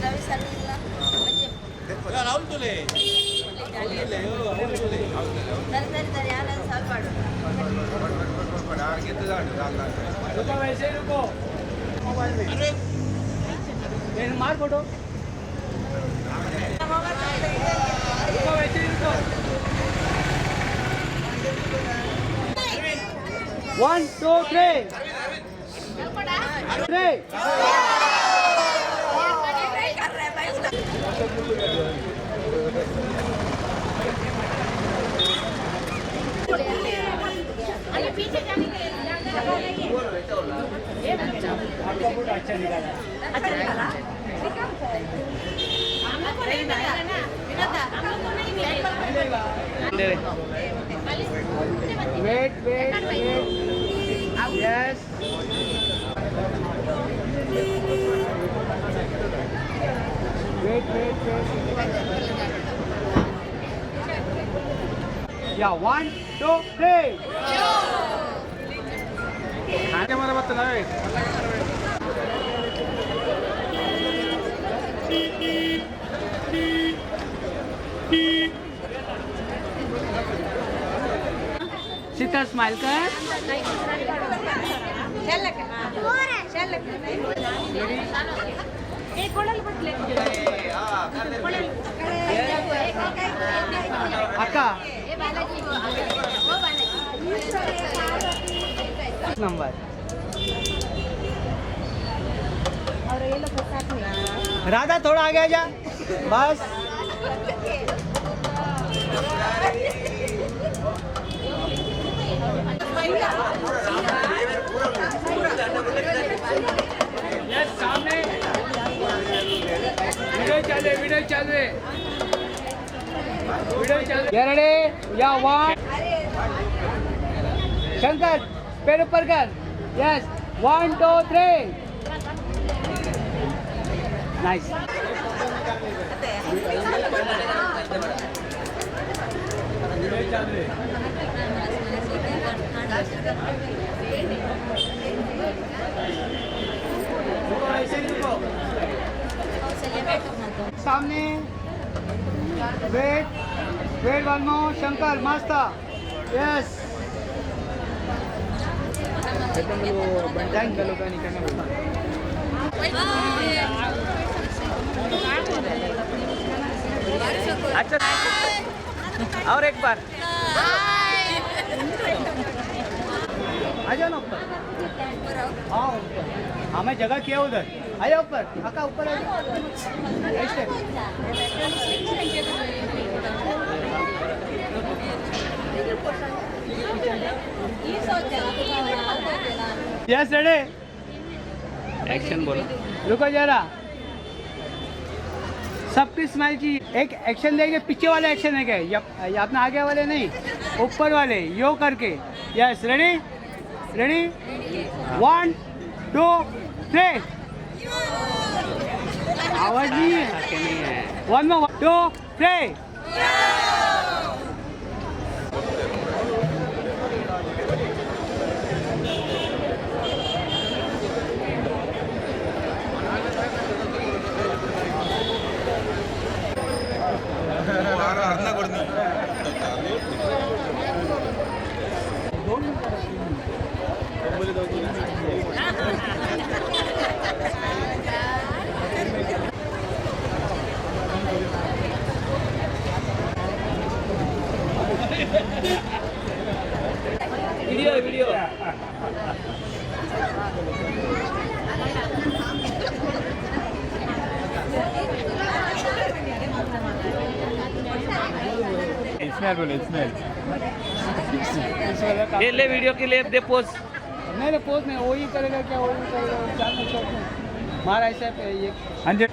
रवी sir Rahul तुले तरी आनंद साल पाडू वैसे रुको मार फोटो रुको वैसे रुको 1 2 3 पीछे जाने के आपका फोटो अच्छा निकाला वेट यस वेट या 1 2 3 खाने मला मत ना सीता स्माइल कर अक्का नंबर और ये लोग साथ में राधा थोड़ा आगे आ जा बस सामने वीडियो चल रहे रेडी या 1 शंकर पैर ऊपर कर यस 1 2 3 नाइस सामने wait one more Shankar master yes अच्छा और एक बार आ जाओ ना ऊपर हाँ हमें जगह किया उधर आ जाओ ऊपर आका ऊपर आ यस रेडी एक्शन बोलो रुको जरा सबकी स्माइल की एक एक्शन देंगे पीछे वाले एक्शन है क्या अपने आगे वाले नहीं ऊपर वाले यो करके यस रेडी 1 2 3 आवाज नहीं है 1 2 3 वीडियो ये ले वीडियो के लिए दे पोज नहीं पोज नहीं वही करेगा क्या वही करेगा मारा ऐसा पे ये 100 ये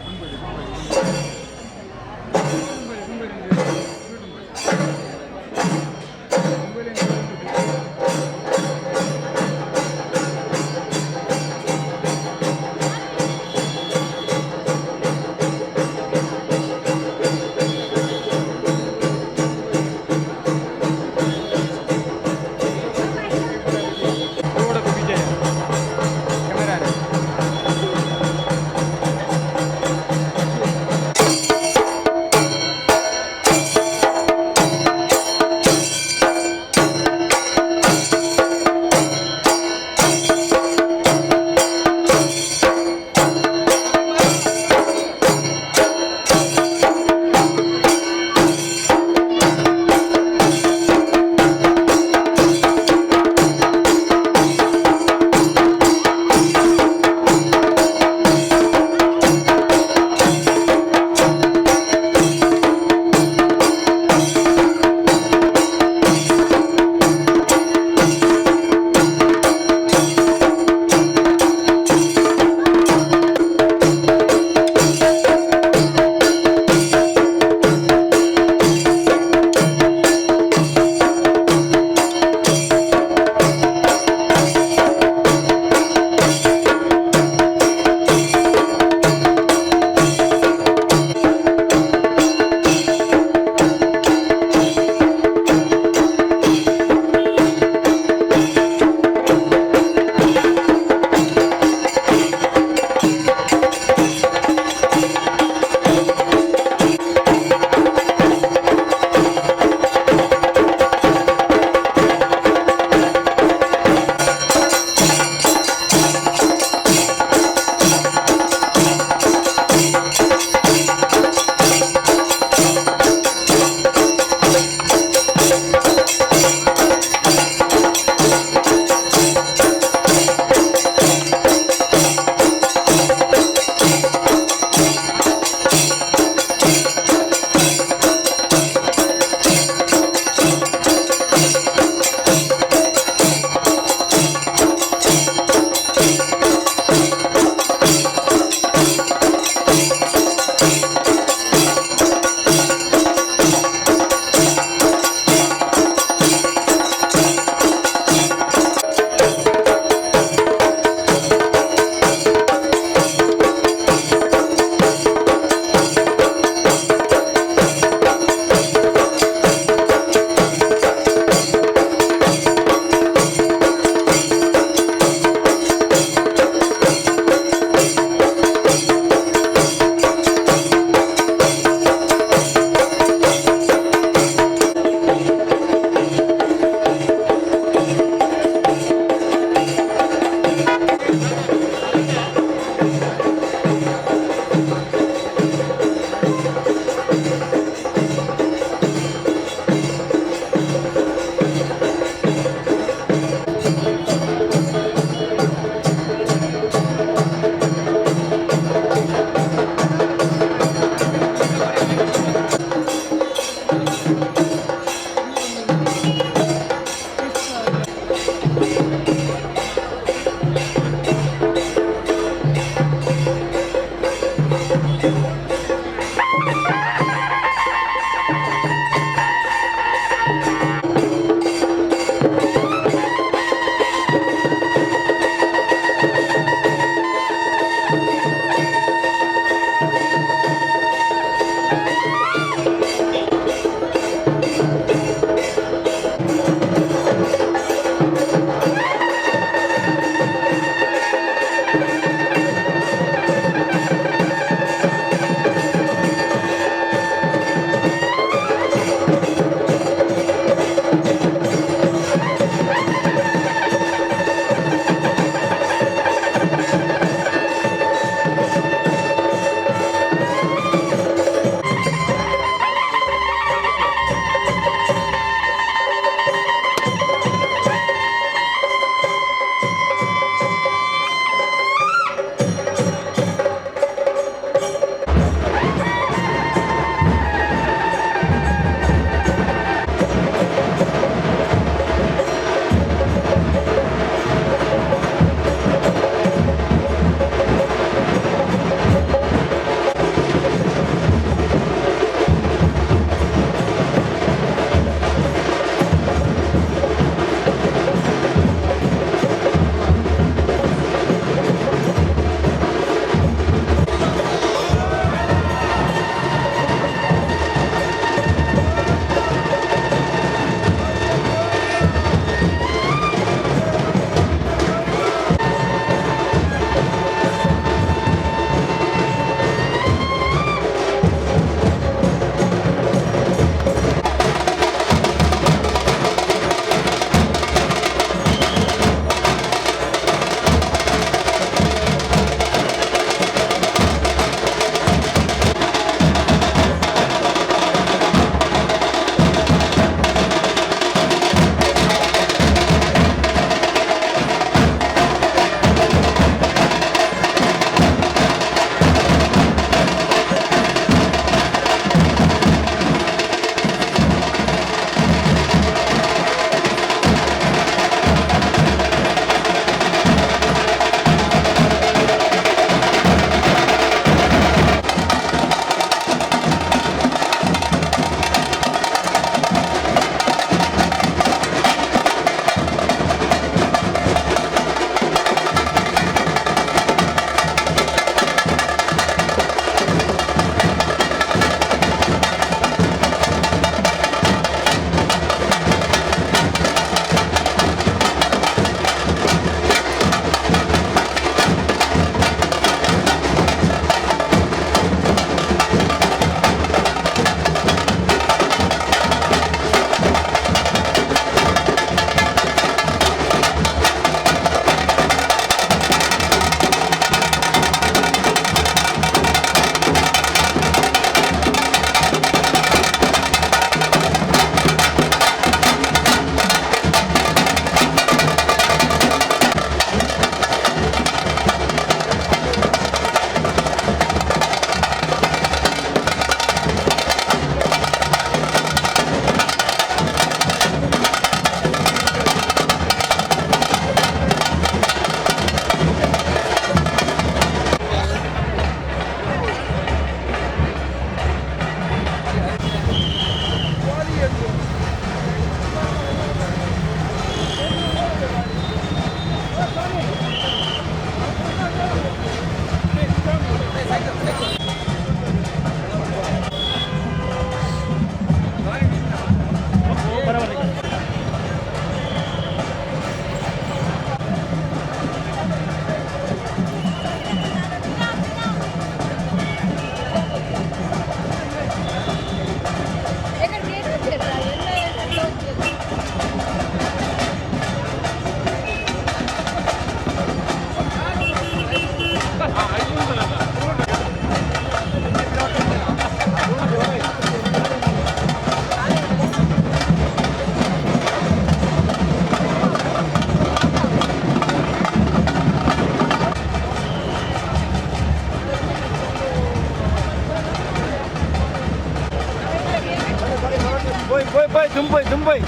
పోయి దుంపై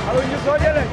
అవి ఇంక కోజలే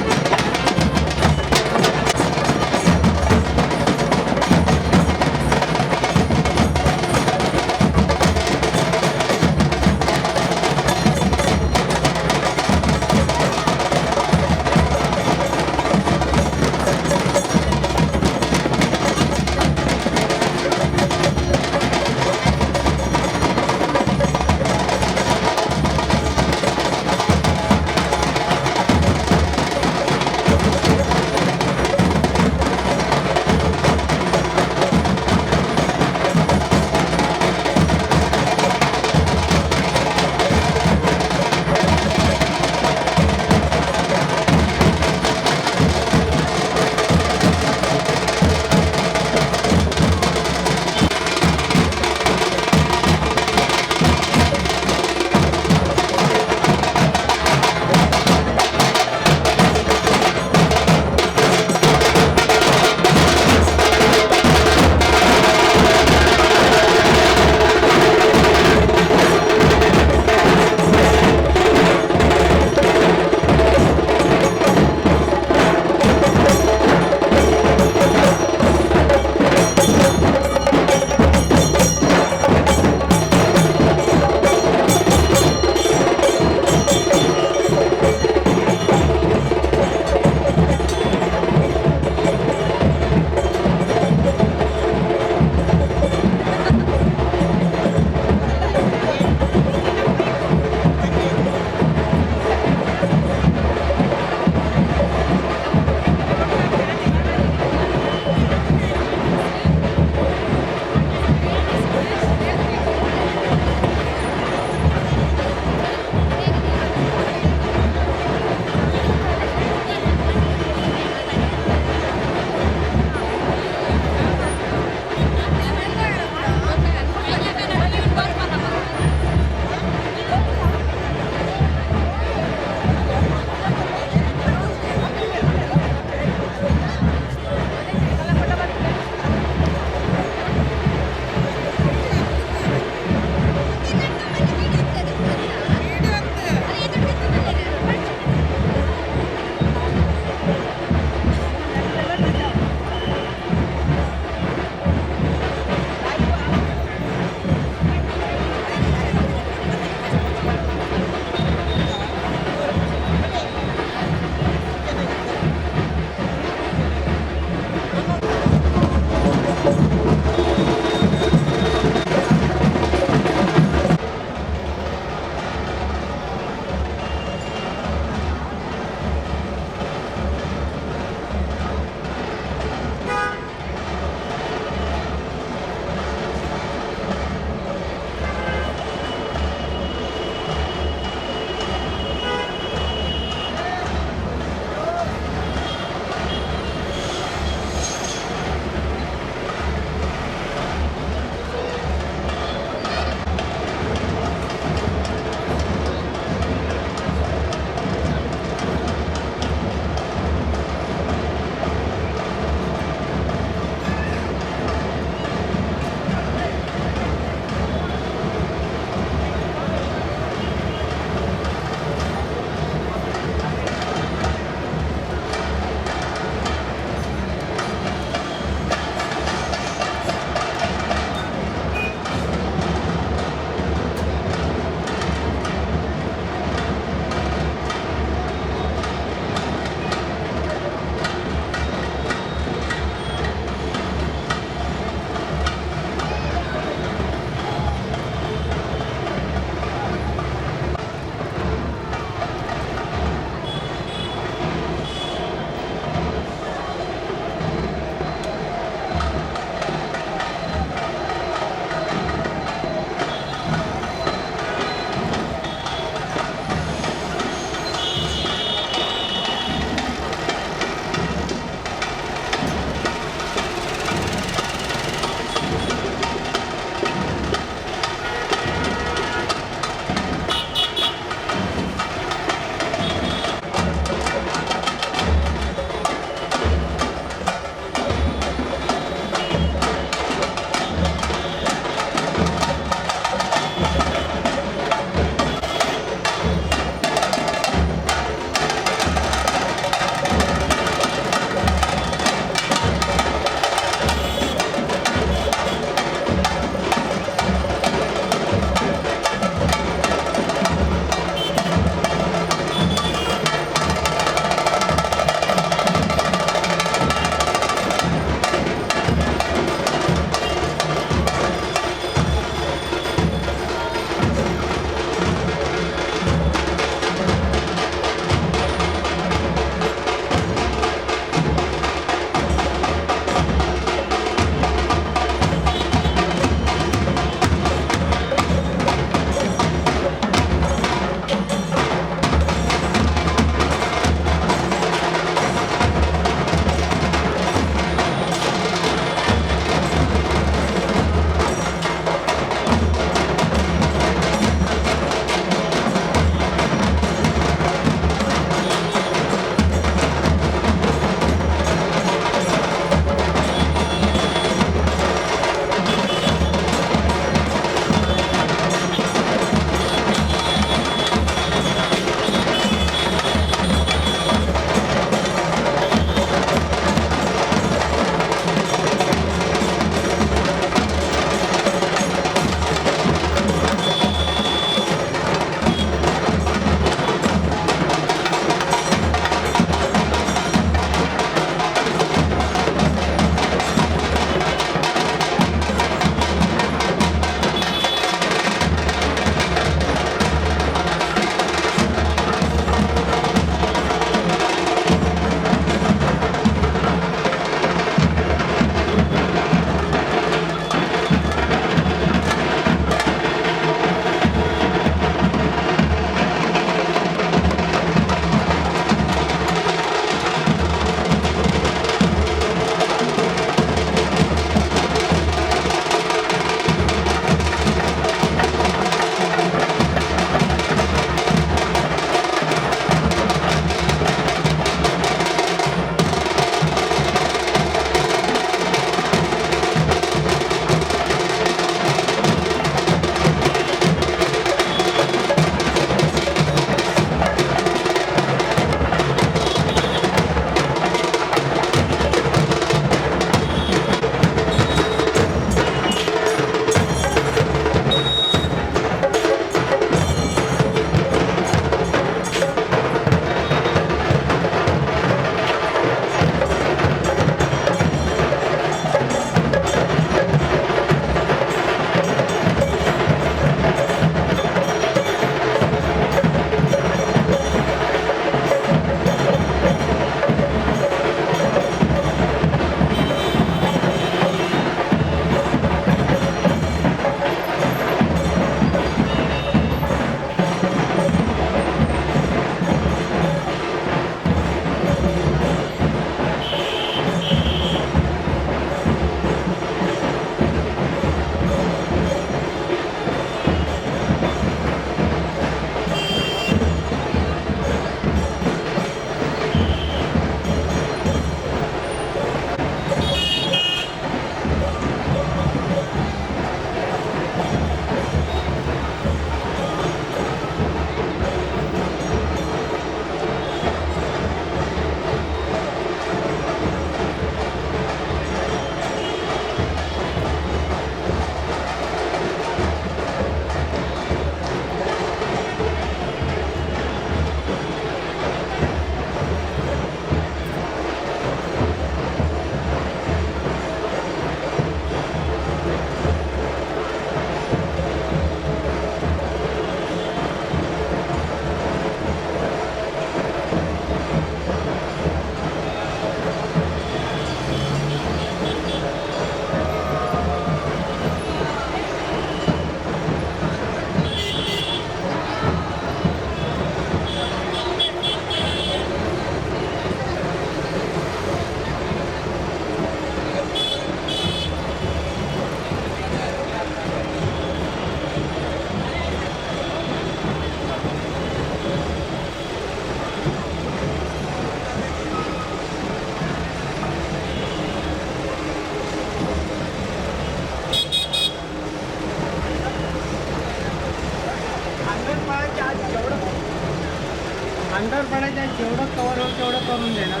अंगावर पडायचं आहे, जेवढं कवर होईल तेवढं करून देणार.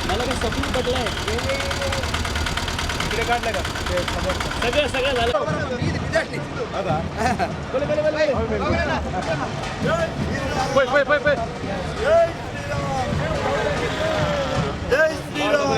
मला काय स्वप्न पडलंय इकडे काढलं का ते समोर सगळं सगळं झालं जय श्रीराम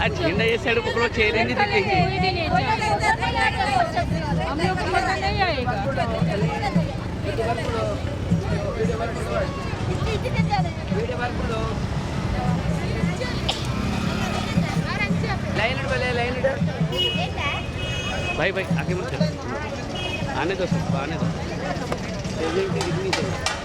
झंडा ये साइड पकड़ो, चेहरे नहीं दिखेंगे। हम लोग को मजा नहीं आएगा। भाई भाई आगे मत चलो, आने दो सबको, आने दो। एजेंट की दिखनी चाहिए।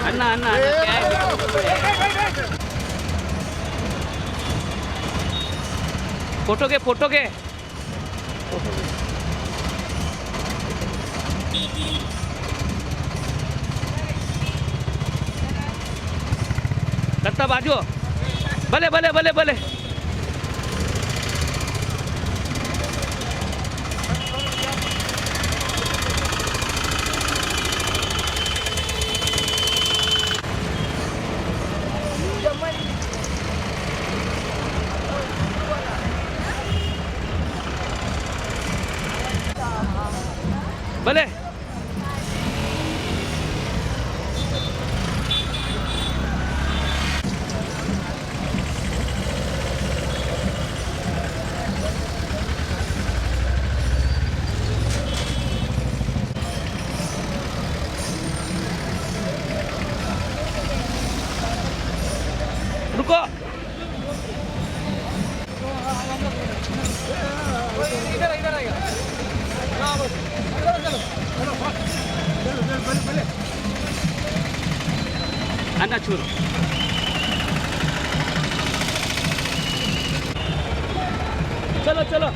अन्ना अन्ना फोटो के दत्ता बाजू भले भले भले भले भले रुको अन्ना छूर चलो चलो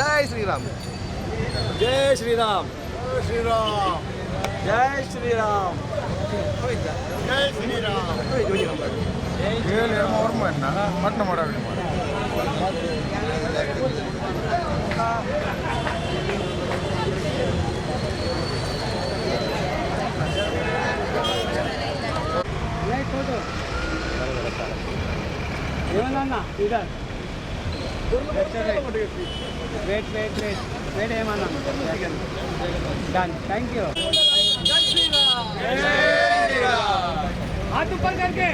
ಜೈ ಶ್ರೀರಾಮ್. ಜೈ ಶ್ರೀರಾಮ್. ಶ್ರೀರಾಮ್. ಜೈ ಶ್ರೀರಾಮ್. ಜೈ ಶ್ರೀರಾಮ್. ಪಟ್ನ ಮಾಡಾವಿ नहीं फोटो ఏమన్నా ఇదర్ वेट वेट वेट वेट ఏమన్నా डन थैंक यू हाथ ऊपर करके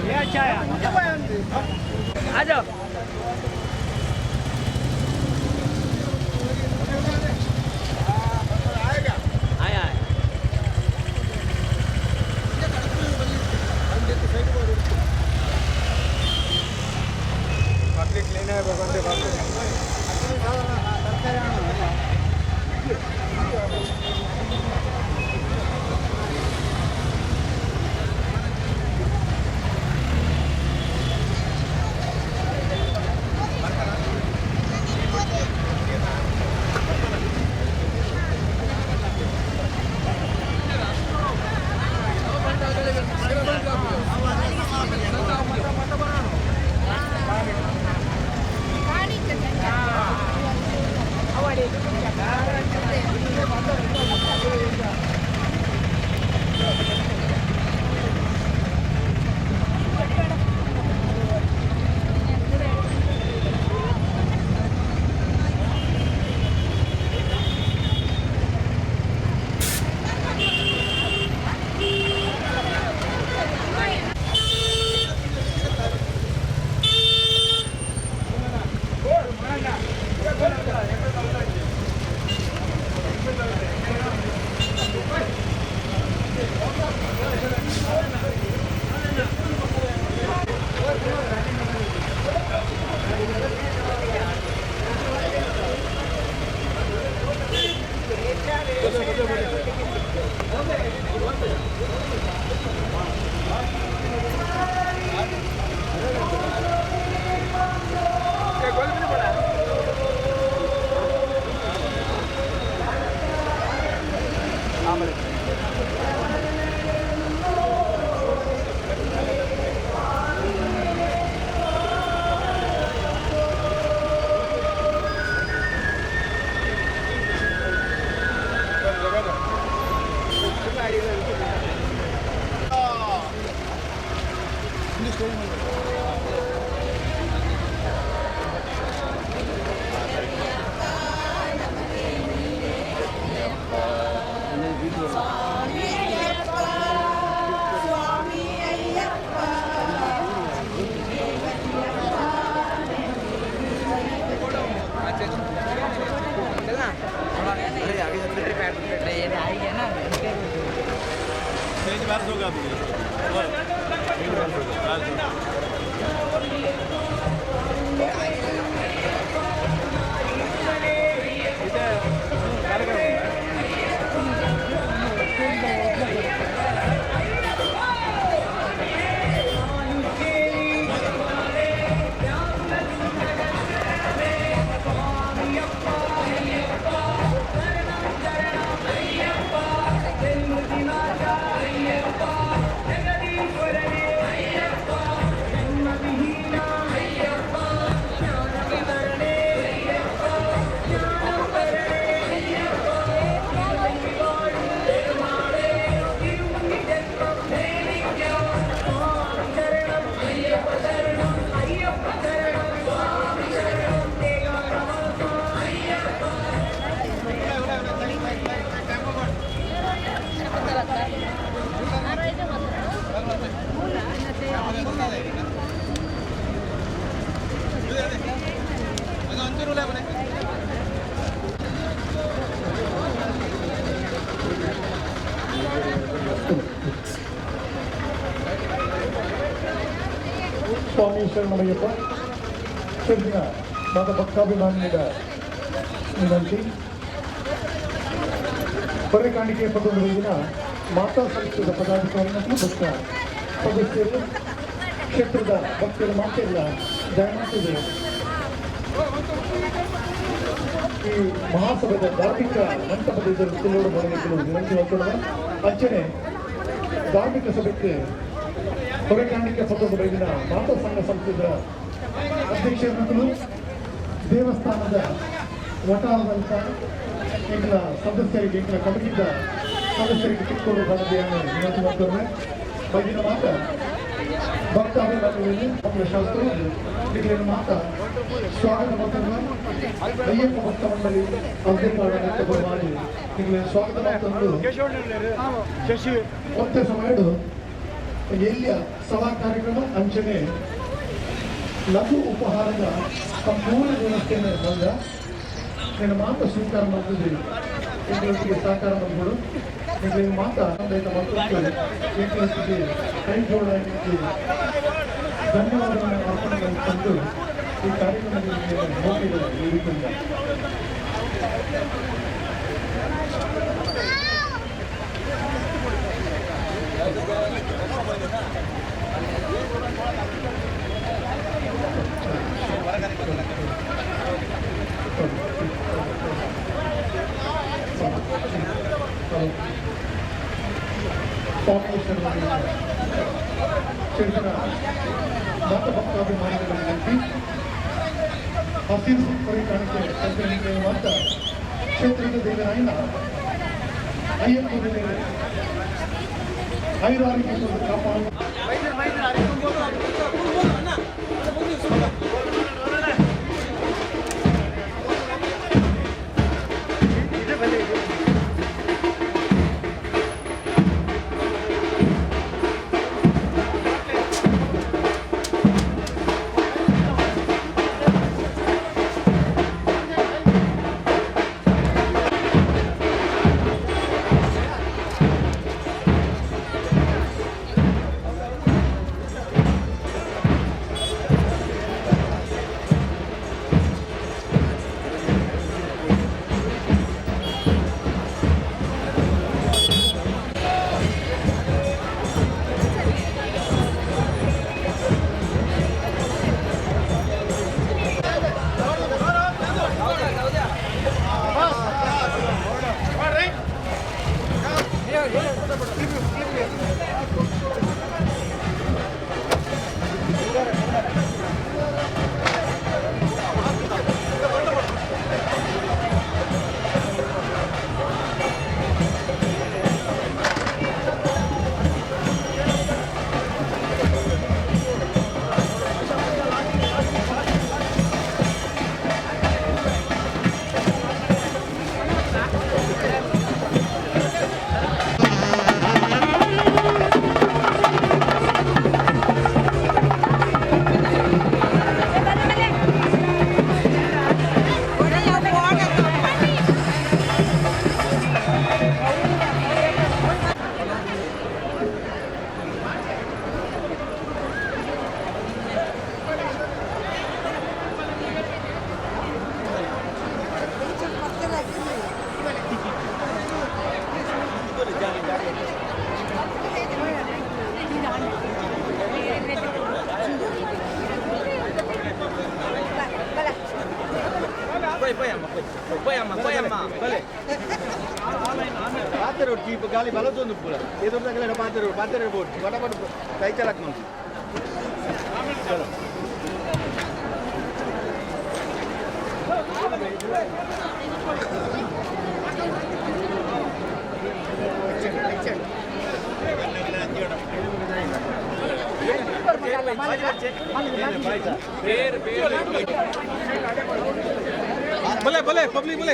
ये अच्छा है आ जाओ आया है पब्लिक लेना है भगवंते बात ಸ್ವಾಮಿ ಶರಣಮಯ್ಯಪ್ಪ ಚರ್ಚಿನ ಮಾತ ಭಕ್ತಾಭಿಮಾನಿಗಳ ವಿನಂತಿ ಬರೆ ಕಾಣಿಕೆ ಪಡೆದ ದಿನ ಮಾತಾ ಸಂಸ್ಥೆಯ ಪದಾಧಿಕಾರಿ ಮತ್ತು ಭಕ್ತ ಸದಸ್ಯರು ಕ್ಷೇತ್ರದ ಭಕ್ತರು ಮಾತೆಲ್ಲ ದಯಮಾಡಿದೆ ಈ ಮಹಾಸಭೆದ ಧಾರ್ಮಿಕ ಮಂಟಪದ ಎದುರು ಕೆಲವರು ಮನೆಗೆ ಕೆಲವು ವಿನಂತಿ ಮಾಡ್ಕೊಳ್ಳುವ ಅಂಚನೆ ಧಾರ್ಮಿಕ ಸಭೆಗೆ ಹೊರೆಕಾಣಿಕೆ ಪಕ್ಕದ ಬೈದಿನ ಮಾತಾ ಸಂಘ ಸಂಸ್ಥೆಯ ಅಧ್ಯಕ್ಷರು ದೇವಸ್ಥಾನದ ವಟಾರದಂತ ಈಗಿನ ಸದಸ್ಯರಿಗೆ ಈಗಿನ ಕಮಿಟಿದ ಸದಸ್ಯರಿಗೆ ಕಿತ್ಕೊಂಡು ಬಂದಿದ್ದೇನೆ ವಿನಂತಿ ಮಾಡ್ತೇವೆ ಬೈದಿನ ಮಾತ ಭಕ್ತ ಅಭಿಮಾನಿಗಳಲ್ಲಿ ಅವರ ಶಾಸ್ತ್ರರು ಈಗಿನ ಮಾತ ಸ್ವಾಗತ ಮಾಡ್ತಾರೆ ಅಯ್ಯಪ್ಪ ಭಕ್ತ ಮಂಡಳಿ ಅಧ್ಯಕ್ಷ ಮಾಡಿ ಈಗಲೇ ಸ್ವಾಗತ ಮಾಡ್ತಂದು ಮತ್ತೆ ಸಮಯಡು ಎಲ್ಲಿಯ ಸಭಾ ಕಾರ್ಯಕ್ರಮ ಅಂಚನೆ ಲಘು ಉಪಹಾರದ ಸಂಪೂರ್ಣ ವ್ಯವಸ್ಥೆಯನ್ನು ಬಂದ నేను మాట ಸ್ವೀಕಾರ ಮಾಡ್ತಿದ್ದೀನಿ ಏಕಲಸಿಗೆ ಸಹಕಾರ ಮಾಡಿಬಿಡು ನೀವು ಮಾತ ಮಾಡ್ಕೊಳ್ತೀವಿ ಏಕಲಸಿಗೆ ಕೈ ಜೋಡಾಗಿ ಧನ್ಯವಾದಗಳನ್ನು ಅರ್ಪಣೆ ತಂದು ಈ ಕಾರ್ಯಕ್ರಮದಲ್ಲಿ ಹೋಗಿದ್ದಾರೆ ಈ ರೀತಿಯಿಂದ చేసిన మత భక్తాభిమానులకి హసీన్ పరికానికి సంచరించే మాట క్షేత్ರದ ದೇವರಾಯನ ಅಯ್ಯಪ್ಪನ ಐರಾರಿಕೆಯನ್ನು ಕಾಪಾಡುವ ಗಾಳಿ ಬಲದೊಂದು ಪೂರ ಎದುರು ಪಾತ್ರೆ ಬೋಟ್ ಬಡ ಕೈ ಚಾಲಕ್ ಮಾಡಿ बोले बोले पब्लिक बोले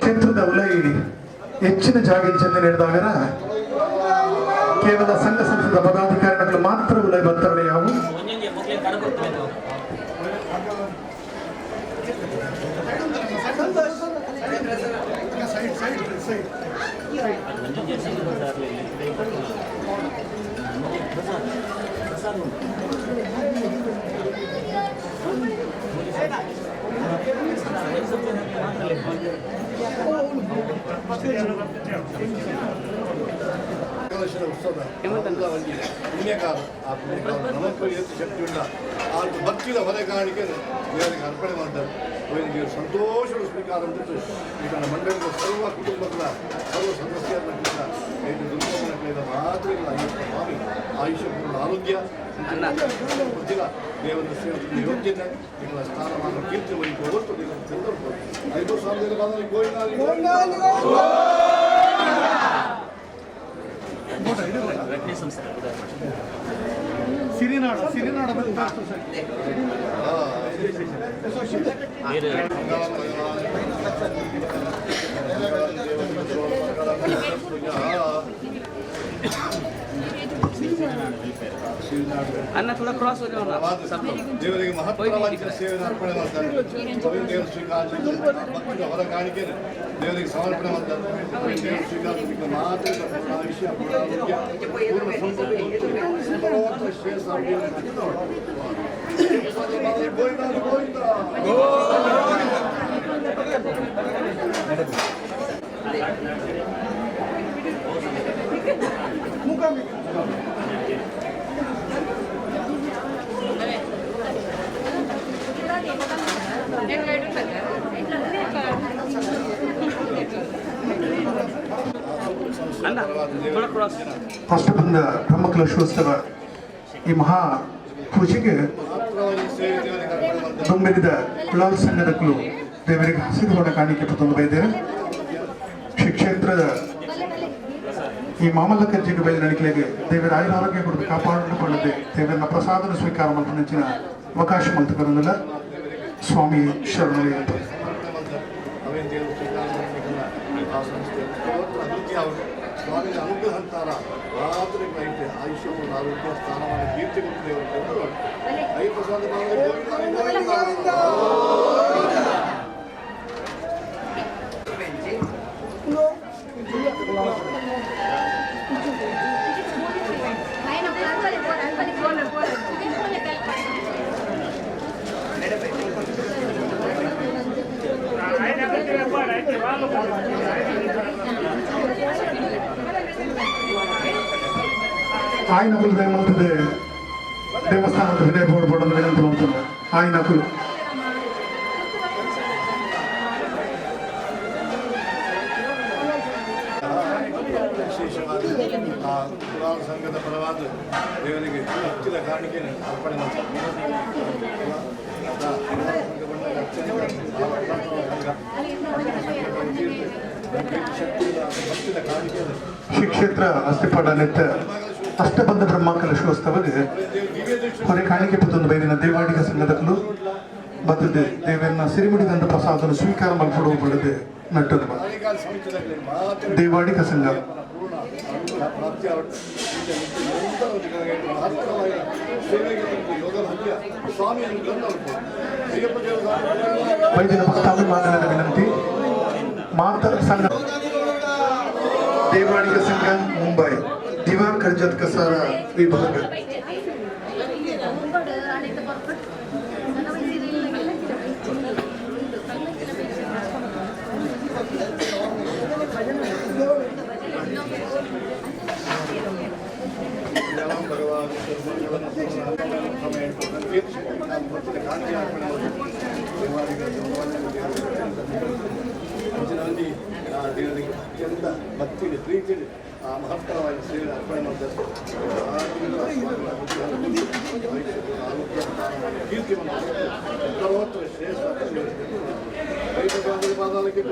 ಕ್ಷೇತ್ರದ ಉಲೈ ಹೆಚ್ಚಿನ ಜಾಗ ಚೆಂದ ನಡೆದಾಗ ಕೇವಲ ಸಂಘ ಸಂಸ್ಥೆದ ಪದಾಧಿಕಾರಿಗಳು ಮಾತ್ರ ಉಲೈ ಬರ್ತಾರೆ. ಯಾವು ಪುಣ್ಯಕಾಲ ಆ ಪುಣ್ಯಕಾಲ ನಮಗೂ ಎಷ್ಟು ಶಕ್ತಿ ಉಂಟ ಆ ಭಕ್ತಿಯ ಹೊರೆಗಾಣಿಕೆ ದೇವರಿಗೆ ಅರ್ಪಣೆ ಮಾಡ್ತಾರೆ. ದೇವರು ಸಂತೋಷದ ಸ್ವೀಕಾರ ಅಂತಿತ್ತು. ಈಗ ನಮ್ಮ ಮಂಡಳಿಯ ಸರ್ವ ಕುಟುಂಬಗಳ ಸರ್ವ ಸದಸ್ಯರನ್ನ ದುರ್ಗಮನ ಮಾತುಗಳ ಅಯ್ಯಪ್ಪ ಸ್ವಾಮಿ ಆಯುಷ್ಯ ಪೂರ್ಣ ಆರೋಗ್ಯ ಗೊತ್ತಿಲ್ಲ ದೇವರ ಸೇವೆ ಯೋಗ್ಯತೆ ನಿಮ್ಮಗಳ ಸ್ಥಾನಮಾನ ಕೀರ್ತಿ ವಹಿಸಿ ಹೊತ್ತು ಎಲ್ಲರೂ 5 ಸಾವಿರದ ಬಾದಲ್ಲಿ ಸಿರಿನಾಡ ಅನ್ನ ಥೋड़ा क्रॉस हो जाओ ना सब ದೇವರಿಗೆ ಮಹತ್ವವಾದ ಸೇವೆ ಅರ್ಪಣೆ ಮಾಡ್ತಾರೆ. ದೇವರ ಸ್ವೀಕಾರ ಭಕ್ತಿಯ ಹೊರಗಾಣಿಕೆ ದೇವರಿಗೆ ಸಮರ್ಪಣೆ ಮಾಡ್ತಾರೆ. ದೇವರ ಸ್ವೀಕಾರ ಮಾತ್ರ ಆಯುಷ್ಯ ಪೂರ್ಣ ಸಂಪತ್ತು ಶ್ರೇಷ್ಠ ಗೋವಿಂದ ಅನ್ನ ಥೋड़ा क्रॉस ಅಷ್ಟಬಂಧ ಬ್ರಹ್ಮಕಲಶೋತ್ಸವ ಈ ಮಹಾ ಪೂಜೆಗೆ ಬೆಂಬಲಿದ ಕುಳಾಲ್ ಸಂಘದಕ್ಕೂ ದೇವರಿಗೆ ಹಸಿರುವಣ ಕಾಣಿಕೆ ಪತೊಂದು ಬೈದೇರು. ಶ್ರೀ ಕ್ಷೇತ್ರದ ಈ ಮಾಮಲ್ಲ ಕಜ್ಜಿಗೆ ಬಯಲು ನಡಿಕೆಗೆ ದೇವರ ಆಯುರಾರೋಗ್ಯ ಕೊಡದೆ ಕಾಪಾಡಿಕೊಳ್ಳದೆ ದೇವರನ್ನ ಪ್ರಸಾದನ ಸ್ವೀಕಾರ ಮಾಡಿನ ಅವಕಾಶ ಮಂತಕರಲ್ಲ. ಸ್ವಾಮಿ ಶರಣಯ್ಯಪ್ಪ ಸ್ವಾಮಿ ಅನುಗ್ರಹ ಅಂತಾರ ರಾತ್ರಿ ಐತೆ ಆಯುಷ್ಯ ಆರೋಗ್ಯ ಸ್ಥಾನಮಾನ ಕೀರ್ತಿ ಕೊಡ್ತೇವೆ. ಅಯ್ಯಪ್ಪ ಸ್ವಾಮಿ ఆయనకులు ఏమవుతుంది దేవస్థానం వినయపడడం వినంత అవుతుంది. ఆయనకులు ವಿಶೇಷವಾದ ಆ ಕುಲಾಲ ಸಂಘದ ಪರವಾದ ದೇವರಿಗೆ ಹೆಚ್ಚಿನ ಕಾಣಿಕೆ ಅರ್ಪಣೆ ಶ್ರೀ ಕ್ಷೇತ್ರ ಅಸ್ಥಿಪಡನೆತ್ತ ಅಷ್ಟಬಂಧ ಬ್ರಹ್ಮಕಲಶೋತ್ಸವಗೆ ಹೊರೆ ಕಾಣಿಕೆ ಪತ್ತೊಂದು ಬೈದಿನ ದೇವಾಡಿಗ ಸಂಘದಕ್ಕೂ ಮತ್ತು ದೇವರನ್ನ ಸಿರಿಮುಡಿದಂತ ಪ್ರಸಾದನ ಸ್ವೀಕಾರ ಮಾಡಿಕೊಡುವುದು ನಟ್ಟದ ದೇವಾಡಿಗ ಸಂಘ ವೈದ್ಯನ ಭಕ್ತಾಭಿಮಾನದ ವಿನಂತಿ ಮಾತರ ಸಂಘ ದೇವಾಡಿಗ ಸಂಘ ಮುಂಬೈ ದಿವಾನ್ ಕರ್ಜತ್ ಕಸಾರ ವಿಭಾಗ ದೇವರಿಗೆ ಅತ್ಯಂತ ಭಕ್ತಿಗೆ ಪ್ರೀತಿಗೆ ಆ ಮಹತ್ತರವಾಗಿ ಸೇವೆ ಅರ್ಪಣೆ ಮಾಡ್ತಾರೆ. ಕೀರ್ತಿವನ್ನು ಸರ್ವತ್ರ ಶ್ರೇಷ್ಠ ಪಾದಾಲಕ್ಕೆ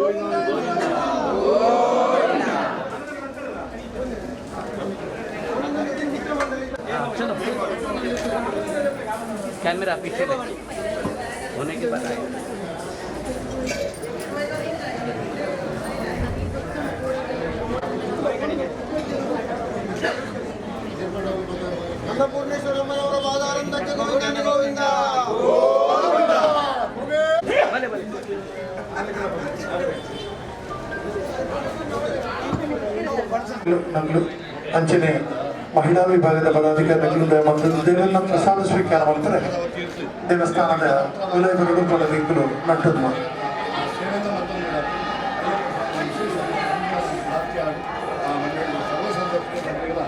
कैमरा पीछे होने के बाद आए ಅನ್ನಪೂರ್ಣೇಶ್ವರಮ್ಮನವರ ಬಾದಾರಂದಕ್ಕೆ ಗೋವಿಂದ ಗೋವಿಂದ भले भले ನಗಲು ಅಂಚನೆ ಮಹಿಳಾ ವಿಭಾಗದ ಪದಾಧಿಕಾರಿಗಳು ದೇವರನ್ನ ಪ್ರಸಾದ ಸ್ವೀಕಾರ ಮಾಡ್ತಾರೆ. ದೇವಸ್ಥಾನದ ವಿಲಯಗಳು ಪದವಿಗಳು ನಟ್ಟಮ್ಮ ಸೇವೆಯಿಂದ ಮತ್ತೊಂದು ಆ ಮಂಡಳಿಯ ಸರ್ವ ಸದಸ್ಯರುಗಳ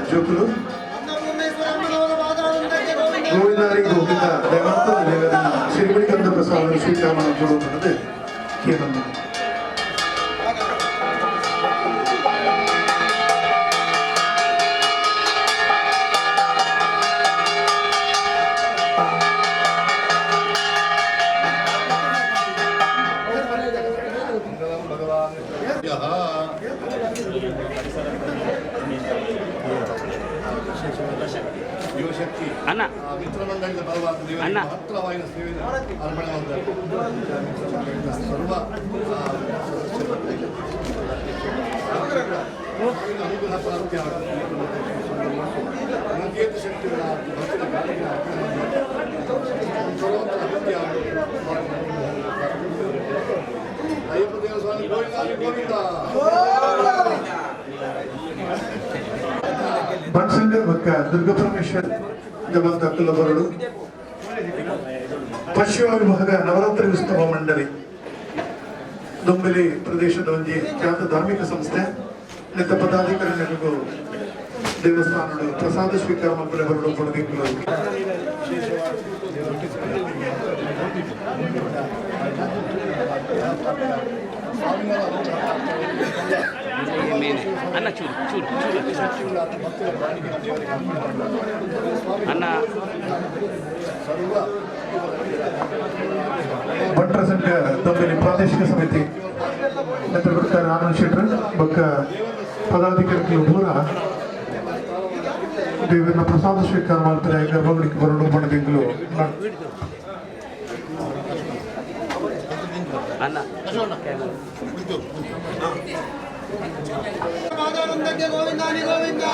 ಜೋಕುಲು ಅನ್ನಪೂರ್ಣೇಶ್ವರಮ್ಮನವರ ಬಾದಾರಂದಕ್ಕೆ ಗೋವಿಂದ ಗೋವಿಂದಾರಿ ಗೋವಿಂದ ದೇವಂತ ದೇವರನ್ನ ಸಿರಿಮಣಿಕಂದ ಪ್ರಸಾದ ಸ್ವೀಕಾರ ಮಾಡಿಕೊಳ್ಳುತ್ತದೆ ಕೇವಲ ಯುವಶಕ್ತಿ ಅಣ್ಣ ಮಿತ್ರ ಮಂಡಳಿದ ಬಲವಾದ ಅಣ್ಣ. ಮಹತ್ತರವಾದ ಸೇವೆಯನ್ನು ಅರ್ಪಣೆ ಮಾಡಿದ್ದಾರೆ. ಸರ್ವ ಅನುಗ್ರಹ ಪ್ರಾಪ್ತಿ ಅನಂತ ಶಕ್ತಿಗಳ ಭಕ್ತರ ಕಾರ್ಯಗಳ ಸರ್ವತ್ರ ಅಭಿವೃದ್ಧಿ ಅಯ್ಯಪ್ಪ ದೇವಸ್ವಾಮಿ ಗೋವಿಂದ ಬನ್ಸಂಗ ಬಕ್ಕ ದುರ್ಗಪರಮೇಶ್ವರ್ ಜಮಂತ ಕುಲಬರಡು ಪಶ್ಚಿಮ ವಿಭಾಗ ನವರಾತ್ರಿ ಉತ್ಸವ ಮಂಡಳಿ ದೊಂಬಲಿ ಪ್ರದೇಶದ ಒಂದು ಖ್ಯಾತ ಧಾರ್ಮಿಕ ಸಂಸ್ಥೆ ನಿತ್ತ ಪದಾಧಿಕಾರಿಗಳಿಗೂ ದೇವಸ್ಥಾನಗಳು ಪ್ರಸಾದ ಸ್ವೀಕಾರ ಮಕ್ಕಳ ಬರಡು ಪಡೆದಿಕ್ಕಲು ಅಣ್ಣ ಚೂರು ಚೂರು ಚೂರು ಅಣ್ಣ ಭಟ್ರ ಸಂಘ ದೊಂಬಲಿ ಪ್ರಾದೇಶಿಕ ಸಮಿತಿ ನೇತೃತ್ವ ಆನಂದ್ ಶೆಟ್ಟರ್ ಬಕ್ಕ ಪದಾಧಿಕಾರಿಗಳು ದೂರ ದೇವರನ್ನ ಪ್ರಸಾದ ಸ್ವೀಕಾರ ಮಾಡ್ತಾರೆ ಗರ್ಭಗುಡಿಗೆ ಬರಡು ಪಡೆದಿಕ್ಕಲು ಅಣ್ಣ ಬಾದಾರಂದಕ್ಕೆ ಗೋವಿಂದ ಗೋವಿಂದ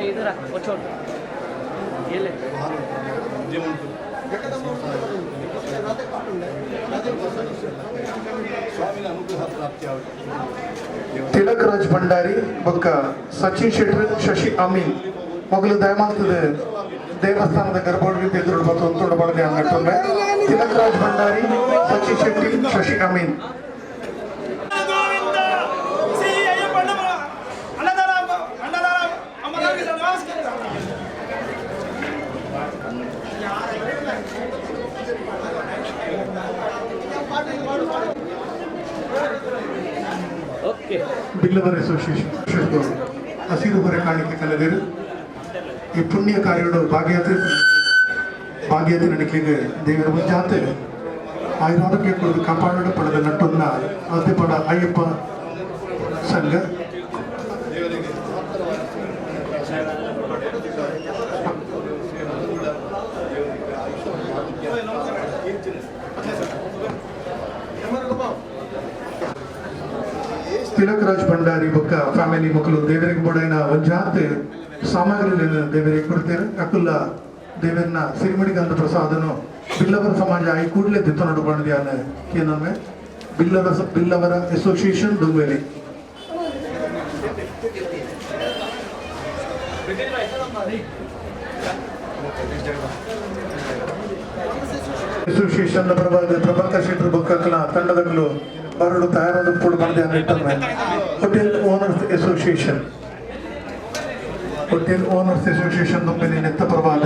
इधर आ वो छोड़ ये ले ತಿಲಕ್ ರಾಜ್ ಭಂಡಾರಿ ಬೊಕ್ಕ ಸಚಿನ್ ಶೆಟ್ಟರ್ ಶಶಿ ಅಮೀನ್ ಮೊದಲು ದಯಮಾಡ್ತದೆ ದೇವಸ್ಥಾನದ ಗರ್ಭಗುಡಿ ಎದುರು ಬತ್ತು ತೊಡಬಾರದೆ ಅನ್ನಟ್ಟೊಮ್ಮೆ ತಿಲಕ್ ರಾಜ್ ಭಂಡಾರಿ ಸಚಿನ್ ಶೆಟ್ಟಿ ಶಶಿ ಅಮೀನ್ ओके ಬಿಲ್ಲವರ್ ಅಸೋಸಿಯೇಷನ್ ಹಸಿರು ಹೊರೆ ಕಾಣಿಕೆ ಕಲೆದಿರು ಈ ಪುಣ್ಯ ಕಾರ್ಯಗಳು ಭಾಗ್ಯತೆ ನಡಿಕೆಗೆ ದೇವರ ಮುಂಜಾತೆ ಆಯುರಾರೋಗ್ಯ ಕುರಿತು ಕಾಪಾಡಲು ಪಡೆದ ನಟ್ಟನ್ನ ಅದೇ ಪಡ ಅಯ್ಯಪ್ಪ ಸಂಘ ತಿಲಕ್ ರಾಜ್ ಭಂಡಾರಿ ಬೊಕ್ಕ ಫ್ಯಾಮಿಲಿ ಮಕ್ಕಳು ದೇವರಿಗೆ ಬೋಡೈನ ಒಂಜಾತ್ ಸಾಮಗ್ರಿ ದೇವರಿಗೆ ಕೊಡ್ತಾರೆ ಅಕುಲ್ಲ ದೇವರನ್ನ ಸಿರಿಮಡಿಗಂಧ ಪ್ರಸಾದನು ಬಿಲ್ಲವರ ಸಮಾಜ ಈ ಕೂಡಲೇ ದಿತ್ತ ನೋಡ್ಕೊಂಡಿದ್ದಾನೆ ಏನೊಮ್ಮೆ ಬಿಲ್ಲವರ ಅಸೋಸಿಯೇಷನ್ ದುಂಬೇಲಿ ಅಸೋಸಿಯೇಷನ್ ಪರವಾಗಿ ಪ್ರಭಾಕರ್ ಶೆಟ್ಟರ್ ಬೊಕ್ಕಲ ತಂಡದಗಳು ಬರಲು ತಯಾರಾದ ಕೂಡ ಮಾಡಿದೆ ಅನ್ನಿಟ್ಟರೆ ಹೋಟೆಲ್ ಓನರ್ಸ್ ಅಸೋಸಿಯೇಷನ್ ದುಂಬಿನ ನೆತ್ತ ಪರವಾದ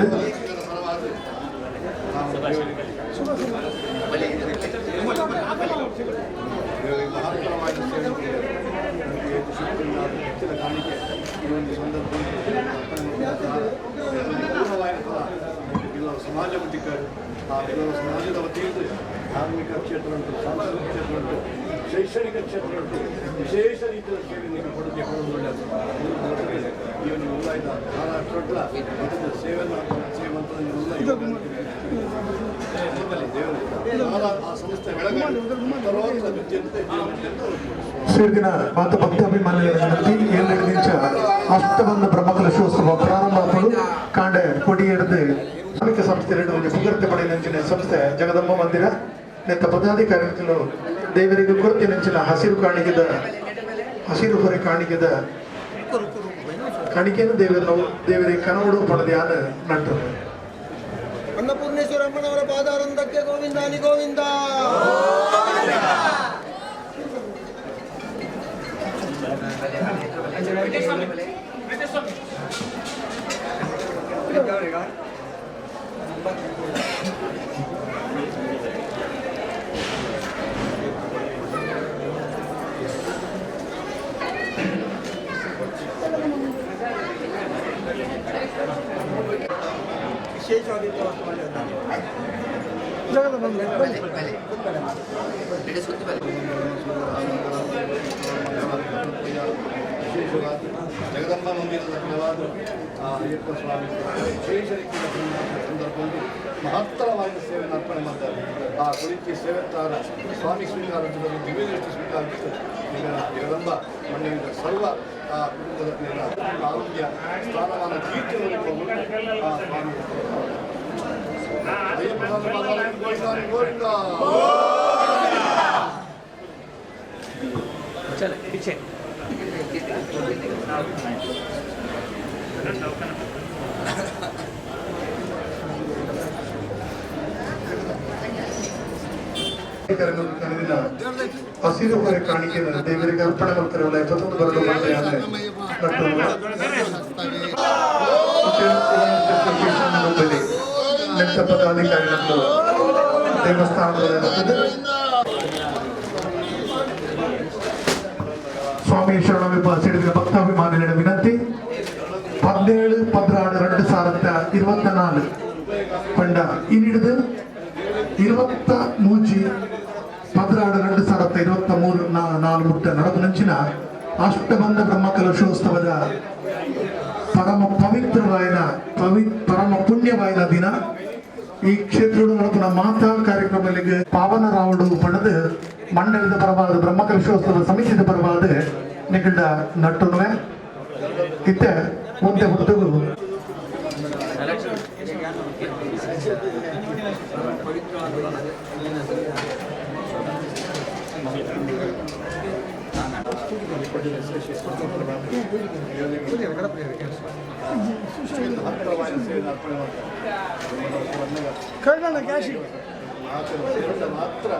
ಸಮಾಜ ಮುಟ್ಟಿಕಾರು ಆ ಕೆಲವು ಸಮಾಜದ ವತಿಯಿಂದ ಧಾರ್ಮಿಕ ಕ್ಷೇತ್ರ ಉಂಟು, ಸಾಂಸ್ಕೃತಿಕ ಕ್ಷೇತ್ರ ಉಂಟು, ಶೈಕ್ಷಣಿಕ ಕ್ಷೇತ್ರ ಉಂಟು, ವಿಶೇಷ ರೀತಿಯ ಸೇವೆ ನೀವು ಕೊಡುಗೆ ಕೊಡೋದು ಒಳ್ಳೆಯದು. ನೀವು ಉಲ್ಲಾಯಿತ ಮಹಾರಾಷ್ಟ್ರ ಸೇವೆಯನ್ನು ಸೇವಂತ ಆ ಸಂಸ್ಥೆ ಬೆಳಗಾವಿ ಸೇರಿನ ಮಾತು ಭಕ್ತಾಭಿಮಾನಿಗಳ ಏಳೆರಡು ನಿಮಿಷ ಅಷ್ಟಬಂಧ ಬ್ರಹ್ಮಕಲಶೋತ್ಸವ ಪ್ರಾರಂಭಗಳು ಕಾಂಡ ಕೊಡಿ ಹಿಡಿದು ಶ್ರಮಿಕ ಸಂಸ್ಥೆ ಪುಗರ್ತೆ ಪಡೆ ನೆಂಚಿನ ಸಂಸ್ಥೆ ಜಗದಂಬ ಮಂದಿರ ನೆತ್ತ ಪದಾಧಿಕಾರಿಗಳು ದೇವರಿಗೆ ಕೊರತೆ ನೆಂಚಿನ ಹಸಿರು ಹೊರೆ ಕಾಣಿಕೆದ ಕಾಣಿಕೆಯನ್ನು ದೇವರಿಗೆ ಕನವಡು ಪಡೆದ ನಟರು ಅನ್ನಪೂರ್ಣೇಶ್ವರಮ್ಮನವರ ಪಾದಾರಂದಕ್ಕೆ ಗೋವಿಂದಾನಿ ಗೋವಿಂದ. ಜಗದಂಬ ಮಂದಿರದ ಫಲವಾದ ಅಯ್ಯಪ್ಪ ಸ್ವಾಮಿ ವಿಶೇಷ ರೀತಿಯ ಸಂದರ್ಭದಲ್ಲಿ ಮಹತ್ತರವಾದ ಸೇವೆಯನ್ನು ಅರ್ಪಣೆ ಮಾಡ್ತಾರೆ. ಆ ಕುರಿತು ಸೇವೆತ್ತಾರ ಸ್ವಾಮಿ ಸ್ವೀಕಾರದಲ್ಲಿ ದಿವ್ಯ ದೃಷ್ಟಿ ಸ್ವೀಕಾರಕ್ಕೆ ಈಗ ಜಗದಂಬ ಮಂದಿರದ ಸರ್ವ ಆ ಕುಟುಂಬದ ಆರೋಗ್ಯ ಸ್ಥಾನಮಾನ ಕೀರ್ತಿ ಆ ಸ್ವಾಮಿ ಅಯ್ಯಪ್ಪ ಸ್ವಾಮಿ ಗೋವಿಂದ. चल पीछे ಹಸಿರು ಹೊರೆ ಕಾಣಿಕೆ ದೇವರಿಗೆ ಅರ್ಪಣೆ ಮಾಡ್ತಾರಲ್ಲ ಪ್ರತಿಯೊಂದು ಬರಲು ನೆತ್ತ ಪದಾಧಿಕಾರಿಗಳು ದೇವಸ್ಥಾನದ ಸ್ವಾಮಿ ಶರಣವಿಬ್ಬ ಸಿಡಿದ ಭಕ್ತಾಭಿಮಾನಿಗಳ ವಿನಂತಿ 17-12-2024 ಪಂಡ ಇನ್ನಿಡಿದು 23-12-2023 ಮುಟ್ಟ ನಡೆದು ನಂಚಿನ ಅಷ್ಟಬಂಧ ಬ್ರಹ್ಮಕಲಶೋತ್ಸವದ ಪರಮ ಪುಣ್ಯವಾಯಿನ ದಿನ ಈ ಕ್ಷೇತ್ರದ ನಡೆದ ಮಾತಾ ಕಾರ್ಯಕ್ರಮಗಳಿಗೆ ಪಾವನ ರಾವಡು ಪಡೆದು ಮಂಡಲದ ಪರವಾದ ಬ್ರಹ್ಮಕಲಶೋತ್ಸವ ಸಮಿತಿದ ಪರವಾದ ನಿಗಡ ನಟ್ಟುವೆ ಇತ್ತೆ ಒಂದೇ ಹೊರತು ಮಾತ್ರ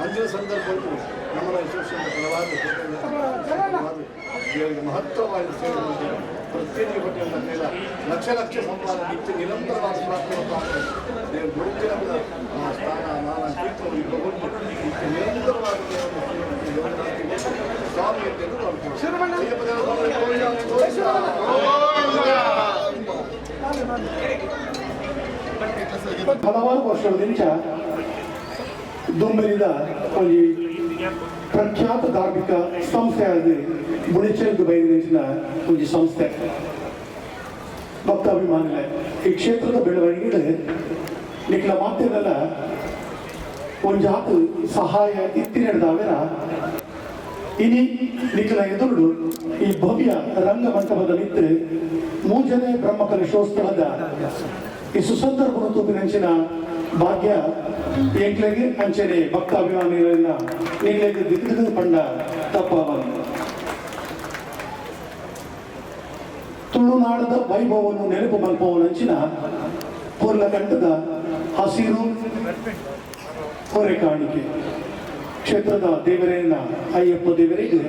ಅಂದಿನ ಸಂದರ್ಭದಲ್ಲಿ ನಮ್ಮ ಫಲವಾದ ಮಹತ್ವವಾದ ಸೇವೆ ಪ್ರತಿಯೊಂದು ಹೋಟೆಲ್ನ ಮೇಲೆ ಲಕ್ಷ ಸಂಪಾದ ನಿತ್ಯ ನಿರಂತರವಾದ ಗುರುತಿನ ಸ್ಥಾನ ಮಾನ ಕೀರ್ತನಗಳಿಗೆ ತಗೊಂಡು ನಿತ್ಯ ನಿರಂತರವಾದ ಸ್ವಾಮಿ ಹಲವಾರು ವರ್ಷಗಳಿಂದ ದುಂಬಲಿದ ಒಂದು ಪ್ರಖ್ಯಾತ ಧಾರ್ಮಿಕ ಸಂಸ್ಥೆ ಆಗಿದೆ ಬುಣಿಚೆಲ್ಗೆ ಬಯಲಿನ ಒಂದು ಸಂಸ್ಥೆ ಭಕ್ತಾಭಿಮಾನಿಗಳೇ ಈ ಕ್ಷೇತ್ರದ ಬೆಳವಣಿಗೆ ನಿಖಲ ಮಾಧ್ಯಮದ ಒಂದು ಜಾತು ಸಹಾಯ ಇತ್ತಿನದಾವೆರ ಇನಿ ನಿಖಲ ಎದುರು ಈ ಭವ್ಯ ರಂಗಮಂಟಪದ ನಿಂತು ಮೂಜನೆ ಬ್ರಹ್ಮಕಲಶೋತ್ಸವದ ಈ ಸುಸಂದರ್ಭ ತೂಪಿನಂಚಿನ ಭಾಗ್ಯ ಏಕ್ಲೆಗೆ ಅಂಚೆನೆ ಭಕ್ತಾಭಿಮಾನಿಗಳನ್ನ ಏಕ್ಲೆಗೆ ದಿಗ್ಗದ ಪಂಡ ತಪ್ಪವನ್ನು ತುಳುನಾಡದ ವೈಭವವನ್ನು ನೆನಪು ಮಲ್ಪವನಂಚಿನ ಪೂರ್ಣಕಂಠದ ಹಸಿರು ಹೊರೆ ಕಾಣಿಕೆ ಕ್ಷೇತ್ರದ ದೇವರೇನ ಅಯ್ಯಪ್ಪ ದೇವರಿಗೆ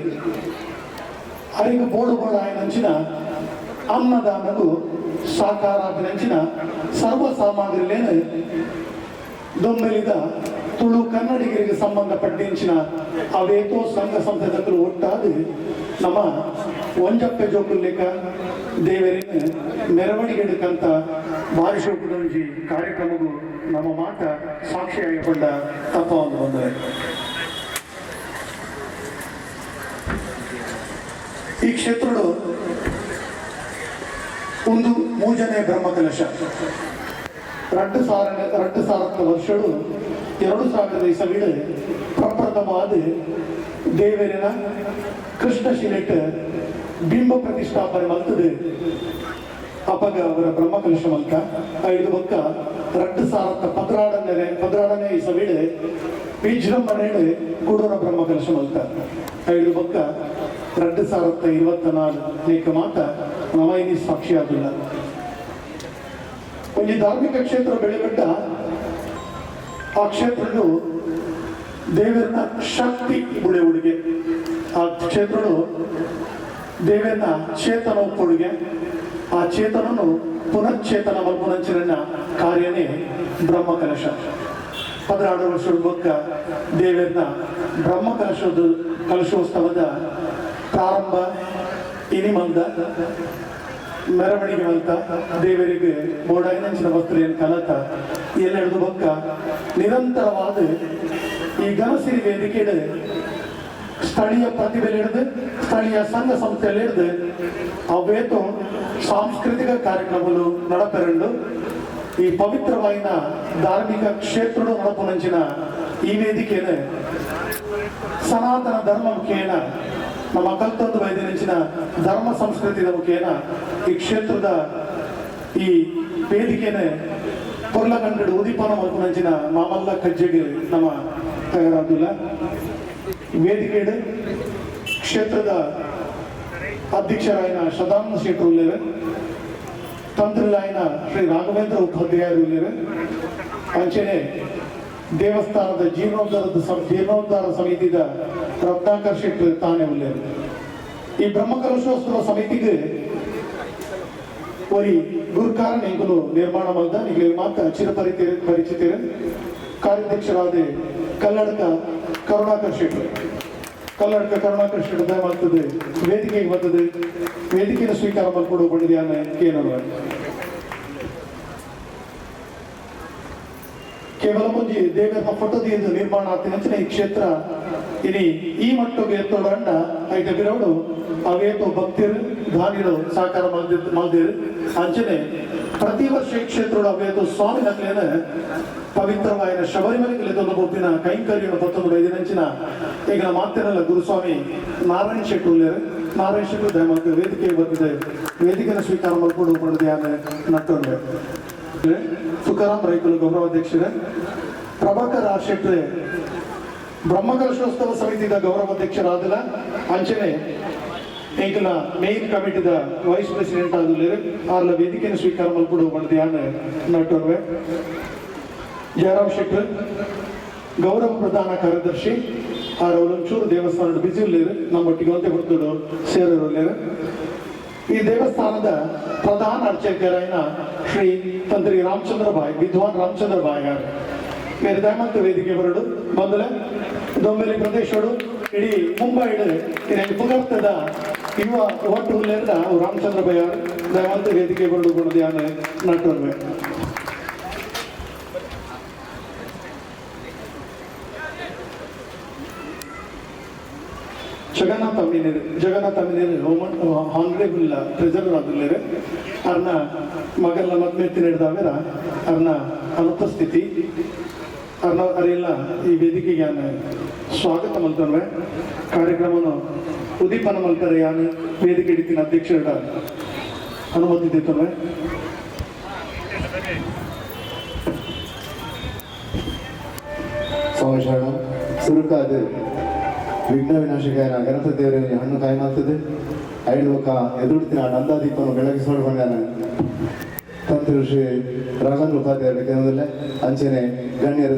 ಅರಿಗ ಬೋಡುಗೋಡ ಆಯ್ನಂಚಿನ ಅನ್ನದಾನಗೂ ಸಾಕಾರಾಧನೆಂಚಿನ ಸರ್ವ ಸಾಮಗ್ರಿಲೇನು ದೊಂಬಲಿದ ತುಳು ಕನ್ನಡಿಗರಿಗೆ ಸಂಬಂಧಪಟ್ಟಿಂಚಿನ ಅವೇತೋ ಸಂಘ ಸಂಸ್ಥೆಗಳು ಒಟ್ಟಾಗಿ ನಮ್ಮ ಒಂಜಪ್ಪೆ ಜೋಕುಲ್ಲೇಕ ದೇವರಿನ ಮೆರವಣಿಗೆ ಹಿಡ್ಕಂತ ಭಾರಿ ಶೋಕದೊಂಜಿ ಕಾರ್ಯಕ್ರಮಗೂ ನಮ್ಮ ಮಾತ ಸಾಕ್ಷಿಯಾಗಿಕೊಂಡ ತಪ್ಪವನ್ನು ಬಂದರೆ ಈ ಕ್ಷೇತ್ರಗಳು ಒಂದು ಮೂಜನೆ ಬ್ರಹ್ಮಕಲಶ ರಡ್ಡು ಸಾರತ್ತ ವರ್ಷಗಳು 2000 ಇಸವಿಡು ಪ್ರಪ್ರಥಮವಾದ ದೇವರಿನ ಕೃಷ್ಣಶಿಲೆಟ್ ಬಿಂಬ ಪ್ರತಿಷ್ಠಾಪನೆ ಮಲ್ತದೆ ಅಪಗ ಅವರ ಬ್ರಹ್ಮಕಲಶ ಮಲ್ಕ 5 ಬೊಕ್ಕ 2012 ಇಸವಿಡು ವಿಜೃಂಭಣೆಡು ಗೂಡೂರ ಬ್ರಹ್ಮಕಲಶ ಮಲ್ಕ 5 ಬೊಕ್ಕ 2024 ಮಾತ ನಮೈನಿ ಸಾಕ್ಷಿಯಾಗಿಲ್ಲ ಒಂದು ಧಾರ್ಮಿಕ ಕ್ಷೇತ್ರ ಬೆಳೆಗಡ್ಡ ಆ ಕ್ಷೇತ್ರಗಳು ದೇವರನ್ನ ಶಕ್ತಿ ಬುಳೆ ಉಡುಗೆ ಆ ಕ್ಷೇತ್ರಗಳು ದೇವರನ್ನ ಚೇತನ ಒಪ್ಪುಡುಗೆ ಆ ಚೇತನನು ಪುನಶ್ಚೇತನ ಮಲ್ಪುನಂಚಿನ ಕಾರ್ಯನೇ ಬ್ರಹ್ಮಕಲಶ 16 ವರ್ಷದ ಬೊಕ್ಕ ದೇವರನ್ನ ಕಲಶೋತ್ಸವದ ಪ್ರಾರಂಭ ಇನಿಮಂದ ಮೆರವಣಿಗೆ ಅಂತ ದೇವರಿಗೆ ಬೋಡಾಯಿನಂಚಿನ ವಸ್ತ್ರೆಯನ್ನು ಕಲತ ಎಲ್ಲೆರಡು ಬೊಕ್ಕ ನಿರಂತರವಾದ ಈ ಘನಸಿರಿ ವೇದಿಕೆ ಸ್ಥಳೀಯ ಪ್ರತಿಭೆಲಿಡಿದು ಸ್ಥಳೀಯ ಸಂಘ ಸಂಸ್ಥೆಯಲ್ಲಿಡಿದು ಅವೇತು ಸಾಂಸ್ಕೃತಿಕ ಕಾರ್ಯಕ್ರಮಗಳು ನಡಪೆರಂಡು ಈ ಪವಿತ್ರವಾಯಿನ ಧಾರ್ಮಿಕ ಕ್ಷೇತ್ರಗಳು ನಡಪುನಂಚಿನ ಈ ವೇದಿಕೆಯನ್ನು ಸನಾತನ ಧರ್ಮ ಮುಖೇನ ನಮ್ಮ ಕಲ್ತೊಂದು ವೈದ್ಯನಿಂಚಿನ ಧರ್ಮ ಸಂಸ್ಕೃತಿಯ ಮುಖೇನ ಈ ಕ್ಷೇತ್ರದ ಈ ವೇದಿಕೆನೆ ಪೊರ್ಲಗಂಡು ಉದಿಪನ ಮಲ್ಪುನಂಚಿನ ಮಾಮಲ್ಲ ಕಜ್ಜೆಗೆ ನಮ್ಮ ತಯಾರಾದಿಲ್ಲ ವೇದಿಕೆ ಕ್ಷೇತ್ರದ ಅಧ್ಯಕ್ಷರಾಯನ ಶತಾನಂದ ಶೆಟ್ಟರು ಉಳ್ಳೇವೆ ತಂತ್ರಿಲಾಯನ ಶ್ರೀ ರಾಘವೇಂದ್ರ ಉಪಾಧ್ಯಾಯರು ಉಳ್ಳೇವೆ ಅಂಚೆನೆ ದೇವಸ್ಥಾನದ ಜೀರ್ಣೋದ್ಧಾರ ಸಮಿತಿದ ರತ್ನಾಕರ್ ಶೆಟ್ಟಿ ತಾನೇ ಉಳ್ಳೇರು ಈ ಬ್ರಹ್ಮಕಲಶೋತ್ಸವ ಸಮಿತಿಗೆ ಒರಿ ಗುರುಕಾರ ನಿಂಕಲು ನಿರ್ಮಾಣ ಮಾಡಿದ ನಿಮಗೆ ಮಾತ್ರ ಚಿರಪರಿಚಿತರ ಕಾರ್ಯಾಧ್ಯಕ್ಷರಾದ ಕಲ್ಲಡ್ಕ ಕರುಣಾಕರ್ ಶೆಟ್ಟಿ ದಯಮಾಡ್ತದೆ ವೇದಿಕೆಗೆ ಬರ್ತದೆ ವೇದಿಕೆಯನ್ನು ಸ್ವೀಕಾರ ಮಾಡಿಕೊಂಡು ಬಂದಿದೆ ಕೇನಲ್ಲ ಕೇವಲ ಮುಂಜಿ ದೇವರ ಫೋಟೋದಿಂದ ನಿರ್ಮಾಣ ಆಗ್ತಿನ ಈ ಕ್ಷೇತ್ರ ಇನಿ ಈ ಮಟ್ಟಿಗೆ ಎತ್ತೋಡಂಡ ಐಟ ಬಿರವಡು ಅವೇತು ಭಕ್ತಿರು ಧಾನಿರು ಸಾಕಾರ ಮಲ್ದಿರು ಅಂಚನೆ ಪ್ರತಿ ವರ್ಷ ಈ ಕ್ಷೇತ್ರ ಅವೇತು ಸ್ವಾಮಿ ನಕಲೇನ ಪವಿತ್ರವಾಯಿನ ಶಬರಿಮಲೆಗೆ ತಂದು ಒಪ್ಪಿನ ಕೈಂಕರ್ಯವನ್ನು ಪತ್ತೊಂದು ಐದಿನಂಚಿನ ಈಗ ಮಾತೇನಲ್ಲ ಗುರುಸ್ವಾಮಿ ನಾರಾಯಣ ಶೆಟ್ಟಿ ಉಳ್ಳೇರು ನಾರಾಯಣ ಶೆಟ್ಟಿ ದಯಮಾಡ್ತದೆ ವೇದಿಕೆಗೆ ಬಂದಿದೆ ವೇದಿಕೆಯನ್ನು ಸ್ವೀಕಾರ ಮಾಡಿಕೊಂಡು ಬಂದಿದೆ ನಟ್ಟೊಂಡೆ ತುಕಾರಾಮ್ ರೈಕುಲು ಗೌರವಾಧ್ಯಕ್ಷರೇ ಪ್ರಭಾಕರ್ ಆರ್ ಶೆಟ್ರೆ ಬ್ರಹ್ಮಕಲಶೋತ್ಸವ ಸಮಿತಿದ ಗೌರವಾಧ್ಯಕ್ಷರಾದ ಅಂಚನೆ ಈಗಿನ ಮೇನ್ ಕಮಿಟಿದ ವೈಸ್ ಪ್ರೆಸಿಡೆಂಟ್ ಆದಲ್ಲಿ ಆರ್ಲ ವೇದಿಕೆಯನ್ನು ಸ್ವೀಕಾರ ಮಾಡಿಕೊಂಡು ಬಂದಿದೆ ನಟ್ಟೊಂಡೆ ಜಯರಾಮ್ ಶೆಟ್ರ್ ಗೌರವ ಪ್ರಧಾನ ಕಾರ್ಯದರ್ಶಿ ಒಂಚೂರು ದೇವಸ್ಥಾನದ ಬಿಸಿ ಉಳ್ಳೇರು ನಮ್ಮೊಟ್ಟಿಗೆ ಒಂದೇ ಹೊರತು ಸೇರರು ಈ ದೇವಸ್ಥಾನದ ಪ್ರಧಾನ ಅರ್ಚಕರಾಯನ ಶ್ರೀ ತಂತ್ರಿ ರಾಮಚಂದ್ರ ಬಾಯ್ ವಿದ್ವಾನ್ ರಾಮಚಂದ್ರ ಬಾಯ್ ಗಾರು ಬೇರೆ ದಯಮಂತ ವೇದಿಕೆ ಬರಡು ಮೊದಲ ದೊಂಬೆಲಿ ಪ್ರದೇಶಗಳು ಇಡೀ ಮುಂಬೈಡ್ ಪುಗರ್ತದ ಯುವ ಒಟ್ಟು ಹುಲ್ಲೆಲ್ಲ ರಾಮಚಂದ್ರ ಬಾಯ್ ಅವರು ದಯಮಂತ ವೇದಿಕೆ ಬರಡು ಗುಣಧ್ಯಾನ ನಟರ್ವೆ ಜಗನ್ನಾಥ ಅಮೀನೇರು ಹಾನರೇಬಲ್ ಟ್ರೆಜರರ್ ಆದಿಲ್ಲೇರು ಅವ್ರನ್ನ ಮಗಲ್ಲ ಮದ್ಮೆತ್ತಿ ನಡೆದಾವೇರ ಅವ್ರನ್ನ ಅನುಪಸ್ಥಿತಿ ಅವ್ರನ್ನ ಅವರೆಲ್ಲ ಈ ವೇದಿಕೆಗೆ ಸ್ವಾಗತ ಮಲ್ತನ್ವೆ ಕಾರ್ಯಕ್ರಮವನ್ನು ಉದೀಪನ ಮಲ್ತಾರೆ ಯಾನು ವೇದಿಕೆ ಹಿಡಿತಿನ ಅಧ್ಯಕ್ಷರ ಅನುಮತಿ ತಿಳ್ತನ್ವೆ ಸ್ವಾಮಿ ಶರಣ ಸುರುಕಾದ ವಿಘ್ನ ವಿನಾಶಕಾಯನ ಗಣಪತಿ ದೇವರಿಗೆ ಹಣ್ಣು ಕಾಯಿ ಮಾಡ್ತದೆ ಐದು ಒಕ್ಕ ಎದುರುತ್ತಿನ ನಂದಾದೀಪವನ್ನು ಬೆಳಗಿಸೋಡ್ಕೊಂಡಾನ ತಂತ್ರ ಶ್ರೀ ರಾಘವೇಂದ್ರ ಉಪಾಧ್ಯಾಯರ ಕೇಂದ್ರದಲ್ಲೇ ಅಂಚನೆ ಗಣ್ಯರ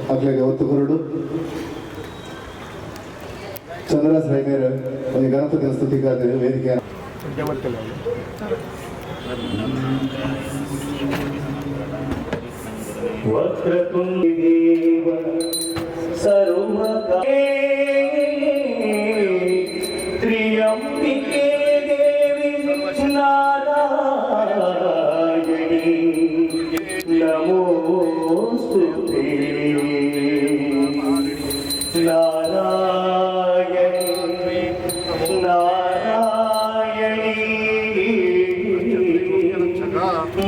ಮಕ್ಕಳಿಗೆ ಒತ್ತು ಕೊರಡು ಚಂದ್ರಾಸ್ ರೈಮೇರು ಒಂದು ಗಣಪತಿಯ ಸ್ತುತಿಗಾದ ವೇದಿಕೆ ವಕ್ರತುಂಡಿದೇವ ಸರ್ವಕಾರೇ ತ್ರ್ಯಂಬಿಕೆ ದೇವಿ ನಾರಾಯಣಿ ನಮೋಸ್ತುತೇ ನಾರಾಯಣಿ ನಾರಾಯಣಿ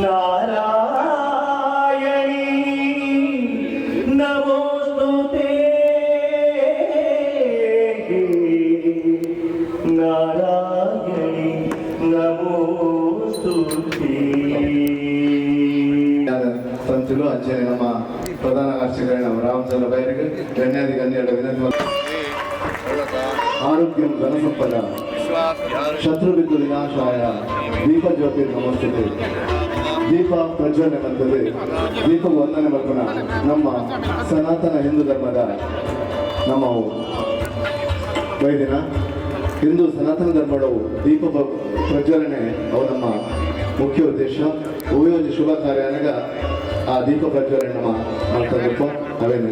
ನಾರಾಯಣಿ ನಮೋಸ್ತುತೇ ನಾರಾಯಣಿ ನಮೋಸ್ತುತೇ. ಸಂತುಲು ಅಂಚನೆ ನಮ್ಮ ಪ್ರಧಾನ ಅರ್ಚಕರ ನಮ್ಮ ರಾಮಚಂದ್ರ ಬೈರಿಗೆ ಗಣ್ಯಾದಿ ಗಣ್ಯರ ವಿನಂತಿ ಆರೋಗ್ಯಂ ಧನಸಂಪದ ಶತ್ರುಬಿಂದು ವಿನಾಶಾಯ ದೀಪ ಜ್ಯೋತಿ ನಮಸ್ತೆ ದೀಪ ಪ್ರಜ್ವಲನೆ ಬರ್ತದೆ ದೀಪ ವಂದನೆ ಬರ್ಪನ ನಮ್ಮ ಸನಾತನ ಹಿಂದೂ ಧರ್ಮದ ನಮ್ಮ ವೈದಿನ ಹಿಂದೂ ಸನಾತನ ಧರ್ಮವು ದೀಪ ಪ್ರಜ್ವಲನೆ ಅವು ನಮ್ಮ ಮುಖ್ಯ ಉದ್ದೇಶ ಉಪಯೋಜಿ ಶುಭ ಕಾರ್ಯ ಅನಗ ಆ ದೀಪ ಪ್ರಜ್ವಲನೆ ನಮ್ಮ ಮಾಡ್ತದಪ್ಪ ಅವೇನು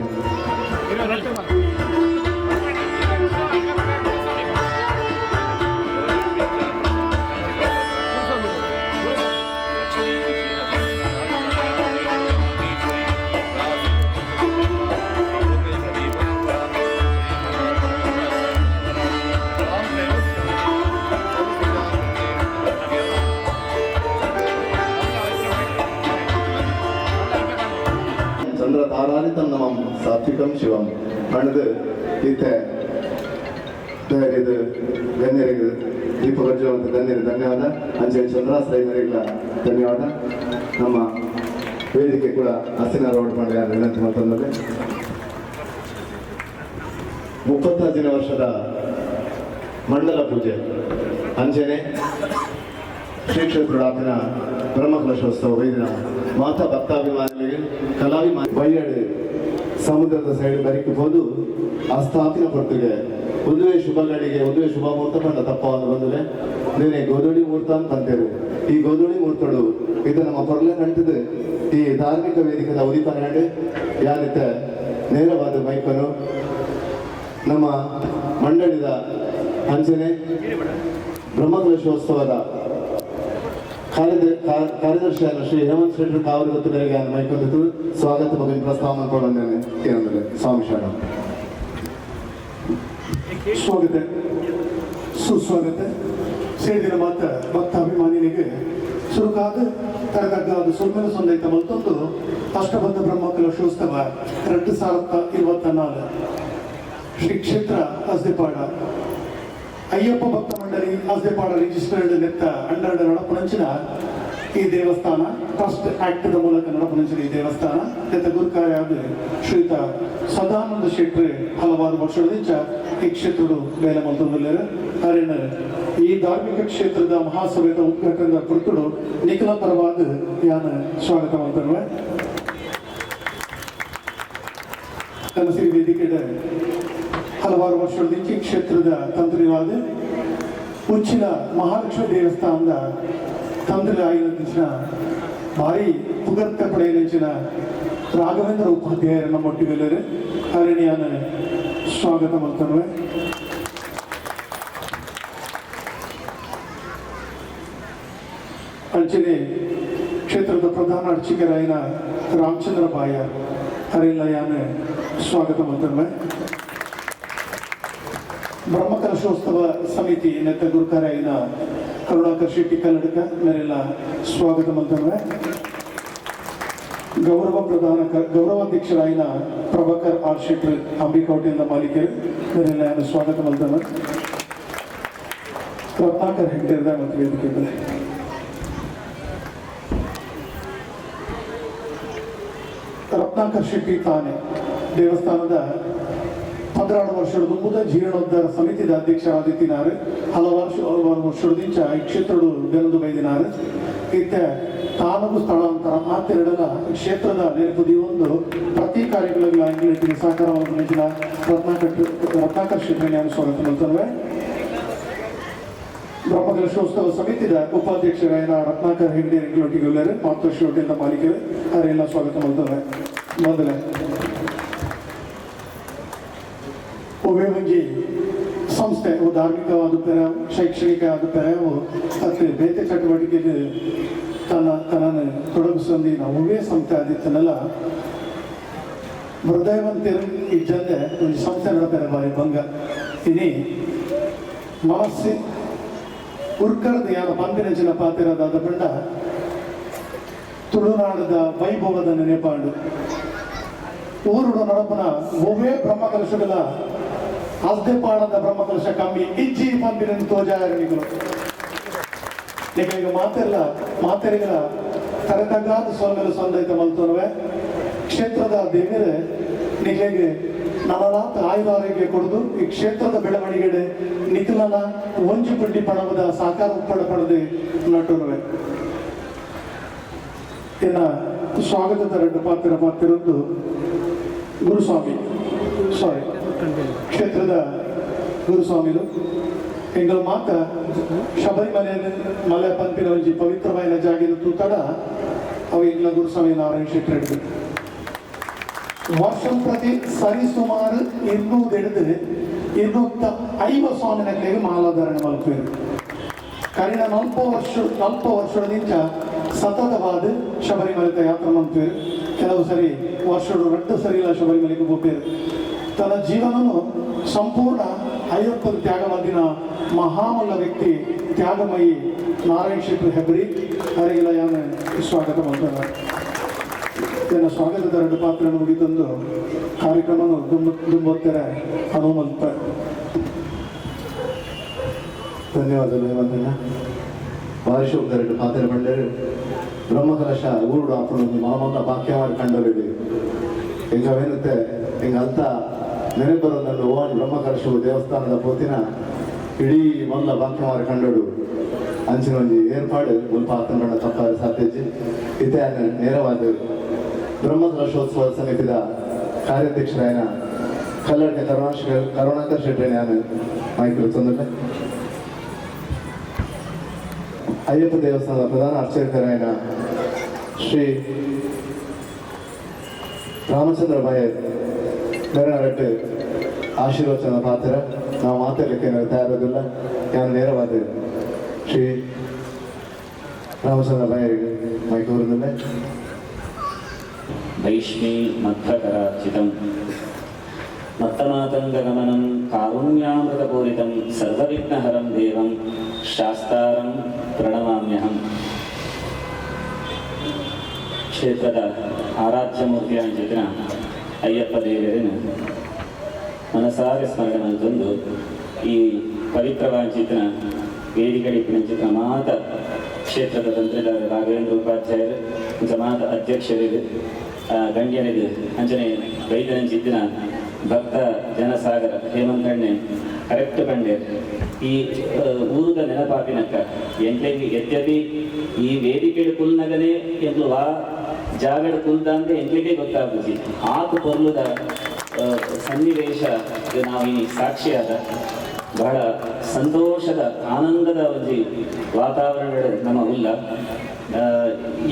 ಚಂದ್ರ ತಾರಾನಿತಂ ನಮಂ ಸಾತ್ವಿಕಂ ಶಿವಂ ಹಣದು ಈತೆ ಇದು ಗಣ್ಯರಿಗೆ ದೀಪ ಪ್ರಜ್ವಲಂತ ಗಣ್ಯರಿಗೆ ಧನ್ಯವಾದ ಅಂಚೆ ಚಂದ್ರಾಶ್ರಯರಿಗೆಲ್ಲ ಧನ್ಯವಾದ ನಮ್ಮ ವೇದಿಕೆ ಕೂಡ ಹಸಿನ ರೋಡ್ ಮಾಡಿ ವಿನಂತಿ ಮಾಡ್ತಂದರೆ 35ನೇ ವರ್ಷದ ಮಂಡಲ ಪೂಜೆ ಅಂಜನೆ ಶ್ರೀ ಕ್ಷೇತ್ರ ಡಾಕಿನ ಬ್ರಹ್ಮಕಲಶೋತ್ಸವ ವೈದಿನ ಮಾತಾ ಭಕ್ತಾಭಿಮಾನಿಗಳಿಗೆ ಕಲಾಭಿಮಾನಿ ಬೈಯಡು ಸಮುದ್ರದ ಸೈಡ್ ಬರಿಕಬಹುದು ಆ ಸ್ಥಾಪನೆ ಪಡ್ತಿಗೆ ಮದುವೆ ಶುಭಗಳಿಗೆ ಮದುವೆ ಶುಭ ಮುಹೂರ್ತ ಪಂಡ ತಪ್ಪವನ್ನು ಬಂದರೆ ನೀನೆ ಗೋಧುಳಿ ಮುಹೂರ್ತ ಅಂತ ಅಂತೇವೆ ಈ ಗೋಧುಳಿ ಮುಹೂರ್ತಗಳು ಇದು ನಮ್ಮ ಪೊರ್ಲೆ ಕಂಟಿದೆ ಈ ಧಾರ್ಮಿಕ ವೇದಿಕೆದ ಉದಿಪನ್ನೆರಡು ಯಾರಿತ್ತೆ ನೇರವಾದ ಮೈಕನು ನಮ್ಮ ಮಂಡಳಿದ ಅಂಚನೆ ಬ್ರಹ್ಮಕಲಶೋತ್ಸವದ ಕಾರ್ಯದರ್ಶಿಯಾದ ಶ್ರೀ ಹೇಮಂತ್ ಶೆಟ್ಟರ್ ಕಾವಲು ಗೊತ್ತುಗಳಿಗೆ ಮೈಕೊಂದಿತ್ತು ಸ್ವಾಗತ ಬಗ್ಗೆ ಪ್ರಸ್ತಾವ ಮಾಡ್ಕೊಂಡೇನೆ ಏನಂದ್ರೆ ಸ್ವಾಮಿ ಶರಣ ಸ್ವಾಗತ ಸುಸ್ವಾಗತ ಸೇರಿದ ಮಾತ ಭಕ್ತಾಭಿಮಾನಿನಿಗೆ ಸುರುಕಾದ ತರಗಗ್ಗಾದ ಸುಮ್ಮನೆ ಸೊಂದೈತ ಮತ್ತೊಂದು ಅಷ್ಟಬಂಧ ಬ್ರಹ್ಮಕಲಶೋತ್ಸವ 2024 ಶ್ರೀ ಕ್ಷೇತ್ರ ಅಸ್ದೆಪಾಡ ಅಯ್ಯಪ್ಪ ಭಕ್ತ ಮಂಡಳಿ ಅಸ್ದೆಪಾಡ ರಿಜಿಸ್ಟರ್ಡ್ ನೆತ್ತ ಅಂಡರ್ ನಡಪಣಂಚಿನ ಈ ದೇವಸ್ಥಾನ ಟ್ರಸ್ಟ್ ಆಕ್ಟ್ ಮೂಲಕ ನಡಪಣಂಚಿನ ಈ ದೇವಸ್ಥಾನ ನೆತ್ತ ಗುರುಕಾರ್ಯಾದ ಶ್ರೀಯುತ ಸದಾನಂದ ಶೆಟ್ಟಿ ಹಲವಾರು ವರ್ಷಗಳಿಂದ ಈ ಕ್ಷೇತ್ರಗಳು ಬೇಲೆ ಮಂತ್ರದಲ್ಲೇ ಅರೇನ ಈ ಧಾರ್ಮಿಕ ಕ್ಷೇತ್ರದ ಮಹಾಸಭೆಯ ಉದ್ಘಾಟನದ ಕುರಿತು ನಿಖಿಲ ಪರವಾದ ಯಾನ ಸ್ವಾಗತ ಮಾಡ್ತೇವೆ ನಮ್ಮ ಶ್ರೀ ವೇದಿಕೆಯ ಹಲವಾರು ವರ್ಷಗಳಿಂದ ಈ ಕ್ಷೇತ್ರದ ತಂತ್ರಿವಾದ ಉಚ್ಚಿಲ ಮಹಾಲಕ್ಷ್ಮಿ ದೇವಸ್ಥಾನದ ತಂತ್ರಿ ಆಗಿನ ಭಾರಿ ಪುಗರ್ತ ಪಡೆಯಲಿಂಚಿನ ರಾಘವೇಂದ್ರ ಉಪಾಧ್ಯಾಯರನ್ನ ಮೊಟ್ಟಿಗೆಲ್ಲರು ಅರಣ್ಯಾನ ಸ್ವಾಗತ ಮಾಡ್ತೇವೆ ಅಂಚನೆ ಕ್ಷೇತ್ರದ ಪ್ರಧಾನ ಅರ್ಚಕರಾಯಿನ ರಾಮಚಂದ್ರ ಬಾಯ ಹರಿಲಯಾನ ಸ್ವಾಗತ ಮಾಡ್ತೇವೆ ಬ್ರಹ್ಮಕಲಶೋತ್ಸವ ಸಮಿತಿ ನೆತ್ತ ಗುರುಕಾರ್ಯಾಯಿನ ಕರುಣಾಕರ್ ಶೆಟ್ಟಿ ಕನ್ನಡಕ ಮೇರೆಲ್ಲ ಸ್ವಾಗತ ಮಾಡ್ತೇವೆ ಗೌರವಾಧ್ಯಕ್ಷರಾಯಿನ ಪ್ರಭಾಕರ್ ಆರ್ ಶೆಟ್ಟಿ ಅಂಬಿಕೋಟೆಯಿಂದ ಮಾಲೀಕರು ಮೇರೆಲ್ಲ ಸ್ವಾಗತ ಮಾಡ್ತೇವೆ ರತ್ನಾಕರ್ ಹೆಗ್ಡೆರ್ದ ಮತ್ತು ವೇದಿಕೆ ಬೆಲೆ ರತ್ನಾಕರ್ ಶೆಟ್ಟಿ ತಾನೆ ದೇವಸ್ಥಾನದ 16 ವರ್ಷದ ಮುಂದೆ ಜೀರ್ಣೋದ್ಧಾರ ಸಮಿತಿದ ಅಧ್ಯಕ್ಷರಾದಿತ್ತಿನಾರು ಹಲವಾರು ವರ್ಷದಿಂದ ಈ ಕ್ಷೇತ್ರಡು ಬೆಳೆದು ಬೈದಿನಾರು ಇತ್ತೆ ತಾನೂ ಸ್ಥಳಾಂತರ ಮಾತೆರಡಲ ಕ್ಷೇತ್ರದ ನೆನಪುದಿ ಒಂದು ಪ್ರತಿ ಕಾರ್ಯಗಳಿಗೆ ಅಂಗಡಿ ಸಹಕಾರವನ್ನು ನೆಚ್ಚಿನ ರತ್ನಾಕರ್ ಕ್ಷೇತ್ರ ಸ್ವಾಗತ ಮಾಡ್ತವೆ. ಬ್ರಹ್ಮಕಲಶೋತ್ಸವ ಸಮಿತಿದ ಉಪಾಧ್ಯಕ್ಷರಾದ ರತ್ನಾಕರ್ ಹೆಗ್ಡೆ ರೆಗ್ಯುಲಟಿಗೆ ಮಾತೃಶ್ರೀ ಹೋಟೆಲ್ನ ಮಾಲೀಕರು ಅವರೆಲ್ಲ ಸ್ವಾಗತ ಮಾಡ್ತವೆ. ಮೊದಲೇ ಒಬ್ಬೇ ಒಂಜಿ ಸಂಸ್ಥೆ ಧಾರ್ಮಿಕವಾದ ಶೈಕ್ಷಣಿಕ ಪೆರವು ಮತ್ತು ಬೇತೆ ಚಟುವಟಿಕೆಗೆ ತನ್ನನ್ನು ತೊಡಗಿಸೊಂದಿನ ಒಬ್ಬೇ ಸಂಸ್ಥೆ ಆದಿತ್ತನಲ್ಲ ಹೃದಯವಂತರು ಇದ್ದಂತೆ ಒಂದು ಸಂಸ್ಥೆ ನಡಪೆರ ಬಾರಿ ಭಂಗ ಇನಿ ಮನಸ್ಸು ಉರ್ಕರದ ಯಾರ ಪಂಪಿನಂಚಿನ ಪಾತಿರದಾದ ಬಂಡ ತುಳುನಾಡದ ವೈಭವದ ನೆನೆಪಾಡು ಊರುಡು ನಡಪನ ಒಬ್ಬೇ ಬ್ರಹ್ಮಕಲಶಗಳ ಅಸ್ದೆಪಾಡದ ಬ್ರಹ್ಮಕಲಶ ಕಮ್ಮಿ ಇಜ್ಜಿ ಪಂಪಿನ ತೋಜಾರಣಿಗಳು ಈಗ ಮಾತೆರೆಗಳ ಕರೆತಗಾದ ಸೊಲ್ಮೆಲು ಸಂದೈತ ಮಲ್ತೋನವೆ ಕ್ಷೇತ್ರದ ದೇವರೇ ನಿಮಗೆ ನಮನಾಥ ಆಯುರಾರೋಗ್ಯ ಕೊಡುದು ಈ ಕ್ಷೇತ್ರದ ಬೆಳವಣಿಗೆ ನಿಖಿಲನ ಒಂಜು ಪುಂಡಿ ಪಣವದ ಸಾಕಾರ ಉಪ್ಪಳ ಪಡೆದು ನಟುನುವೆ ಇನ್ನ ಸ್ವಾಗತದ ಎರಡು ಪಾತ್ರದ್ದು ಗುರುಸ್ವಾಮಿ ಕ್ಷೇತ್ರದ ಗುರುಸ್ವಾಮಿಗಳು ಎಂಗಲ್ ಮಾತ ಶಬರಿಮಲೆಯನ್ನು ಮಲೆ ಪಂಪಿನ ಒಂಜಿ ಪವಿತ್ರವಾದ ಜಾಗಿದ ತೂತಡ ಅವ ಇಂಗ್ಲ ಗುರುಸ್ವಾಮಿ ನಾರಾಯಣ ಶೆಟ್ಟಿ ಹಿಡಿದು ವರ್ಷಂ ಪ್ರತಿ ಸರಿಸುಮಾರು 250 ಸ್ವಾಮಿನಗಳಿಗೆ ಮಾಲಾಧಾರಣೆ ಮಲ್ಪೇರು ಕಳೆದ 40 ವರ್ಷದಿಂದ ಸತತವಾದ ಶಬರಿಮಲೆ ಯಾತ್ರೆ ಮಲ್ಪೇರು ಕೆಲವು ಸರಿ ವರ್ಷಗಳು 2 ಸರಿ ಇಲ್ಲ ಶಬರಿಮಲೆಗೆ ಹೋಗ್ಬೇರು ತನ್ನ ಜೀವನವನ್ನು ಸಂಪೂರ್ಣ ಅಯ್ಯಪ್ಪನ ತ್ಯಾಗ ಮಾಡಿನ ಮಹಾಮಲ್ಲ ವ್ಯಕ್ತಿ ತ್ಯಾಗಮಯಿ ನಾರಾಯಣ ಶೆಟ್ಟಿ ಹೆಬ್ರಿ ಅವರಿಗೆಲ್ಲ ಯಾನು ಸ್ವಾಗತ ಮಾಡ್ತಾರೆ. ಇದನ್ನು ಸ್ವಾಗತದ ಎರಡು ಪಾತ್ರವನ್ನು ಮುಗಿತಂದು ಕಾರ್ಯಕ್ರಮವನ್ನು ದುಂಬತ್ತರ ಹನುಮಂತ. ಧನ್ಯವಾದಗಳು ಹೇಮಂತಣ್ಣ. ವಾರ್ಷಿಕ ಎರಡು ಪಾತ್ರ ಬಂಡರು ಬ್ರಹ್ಮಕಲಶ ಊರುಡು ಅಪ್ಪಳು ಮಾಮಲ್ಲ ಬಾಕ್ಯವಾರು ಕಂಡರಿದೆ ಎಂಗವೇನುತ್ತೆ ಎಂಗ ಅಂತ ನೆನಪರೊಂದು ಓನ್ ಬ್ರಹ್ಮಕಲಶವು ದೇವಸ್ಥಾನದ ಪೋತಿನ ಇಡೀ ಮೊದಲ ಬಾಕ್ಯವಾರು ಕಂಡಡು ಅಂಚಿನ ಒಂಜಿ ಏರ್ಪಾಡು ಮುಲ್ಪ ಆತನ ತಪ್ಪಾದ ಸಾಧ್ಯಜಿ ಇತ್ತೆ ನೇರವಾದ ಬ್ರಹ್ಮಕಲಶೋತ್ಸವ ಸಮಿತಿದ ಕಾರ್ಯಾಧ್ಯಕ್ಷರಾಯನ ಕಲ್ಲಡ್ಕ ಕರುಣಾಕರ್ ಶೆಟ್ಟಿ ನಾನು ಮೈಕಲ್ ತೊಂದರೆ ಅಯ್ಯಪ್ಪ ದೇವಸ್ಥಾನದ ಪ್ರಧಾನ ಅರ್ಚಕರಾಯನ ಶ್ರೀ ರಾಮಚಂದ್ರ ಬಾಯರ್ ಬೆರನರಟ್ಟು ಆಶೀರ್ವಚನ ಪಾತ್ರ ನಾವು ಮಾತಾಡಲಿಕ್ಕೆ ತಯಾರಿರೋದಿಲ್ಲ ನಾನು ನೇರವಾದ ಶ್ರೀ ರಾಮಚಂದ್ರ ಬಾಯರಿಗೆ ಮೈಕೂರಿನಲ್ಲೇ ವೈಷ್ಣೀ ಮಧ್ವಕರಾರ್ಚಿತಂ ಮತ್ತಮಾತಂಗಗಮನಂ ಕಾರುಣ್ಯಾಮೃತಪೂರಿತಂ ಸರ್ವವಿಘ್ನಹರಂ ದೇವಂ ಶಾಸ್ತಾರಂ ಪ್ರಣಮಾಮ್ಯಹಂ. ಕ್ಷೇತ್ರದ ಆರಾಧ್ಯ ಮೂರ್ತಿಯಾಗಿನ ಅಯ್ಯಪ್ಪ ದೇವರನ್ನು ಮನಸಾರೆ ಸ್ಮರಣೆ ಮಂತೊಂದು ಈ ಪವಿತ್ರವಾಂಚಿತನ ವೇದಿಕೆಡಿಪಿನ ಚಿತ್ರ ಮಾತ ಕ್ಷೇತ್ರದ ತಂತ್ರಿದಾರ ರಾಘವೇಂದ್ರ ಉಪಾಧ್ಯಾಯರು ಜಮಾತ ಅಧ್ಯಕ್ಷರಿರು ಗಣ್ಯರಿದು ಅಂಜನೆ ವೈದ್ಯನಂಚಿತ್ತಿನ ಭಕ್ತ ಜನಸಾಗರ ಹೇಮಂತಣ್ಣೆ ಕರೆಕ್ಟ್ ಕಂಡೆ ಈ ಊರುದ ನೆನಪಾಪಿನಕ್ಕ ಎಂಟ್ಲೆಂಗಿ ಯದ್ಯಪಿ ಈ ವೇದಿಕೆ ಕುಲ್ನಗನೆ ಎಂದು ಆ ಜಾಗದ ಕುಲ್ದಂತೆ ಎಂಟ್ಲಿಗೆ ಗೊತ್ತಾಗುತ್ತಿ ಆಕು ಪೊರ್ಲುದ ಸನ್ನಿವೇಶ ನಾವು ಈ ಸಾಕ್ಷಿಯಾದ ಬಹಳ ಸಂತೋಷದ ಆನಂದದ ಒಂದು ವಾತಾವರಣಗಳು ನಮ್ಮ ಉಲ್ಲ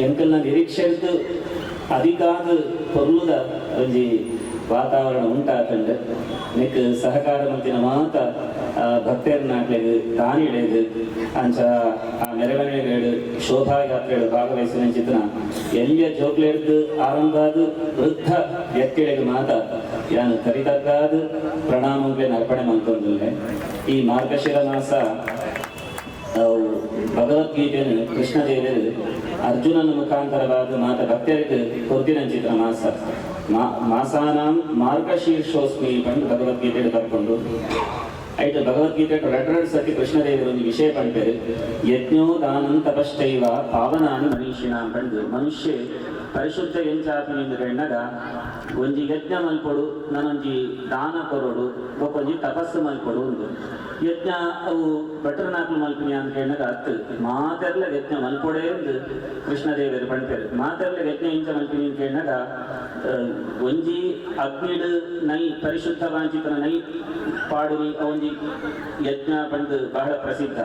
ಎಂಕಲ್ನ ನಿರೀಕ್ಷೆದ್ದು ಅಧಿಕಾದ ಪೊರ್ಲುದ ಒಂದು ವಾತಾವರಣ ಉಂಟಾತಂಡು ನೆಕ್ ಸಹಕಾರ ಮಂತಿನ ಮಾತ ಭಕ್ತರನ್ನಾಗ್ಲಿಗೆ ದಾನಿಳೆದು ಅಂಚ ಆ ಮೆರವಣಿಗೆಗಳು ಶೋಭಾಯಾತ್ರೆಗಳು ಭಾಗವಹಿಸಿದ ಚಿತ್ರ ಎಲ್ಲಿಯ ಜೋಕ್ಲೆಡ್ದು ಆರಂಭಾದ ವೃದ್ಧ ವ್ಯಕ್ತಿಗಳಿಗೆ ಮಾತ ಯಾನು ಕರಿತಕ್ಕಾದ ಪ್ರಣಾಮಕ್ಕೆ ಅರ್ಪಣೆ ಮಂತೊಂದಿಲ್ಲ. ಈ ಮಾರ್ಗಶಿರ ಮಾಸ ಭಗವದ್ಗೀತೆಯನ್ನು ಕೃಷ್ಣದೇವರು ಅರ್ಜುನನ ಮುಖಾಂತರವಾದ ಮಾತ ಭಕ್ತರಿಗೆ ಕೊರ್ತಿನ ಚಿತ್ರ ಮಾಸಾನಾಂ ಮಾರ್ಗಶೀರ್ಷೋಸ್ಮಿ ಪಂಡು ಭಗವದ್ಗೀತೆ ಬರ್ಕೊಂಡು ಐದು ಭಗವದ್ಗೀತೆ 2 ಸತಿ ಕೃಷ್ಣದೇವರು ಒಂದು ವಿಷಯ ಪಂಪರು ಯಜ್ಞೋ ದಾನಂ ತಪಶ್ಚೈವ ಪಾವನಾನಿ ಮನೀಷಿಣಾಂ ಪಂಡು ಮನುಷ್ಯ ಪರಿಶುದ್ಧ ಎಂಚಾಪಿ ಎಂದು ಕಂಡಾಗ ಒಂಜಿ ಯಜ್ಞ ಮಲ್ಪೊಡು ನನೊಂಜಿ ದಾನ ಕೊರಡು ಬೊಕೊಂಜಿ ತಪಸ್ಸು ಮಲ್ಪೊಡು ಉಂದು ಯಜ್ಞ ಅವು ಭಟ್ರನಾಕ್ಲು ಮಲ್ಪಿನಿ ಅಂತ ಹೇಳಿದಾಗ ಅತ್ತು ಮಾತೆರ್ಲ ಯಜ್ಞ ಮಲ್ಪೊಡೇ ಒಂದು ಕೃಷ್ಣದೇವರು ಪಂಡ್ಪೇರು ಮಾತೆರ್ಲ ಯಜ್ಞ ಇಂಚ ಮಲ್ಪಿನಿ ಅಂತ ಹೇಳಿದಾಗ ಒಂಜಿ ಅಗ್ನಿಡು ನೈ ಪರಿಶುದ್ಧ ವಾಂಚಿತನ ನೈ ಪಾಡುನಿ ಒಂಜಿ ಯಜ್ಞ ಪಂಡು ಬಹಳ ಪ್ರಸಿದ್ಧ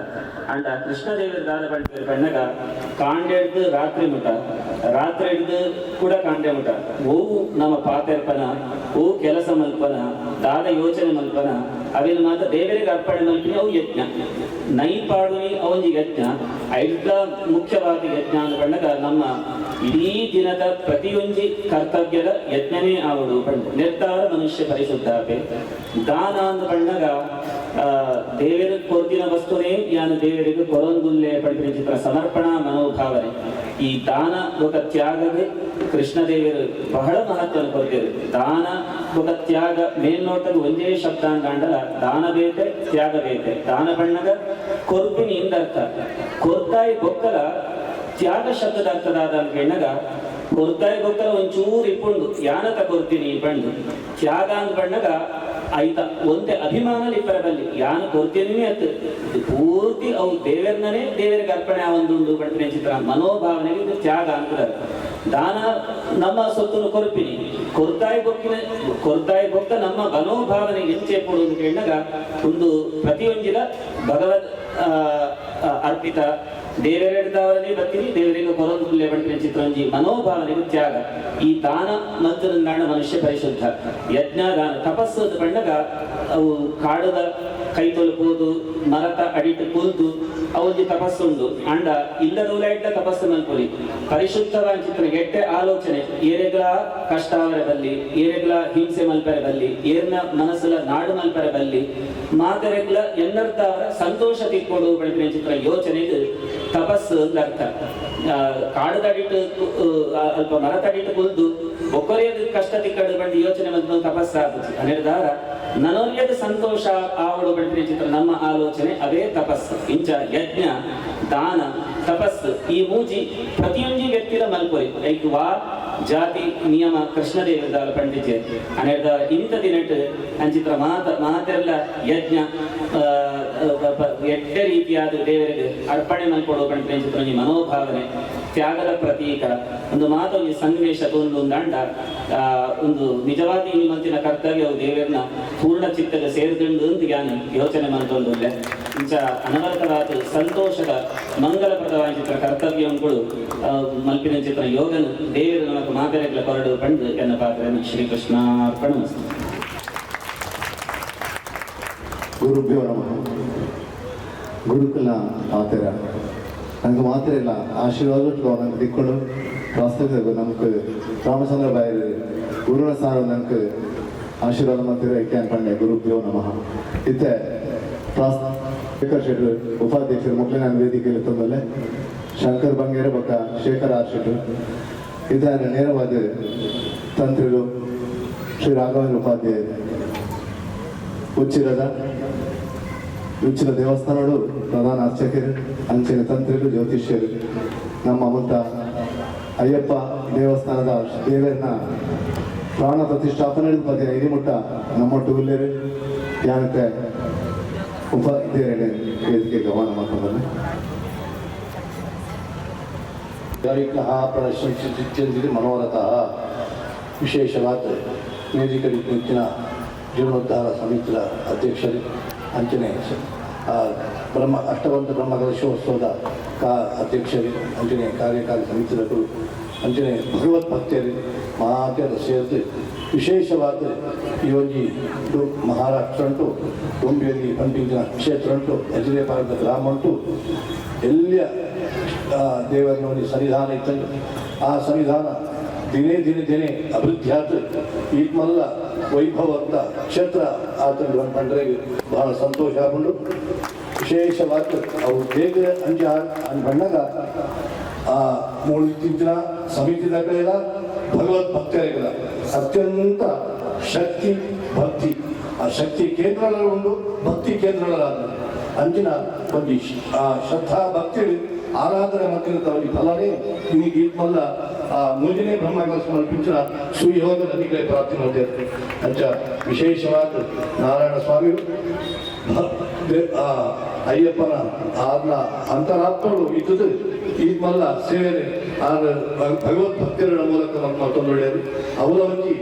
ಅಂಡ ಕೃಷ್ಣದೇವರು ದಾದ ಪಂಡ್ಪೇರು ಪಂಡಗ ಕಾಂಡೆ ಹಿಡ್ದು ರಾತ್ರಿ ಮುಟ ರಾತ್ರಿ ಹಿಡ್ದು ಕೂಡ ಕಾಂಡೆ ಮುಟ ಓವು ನಮ್ಮ ಪಾತೆರ್ಪನ ಓ ಕೆಲಸ ಮಲ್ಪನ ದಾದ ಯೋಚನೆ ಮಲ್ಪನ ಅವೇನು ಮಾತ್ರ ದೇವರಿಗೆ ಅರ್ಪಣೆ ಮಲ್ಪಿನಿ ಅವು ಯಜ್ಞ ನೈ ಪಾಡುನಿ ಅವೊಂಜಿ ಯಜ್ಞ ಐದ ಮುಖ್ಯವಾದ ಯಜ್ಞ ಅಂತ ಬಂದಾಗ ನಮ್ಮ ಇಡೀ ದಿನದ ಪ್ರತಿಯೊಂಜಿ ಕರ್ತವ್ಯದ ಯಜ್ಞನೇ ಆವಡು ಪಂಡು ನಿರ್ಧಾರ ಮನುಷ್ಯ ಪರಿಶುದ್ಧಾಪೆ ದಾನ ಅಂತ ಬಂದಾಗ ದೇವರ ಕೊರ್ದಿನ ವಸ್ತುನೇ ಯಾನು ದೇವರಿಗೆ ಕೊರೊಂದುಲ್ಲೆ ಪಂಡಿನ ಚಿತ್ರ ಸಮರ್ಪಣಾ ಮನೋಭಾವನೆ ಈ ದಾನ ఒక ತ್ಯಾಗಗೆ ಕೃಷ್ಣದೇವರು ಬಹಳ ಮಹತ್ವ ಕೊಡ್ತಾರೆ ದಾನ ఒక ತ್ಯಾಗ ಮೇಲ್ನೋಟದ ಒಂದೇ ಶಬ್ದ ಅಂಗಂಡಲ ದಾನ ಬೇಕೆ ತ್ಯಾಗ ಬೇಕೆ ದಾನ ಬಣ್ಣಗ ಕೊರ್ಪಿನಿ ಇಂದರ್ಥ ಕೊರ್ತಾಯಿ ಬೊಕ್ಕಲ ತ್ಯಾಗ ಶಬ್ದದ ಅರ್ಥದಾದ ಅಂತ ಹೇಳಿದಾಗ ಕೊರ್ತಾಯಿ ಬೊಕ್ಕಲ ಒಂಚೂರು ಇಪ್ಪುಂಡು ಯಾನತ ಕೊರ್ತೀನಿ ಬಂಡು ತ್ಯಾಗ ಅಂತ ಬಂದಾಗ ಆಯ್ತ ಒಂದೇ ಅಭಿಮಾನ ಇಬ್ಬರಲ್ಲಿ ಯಾನು ಕೊರ್ತೀನಿ ಅತ್ತು ಪೂರ್ತಿ ಅವು ದೇವರನ್ನೇ ದೇವರಿಗೆ ಅರ್ಪಣೆ ಆವೊಂದುಂಡು ಬಂಡಿನ ಚಿತ್ರ ಮನೋಭಾವನೆಗೆ ಇದು ತ್ಯಾಗ ಅಂತ ದಾನ ನಮ್ಮ ಸೊತ್ತನ್ನು ಕೊರ್ಪಿನಿ ಕೊರ್ತಾಯಿ ಬೊಕ್ಕ ನಮ್ಮ ಮನೋಭಾವನೆ ಎಂಚೆ ಕೊಡುವುದು ಕೇಳಿದಾಗ ಒಂದು ಪ್ರತಿಯೊಂದಿನ ಭಗವದ್ ಅರ್ಪಿತ ದೇವರೆಡ್ದವರನ್ನೇ ಬರ್ತೀನಿ ದೇವರಿಗೆ ಕೊರೊಂದುಲ್ಲೆ ಬಂಡಿನ ಚಿತ್ರಂಜಿ ಮನೋಭಾವನೆಗೆ ತ್ಯಾಗ ಈ ದಾನ ಮತ್ತು ನಾಣ ಮನುಷ್ಯ ಪರಿಶುದ್ಧ ಯಜ್ಞ ದಾನ ತಪಸ್ಸು ಅಂತ ಬಂದಾಗ ಅವು ಕಾಡದ ಕೈ ತೊಲುಪುವುದು ಮರತ ಅಡಿಟ್ಟು ಕುಲ್ದು ಅವೊಂದು ತಪಸ್ಸುಂಡು ಅಂಡ ಇಲ್ಲದೂಲೈಟ್ಟ ತಪಸ್ಸು ಮಲ್ಪೊಲಿ ಪರಿಶುದ್ಧವಾದ ಚಿತ್ರ ಎಟ್ಟೆ ಆಲೋಚನೆ ಏರೆಗಳ ಕಷ್ಟಾವರ ಬಲ್ಲಿ ಏರೆಗಳ ಹಿಂಸೆ ಮಲ್ಪರೆ ಬಲ್ಲಿ ಏರ್ನ ಮನಸ್ಸುಲ ನಾಡು ಮಲ್ಪರೆ ಬಲ್ಲಿ ಮಾತೆರೆಗಳ ಎನ್ನರ್ದವರ ಸಂತೋಷ ತಿಕ್ಕೊಡು ಬೆಳಕಿನ ಚಿತ್ರ ಯೋಚನೆಗೆ ತಪಸ್ಸು ಅಂತ ಅರ್ಥ ಕಾಡದಡಿಟ್ಟು ಅಲ್ಪ ಮರತಡಿಟ್ಟು ಕುಲ್ದು ಒಬ್ಬರಿಯದ ಕಷ್ಟ ತಿಕ್ಕಡು ಬಂದು ಯೋಚನೆ ಬಂದು ತಪಸ್ಸಾಗುದು ಅನಿರ್ಧಾರ ನನೊಲಿಯದ ಸಂತೋಷ ಆವಡು ಬೆಳಕಿನ ಚಿತ್ರ ನಮ್ಮ ಆಲೋಚನೆ ಅದೇ ತಪಸ್ಸು ಇಂಚ ಯಜ್ಞ ದಾನ ತಪಸ್ಸು ಈ ಮೂಜಿ ಪ್ರತಿಯೊಂದು ವ್ಯಕ್ತಿಯ ಮಲ್ಪೊರಿ ಲೈಕ್ ವಾ ಜಾತಿ ನಿಯಮ ಕೃಷ್ಣದೇವದಾಲ ಪಂಡಿತ ಅನೇಕ ಇಂಥ ದಿನಟ್ ಅಂಚಿತ್ರ ಮಾತೆಲ್ಲ ಯಜ್ಞ ಎಡ್ಡೆ ರೀತಿಯಾದ ದೇವರಿಗೆ ಅರ್ಪಣೆ ಮಲ್ಕೊಡುವ ಪಂಡಿತ ಚಿತ್ರ ಮನೋಭಾವನೆ ತ್ಯಾಗದ ಪ್ರತೀಕ ಒಂದು ಮಾತು ಈ ಸನ್ನಿವೇಶ ಒಂದು ದಂಡ ಒಂದು ನಿಜವಾದ ಈ ಮಂತಿನ ಕರ್ತವ್ಯ ದೇವರನ್ನ ಪೂರ್ಣ ಚಿತ್ತದ ಸೇರಿದಂಡು ಅಂತ ಜ್ಞಾನ ಯೋಚನೆ ಮಂತೊಂದು ಇಂಚ ಅನವರತವಾದ ಸಂತೋಷದ ಮಂಗಲಪ್ರದವಾದ ಚಿತ್ರ ಕರ್ತವ್ಯಗಳು ಮಲ್ಪಿನ ಚಿತ್ರ ಯೋಗನು ದೇವರು ನಮಗೆ ಮಾತೆರೆಗಳ ಕೊರಡು ಪಂಡು ಎನ್ನ ಪಾತ್ರ ಶ್ರೀಕೃಷ್ಣಾರ್ಪಣ ಗುರುಭ್ಯೋ ನಮಃ ಗುರುಕುಲ ಆತರ ನಂಗೆ ಮಾತ್ರ ಇಲ್ಲ ಆಶೀರ್ವಾದ ನಂಗೆ ದಿಕ್ಕೊಂಡು ವಾಸ್ತವ ನಮ್ಗೆ ರಾಮಚಂದ್ರ ಬಾಯರ್ ಗುರುನ ಸಾರ ನಂಗೆ ಆಶೀರ್ವಾದ ಮಾಡ್ತಿರೋ ಐಕ್ಯ ಅನ್ಕೊಂಡೆ ಗುರುಭ್ಯೋ ನಮಃ ಇತ್ತೆ ಶೇಖರ್ ಶೆಟ್ರು ಉಪಾಧ್ಯಕ್ಷರು ಮಕ್ಕಳು ನಾನು ವೇದಿಕೆಯಲ್ಲಿ ತಂದಲೆ ಶಂಕರ್ ಬಂಗೇರ ಬಕ್ಕ ಶೇಖರ್ ಆರ್ ಶೆಟ್ರು ಇದನ್ನು ನೇರವಾದ ತಂತ್ರಿಗಳು ಶ್ರೀ ರಾಘವೇಂದ್ರ ಉಪಾಧ್ಯಾಯ ಉಚ್ಚಿಲ ದೇವಸ್ಥಾನಗಳು ಪ್ರಧಾನ ಅರ್ಚಕರು ಅಂಚಿನ ತಂತ್ರಿಗಳು ಜ್ಯೋತಿಷ್ಯರು ನಮ್ಮ ಮುತ್ತ ಅಯ್ಯಪ್ಪ ದೇವಸ್ಥಾನದ ದೇವರನ್ನ ಪ್ರಾಣ ಪ್ರತಿಷ್ಠಾಪನೆ ಪದಿನ ಇರಿಮುಟ್ಟ ನಮ್ಮೊಟ್ಟು ಉಲ್ಲೇರು ಯಾನಕ್ಕೆ ಉಪಾಧ್ಯಕ್ಷರೇ ವೇದಿಕೆ ಗಮನ ಮಾಡ್ಕೊಂಡ್ರೆ ಪ್ರಶಂಸಿಸಿದ್ದಿ ಮನೋರಥ ವಿಶೇಷವಾದ ವೇದಿಕೆ ನಿಂತಿನ ಜೀರ್ಣೋದ್ಧಾರ ಸಮಿತಿಯ ಅಧ್ಯಕ್ಷರು ಅಂಚನೆ ಅಷ್ಟವಂತ ಬ್ರಹ್ಮಕಲಶೋತ್ಸವದ ಅಧ್ಯಕ್ಷರು ಅಂಚನೆ ಕಾರ್ಯಕಾರಿ ಸಮಿತಿಗಳು ಅಂಚನೆ ಭಗವತ್ ಭಕ್ತರು ಮಹಾತ್ಯದ ಸೇರಿದು ವಿಶೇಷವಾದ ಈ ಒಂದು ಮಹಾರಾಷ್ಟ್ರ ಉಂಟು ಗೊಂಬೆಯಲ್ಲಿ ಪಂಡಿಂಚಿನ ಕ್ಷೇತ್ರ ಉಂಟು ಎಜರೇಪಾರದ ಗ್ರಾಮ ಉಂಟು ಎಲ್ಲ ದೇವರ ಒಂದು ಸನ್ನಿಧಾನ ಇತ್ತಂದು ಆ ಸನ್ನಿಧಾನ ದಿನೇ ಅಭಿವೃದ್ಧಿ ಆಯ್ತು ಈತ್ಮಲ್ಲ ವೈಭವಂತ ಕ್ಷೇತ್ರ ಆತಂದು ಅಂದ್ಕೊಂಡ್ರೆ ಬಹಳ ಸಂತೋಷ ಆಗ್ಕೊಂಡು ವಿಶೇಷವಾದ ಅವು ಬೇಗ ಅಂಜ ಅಂದ್ಕೊಂಡಾಗ ಆ ಮೂರು ಇತ್ತೀಚಿನ ಸಮಿತಿ ಕಡೆಯಲ್ಲ ಭಗವದ್ ಭಕ್ತರಿಗೆಲ್ಲ ಅತ್ಯಂತ ಶಕ್ತಿ ಭಕ್ತಿ ಆ ಶಕ್ತಿ ಕೇಂದ್ರಗಳು ಉಂಟು ಭಕ್ತಿ ಕೇಂದ್ರಗಳಾದ ಅಂಜಿನ ಒಂದು ಆ ಶ್ರದ್ಧಾ ಭಕ್ತಿ ಆರಾಧನೆ ಮತ್ತಿನ ಫಲನೇ ನಿಮಗೆ ಈದ್ ಮಲ್ಲ ಮುಂಜಾನೆ ಬ್ರಹ್ಮಕಲಶ ಮಲ್ಪಿಂచిన ಸುಯೋಗ ನದಿಗೆ ಪ್ರಾರ್ಥನೆ ಮಾಡ್ತಾರೆ ಅಂಚ ವಿಶೇಷವಾದ ನಾರಾಯಣ ಸ್ವಾಮಿಗಳು ಅಯ್ಯಪ್ಪನ ಆದ್ನ ಅಂತರಾತ್ಮಗಳು ಇದ್ದದ್ದು ಈದ್ ಮಲ್ಲ ಸೇವೆ ಭಗವತ್ ಭಕ್ತರ ಮೂಲಕ ಮತ್ತೊಂದು ಒಳ್ಳೆಯದು ಅವರ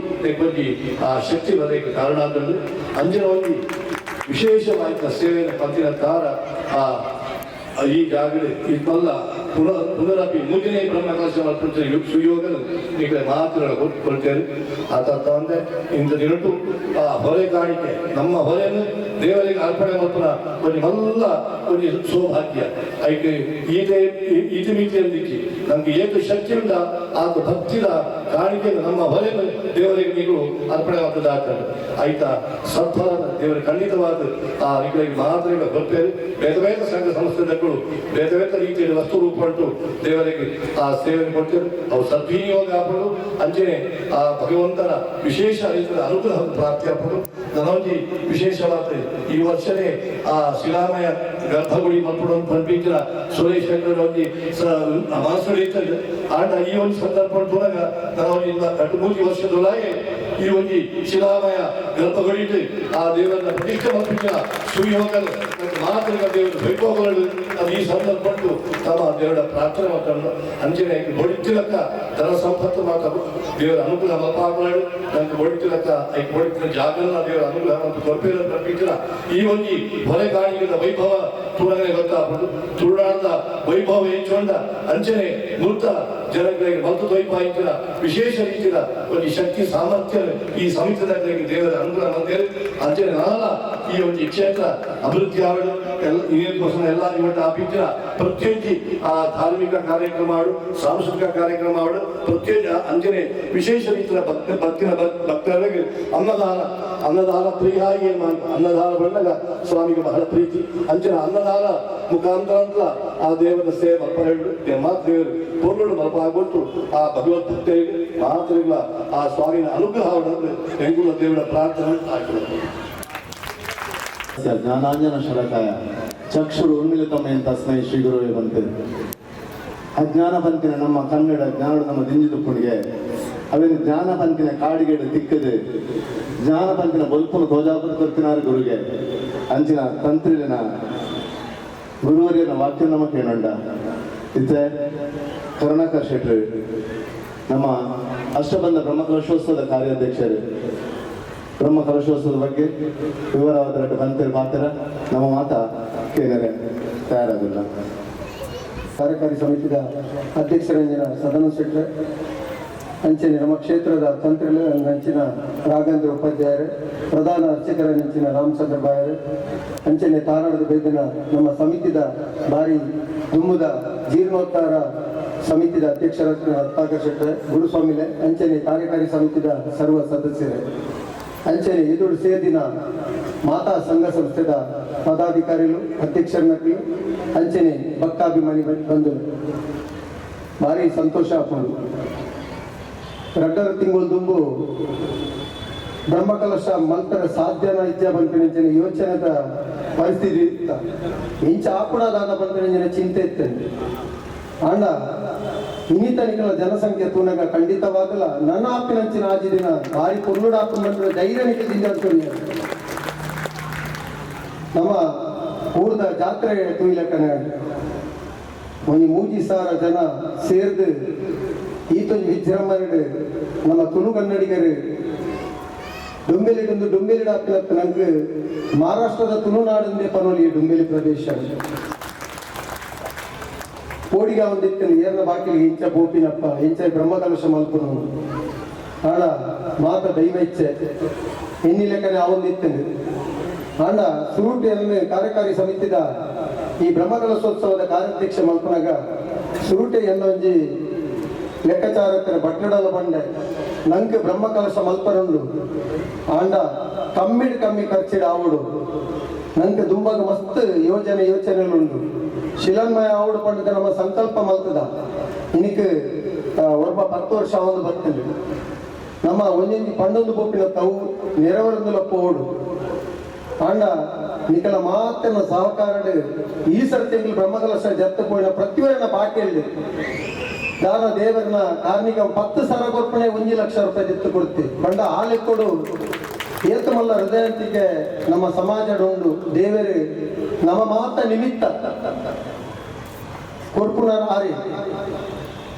ಬಗ್ಗೆ ಆ ಶಕ್ತಿ ಬರಲಿಕ್ಕೆ ಕಾರಣ ಆದದ್ದು ಅಂಜಿನ ಒಂದು ವಿಶೇಷವಾದ ಸೇವೆಯನ್ನು ಪಂತಿನ ತಾರ ಈಗಾಗಲೇ ಇದೆಲ್ಲ ಪುನರಪಿ ಮುಂದಿನ ಬ್ರಹ್ಮಕಲಶ ಮಲ್ಪಿಂచిన ಸುಯೋಗನು ಈಗ ಮಾತುಗಳು ಕೊಡ್ತೇವೆ ಆತ ಅಂದ್ರೆ ಇಂಥ ದಿನಟು ಆ ಹೊರೆ ಕಾಣಿಕೆ ನಮ್ಮ ಹೊರೆಯನ್ನು ದೇವರಿಗೆ ಅರ್ಪಣೆ ಮಲ್ಪನ కొన్ని ಮಲ್ಲ కొన్ని ಸೌಭಾಗ್ಯ ಐಕೆ ಈತ ಮಿತಿಯಲ್ಲಿಕ್ಕೆ ನಮ್ಗೆ ಏಕ ಶಕ್ತಿ ಉಂಟ ಆತ ಭಕ್ತಿದ ಕಾಣಿಕೆಯನ್ನು ನಮ್ಮ ಹೊರೆಯನ್ನು ದೇವರಿಗೆ ನೀವು ಅರ್ಪಣೆ ಮಾಡ್ತದಾಗ್ತದೆ ಆಯ್ತಾ ಸತ್ಫಲ ದೇವರ ಖಂಡಿತವಾದ ಆ ನಿಗಳಿಗೆ ಮಾತ್ರ ಕೊಡ್ತೇವೆ ಬೇರೆ ಬೇರೆ ಸಂಘ ಸಂಸ್ಥೆಗಳು ಬೇರೆ ಬೇರೆ ರೀತಿಯಲ್ಲಿ ವಸ್ತು ರೂಪ ಉಂಟು ದೇವರಿಗೆ ಆ ಸೇವೆ ಕೊಡ್ತೇವೆ ಅವು ಸದ್ವಿನಿಯೋಗ ಹಾಕೋದು ಅಂಚನೆ ಆ ಭಗವಂತನ ವಿಶೇಷ ರೀತಿಯ ಅನುಗ್ರಹ ಪ್ರಾಪ್ತಿ ಹಾಕೋದು ನನಗೆ ವಿಶೇಷವಾದ ಈ ವರ್ಷನೇ ಆ ಶಿಲಾಮಯ ಗರ್ಭಗುಡಿ ಮಲ್ಪಡು ಪಂಪಿಂచిన ಸುರೇಶ್ ಶಂಕರವಾಗಿ ಮನಸ್ಸು ಆಟ ಈ ಒಂದು ಸಂದರ್ಭ ತೋರಾಗ ನಾವು ಕಟ್ಟು 3 ವರ್ಷದೊಳಗೆ ಈ ಒಂದು ಶಿಲಾಮಯ ಗರ್ಭಗುಡಿ ಆ ದೇವರನ್ನ ಪ್ರತಿಷ್ಠೆ ಮಲ್ಪಿಂచిన ಸುಯೋಗಗಳು ಮಾತೃಕ ದೇವರು ವೈಭವಗಳು ಅದು ಈ ಸಂದರ್ಭ ತಮ್ಮ ದೇವರ ಪ್ರಾರ್ಥನೆ ಮಾಡ್ಕೊಂಡು ಅಂಚನೆ ಹೊಡಿತಿಲಕ್ಕ ಧನ ಸಂಪತ್ತು ಮಾತಾಡು ದೇವರ ಅನುಗ್ರಹ ಮಲ್ಪಾಗಳು ನನಗೆ ಹೊಡಿತಿಲಕ್ಕ ಐದು ಹೊಡಿತಿನ ಜಾಗರಣ ದೇವರ ಅನುಗ್ರಹ ಮತ್ತು ಕೊರಪೇರ ಪಂಪಿಂచిన ಈ ಒಂದು ಹೊರೆಗಾಣಿಕೆದ ವೈಭವ ತುಳನೆ ಗೊತ್ತಾಗ್ಬೋದು ತುಳುನಾಡದ ವೈಭವ ಹೆಚ್ಚುಕೊಂಡ ಅಂಚನೆ ಮೃತ ಜನಗಳಿಗೆ ಮತ್ತು ದ್ವೈಪಾಯಿಕ ವಿಶೇಷ ರೀತಿಯ ಒಂದು ಶಕ್ತಿ ಸಾಮರ್ಥ್ಯ ಈ ಸಮಿತಿಗಳಿಗೆ ದೇವರ ಅನುಗ್ರಹ ಮಂದಿರ ಅಂಚನೆ ನಾನಾ ಈ ಒಂದು ಕ್ಷೇತ್ರ ಅಭಿವೃದ್ಧಿ ಆವಡು ಇದಕ್ಕೋಸ್ಕರ ಎಲ್ಲ ಇವತ್ತು ಆಪಿಂచిన ಪ್ರತ್ಯೇಕ ಆ ಧಾರ್ಮಿಕ ಕಾರ್ಯಕ್ರಮ ಆಡು ಸಾಂಸ್ಕೃತಿಕ ಕಾರ್ಯಕ್ರಮ ಆಡು ಪ್ರತ್ಯೇಕ ಅಂಚನೆ ವಿಶೇಷ ರೀತಿಯ ಭಕ್ತಿನ ಭಕ್ತರಿಗೆ ಅನ್ನದಾನ ಪ್ರಿಯಾಗಿ ಅನ್ನದಾನ ಬಂದಾಗ ಸ್ವಾಮಿಗೆ ಬಹಳ ಪ್ರೀತಿ ಅಂಚನೆ ಅನ್ನದಾನ ಮುಖಾಂತರ ಆ ದೇವರ ಸೇವೆ ಮಲ್ಪರೆಂಡು ಮಾತು ದೇವರು ಪೂರ್ಣ ಮಲ್ಪಾಗೊಟ್ಟು ಆ ಭಗವದ್ ಭಕ್ತರಿಗೆ ಮಾತರಿಗಳ ಆ ಸ್ವಾಮಿನ ಅನುಗ್ರಹವನ್ನು ಹೆಂಗುಳ ದೇವರ ಪ್ರಾರ್ಥನೆ ಆಗಿರುತ್ತೆ. ಜ್ಞಾನಾಂಜನ ಶರಕಾಯ ಚಕ್ಷುರು ಉನ್ಮಿಲಿತಮಯ ತಸ್ಮೈ ಶ್ರೀ ಗುರುವೇ ಬಂತೆ ಅಜ್ಞಾನ ಪಂತಿನ ನಮ್ಮ ಕನ್ನಡ ಜ್ಞಾನ ನಮ್ಮ ದಿಂಜಿದುಪ್ಪುಣಿಗೆ ಅವೇನು ಜ್ಞಾನ ಪಂತಿನ ಕಾಡಿಗೆಡು ತಿಕ್ಕದು ಜ್ಞಾನ ಪಂತಿನ ಬಲ್ಪುನ ಧ್ವಜಾಪುರ ಕೊರ್ತಿನಾರು ಗುರುಗೆ ಅಂಚಿನ ತಂತ್ರಿಲಿನ ಗುರುವರಿಯನ ವಾಕ್ಯ ನಮ್ಮ ಕೇಳೊಂಡ ಇತ್ತೆ ಕರುಣಾಕರ್ ಶೆಟ್ರು ನಮ್ಮ ಅಷ್ಟಬಂಧ ಬ್ರಹ್ಮಕಲಶೋತ್ಸವದ ಕಾರ್ಯಾಧ್ಯಕ್ಷರು ಬ್ರಹ್ಮಕಲಶೋತ್ಸವದ ಬಗ್ಗೆ ವಿವರವಾದ ಬಂತೇಳಿ ಮಾತಾರ ನಮ್ಮ ಮಾತಾ ಕೇಳರೆ ತಯಾರಾಗಿಲ್ಲ. ಕಾರ್ಯಕಾರಿ ಸಮಿತಿಯ ಅಧ್ಯಕ್ಷರಂಜಿನ ಸದಾನಂದ ಶೆಟ್ರೆ ಅಂಚನೆ ನಮ್ಮ ಕ್ಷೇತ್ರದ ತಂತ್ರಿಗಳು ಅಂಚಿನ ರಾಘವೇಂದ್ರ ಉಪಾಧ್ಯಾಯರು ಪ್ರಧಾನ ಅರ್ಚಕರಂಚಿನ ರಾಮಚಂದ್ರ ಬಾಯರು ಅಂಚನೆ ತಾರಾಳದ ಬೇದಿನ ನಮ್ಮ ಸಮಿತಿದ ಬಾರಿ ದುಮ್ಮುದ ಜೀರ್ಣೋದ್ಧಾರ ಸಮಿತಿದ ಅಧ್ಯಕ್ಷರ ರತ್ನಾಕರ್ ಶೆಟ್ರೆ ಗುರುಸ್ವಾಮಿಲೆ ಅಂಚನೆ ಕಾರ್ಯಕಾರಿ ಸಮಿತಿದ ಸರ್ವ ಸದಸ್ಯರೇ ಅಂಚನೆ ಎದುರು ಸೇದಿನ ಮಾತಾ ಸಂಘ ಸಂಸ್ಥೆದ ಪದಾಧಿಕಾರಿಗಳು ಅಧ್ಯಕ್ಷರನ್ನು ಅಂಚನೆ ಭಕ್ತಾಭಿಮಾನಿ ಬಂದು ಭಾರಿ ಸಂತೋಷ ಆಗ್ಬೋದು. 2 ತಿಂಗಳು ದುಂಬು ಬ್ರಹ್ಮಕಲಶ ಮಂತ್ರ ಸಾಧ್ಯನ ಇಚ್ಛೆ ಬಂಪಿನ ಯೋಚನೆದ ಪರಿಸ್ಥಿತಿ ಇತ್ತ ಇಂಚ ಆಪುಡದಾದ ಬಂಪಿನ ಚಿಂತೆ ಇತ್ತಂತೆ ಆಂಡ ಇನ್ನಿತನಿಗಳ ಜನಸಂಖ್ಯೆ ತೂನಗ ಖಂಡಿತವಾಗಲ್ಲ ನನ್ನ ಆಪಿನಂಚಿನ ಆಜಿ ದಿನ ಭಾರಿ ಪುರ್ನುಡ ಆಪು ಬಂದ್ರೆ ಧೈರ್ಯ ನಿಟ್ಟಿದ್ದ ಅನ್ಕೊಂಡು ನಮ್ಮ ಊರ್ದ ಜಾತ್ರೆ ತುಯ್ಲಕ್ಕನ ಒಂದು 30,000 ಜನ ಸೇರ್ದು ಈತೊಂದು ವಿಜೃಂಭಣೆ ನಮ್ಮ ತುಳು ಕನ್ನಡಿಗರು ಡುಂಬೆಲಿಗೊಂದು ಡುಂಬೆಲಿಡ ಆಪಿನತ್ತ ನಂಗೆ ಮಹಾರಾಷ್ಟ್ರದ ತುಳುನಾಡಿಂದೇ ಪನೋಲಿ ಡುಂಬೆಲಿ ಪ್ರದೇಶ ಕೋಡಿಗ ಒಂದಿತ್ತು ಏರ್ನ ಬಾಕಿಲಿಗೆ ಇಂಚ ಬೋಪಿನಪ್ಪ ಇಂಚ ಬ್ರಹ್ಮಕಲಶ ಮಲ್ಪುನು ಆಡ ಮಾತ ದೈವ ಇಚ್ಛೆ ಎನ್ನಿ ಲೆಕ್ಕನೆ ಅವೊಂದಿತ್ತು ಆಂಡ ಸುರುಟೆಯನ್ನು ಕಾರ್ಯಕಾರಿ ಸಮಿತಿದ ಈ ಬ್ರಹ್ಮಕಲಶೋತ್ಸವದ ಕಾರ್ಯಾಧ್ಯಕ್ಷ ಮಲ್ಪನಾಗ ಸುರುಟೆ ಎನ್ನೊಂಜಿ ಲೆಕ್ಕಾಚಾರಕ್ಕೆ ಬಟ್ಟಡಲ ಬಂಡೆ ನಂಗೆ ಬ್ರಹ್ಮಕಲಶ ಮಲ್ಪನುಂಡು ಆಂಡ ಕಮ್ಮಿ ಖರ್ಚಿಡ ಆವಡು ನಂಗೆ ದುಂಬಾಗ ಮಸ್ತ್ ಯೋಚನೆಗಳುಂಡು ಶಿಲಾನ್ಮಯ ಆವಡು ಪಂಡಿತ ನಮ್ಮ ಸಂಕಲ್ಪ ಮಲ್ತದ ಇನಿಕ್ ಒಬ್ಬ 10 ವರ್ಷ ಒಂದು ಬರ್ತದೆ ನಮ್ಮ ಒಂಜೊಂದು ಪಂಡೊಂದು ಬೋಪಿನ ತಾವು ನೆರವರೊಂದು ಲಪ್ಪ ಓಡು ಆಂಡ ನಿಕಲ ಮಾತನ್ನ ಸಹಕಾರ ಈ ಸರ್ತಿಂಗ್ಳು ಬ್ರಹ್ಮಕಲಶ ಜತ್ತು ಪೋಯಿನ ಪ್ರತಿವರನ್ನ ಬಾಕಿ ದಾನ ದೇವರನ್ನ ಕಾರ್ಮಿಕ 10 ಸಾವಿರ ಕೊರ್ಪಣೆ 1 ಲಕ್ಷ ರೂಪಾಯಿ ಎತ್ತು ಕೊಡ್ತೀವಿ ಬಂಡ ಆಲೆಕ್ಕೊಡು ಏತಮಲ್ಲ ಹೃದಯಂತಿಗೆ ನಮ್ಮ ಸಮಾಜ ಉಂಡು ದೇವರು ನಮ್ಮ ಮಾತ ನಿಮಿತ್ತ ಕೊರ್ಪುಣರ ಆರಿ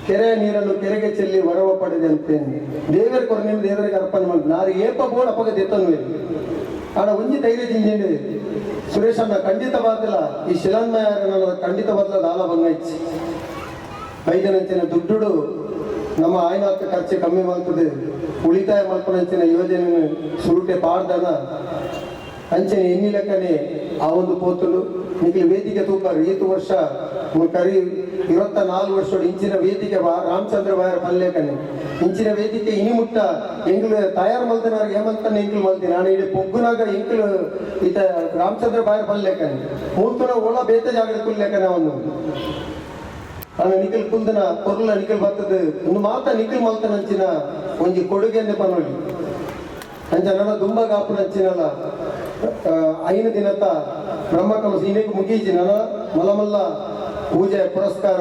ಕೆರೆಯ ನೀರನ್ನು ಕೆರೆಗೆ ಚೆಲ್ಲಿ ವರವ ಪಡೆದೆ ಅಂತೇನೆ ದೇವರ ಕೊರನಿಂದ ದೇವರಿಗೆ ಅರ್ಪಣೆ ಮಾಡಿ ನಾರು ಏಪ ಬೋರ್ಡ್ ಅಪಗ ದೆತ್ತನು ಆಡ ಒಂಜಿ ಧೈರ್ಯ ಜಿಂಜೆಂಡು ಸುರೇಶ್ ಅನ್ನ ಖಂಡಿತವಾದಿಲ್ಲ ಈ ಶಿಲಾನ್ಮಯ ಖಂಡಿತವಾದ ದಾಲ ಬಂಗಾಯ್ಚಿ 5 ನಂಚಿನ ದುಡ್ಡು ನಮ್ಮ ಆಯ್ನಾಕ ಖರ್ಚು ಕಮ್ಮಿ ಮಾಡ್ತದೆ ಉಳಿತಾಯ ಮಲ್ಪನಂಚಿನ ಯೋಜನೆ ಸುರುಟೆ ಪಾಡ್ದನ ಅಂಚನೆ ಎನ್ನಿ ಲೆಕ್ಕನೆ ಆ ಒಂದು ಪೋತಲು ನಿಖಿಲ್ ವೇದಿಕೆ ತೂಕಾರು ಈತು ವರ್ಷ ಕರಿ 24 ವರ್ಷದ ಇಂಚಿನ ವೇದಿಕೆ ರಾಮಚಂದ್ರ ಬಾಯರ್ ಪಲ್ಲೇಕನೆ ಇಂಚಿನ ವೇದಿಕೆ ಇನಿ ಮುಟ್ಟ ಎಂಗ್ಲು ತಯಾರು ಮಲ್ತನಾರ ಏಮಂತಾನೆ ಎಂಗ್ಲು ಮಲ್ತೀನಿ ನಾನು ಇಡೀ ಪೊಗ್ಗುನಾಗ ಎಂಗ್ಲು ಈತ ರಾಮಚಂದ್ರ ಬಾಯರ್ ಪಲ್ಲೇಕನೆ ಮೂರ್ತನ ಒಳ ಬೇತ ಜಾಗದ ಕುಲ್ಲೇಕನೆ ಅವನು ನಾನು ನಿಖಿಲ್ ಕುಂದನ ಕೊರ್ಲ ನಿಖಿಲ್ ಬರ್ತದೆ ಒಂದು ಮಾತ ನಿಖಿಲ್ ಮಲ್ತನಂಚಿನ ಒಂಜಿ ಕೊಡುಗೆಂದು ಪನೋಳಿ ಅಂಚ ನನ್ನ ದುಂಬ ಗಾಪುನಂಚಿನಲ್ಲ 5 ದಿನದ ಬ್ರಹ್ಮಕಲಶ ಇನ್ನೇಕು ಮುಗೀಜಿ ನನ್ನ ಮಲಮಲ್ಲ ಪೂಜೆ ಪುರಸ್ಕಾರ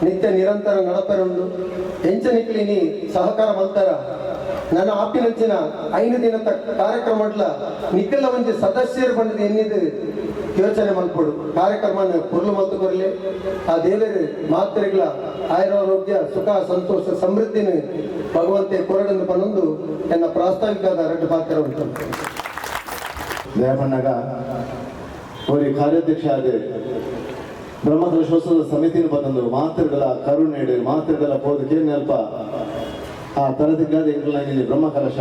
ನಿತ್ಯ ನಿರಂತರ ನಡಪರುಂಡು ಎಂಚ ನಿಖಿಲಿನಿ ಸಹಕಾರ ಮಲ್ತಾರ ನನ್ನ ಆಪಿನಂಚಿನ 5 ದಿನದ ಕಾರ್ಯಕ್ರಮ ನಿಖಿಲ ಒಂಜಿ ಸದಸ್ಯರು ಬಂದಿದ್ದು ಎನ್ನಿದು ಯೋಚನೆ ಮಲ್ಪಡು ಕಾರ್ಯಕ್ರಮ ಪುರ್ಲು ಮಲ್ತು ಕೊರ್ಲಿ ಆ ದೇವರು ಮಾತ್ರೆಗಳ ಆಯುರಾರೋಗ್ಯ ಸುಖ ಸಂತೋಷ ಸಮೃದ್ಧಿನ ಭಗವಂತೆ ಕೊರಡನ್ನು ಪನ್ನೊಂದು ಎನ್ನ ಪ್ರಾಸ್ತಾವಿಕವಾದ 2 ಪಾತ್ರ ಉಂಟು ದಯಪಣ್ಣಗ ಅವರಿ ಕಾರ್ಯಾಧ್ಯಕ್ಷ ಆದ ಬ್ರಹ್ಮಕಲಶೋತ್ಸವದ ಸಮಿತಿನ ಬಂದು ಮಾತೃಗಳ ಕರುಣೆಡು ಮಾತೃಗಳ ಪೋದಕ್ಕೆ ನೆಲ್ಪ ಆ ತರದಿಗಾದ ಎಂಗ್ಲಲ್ಲಿ ಬ್ರಹ್ಮಕಲಶ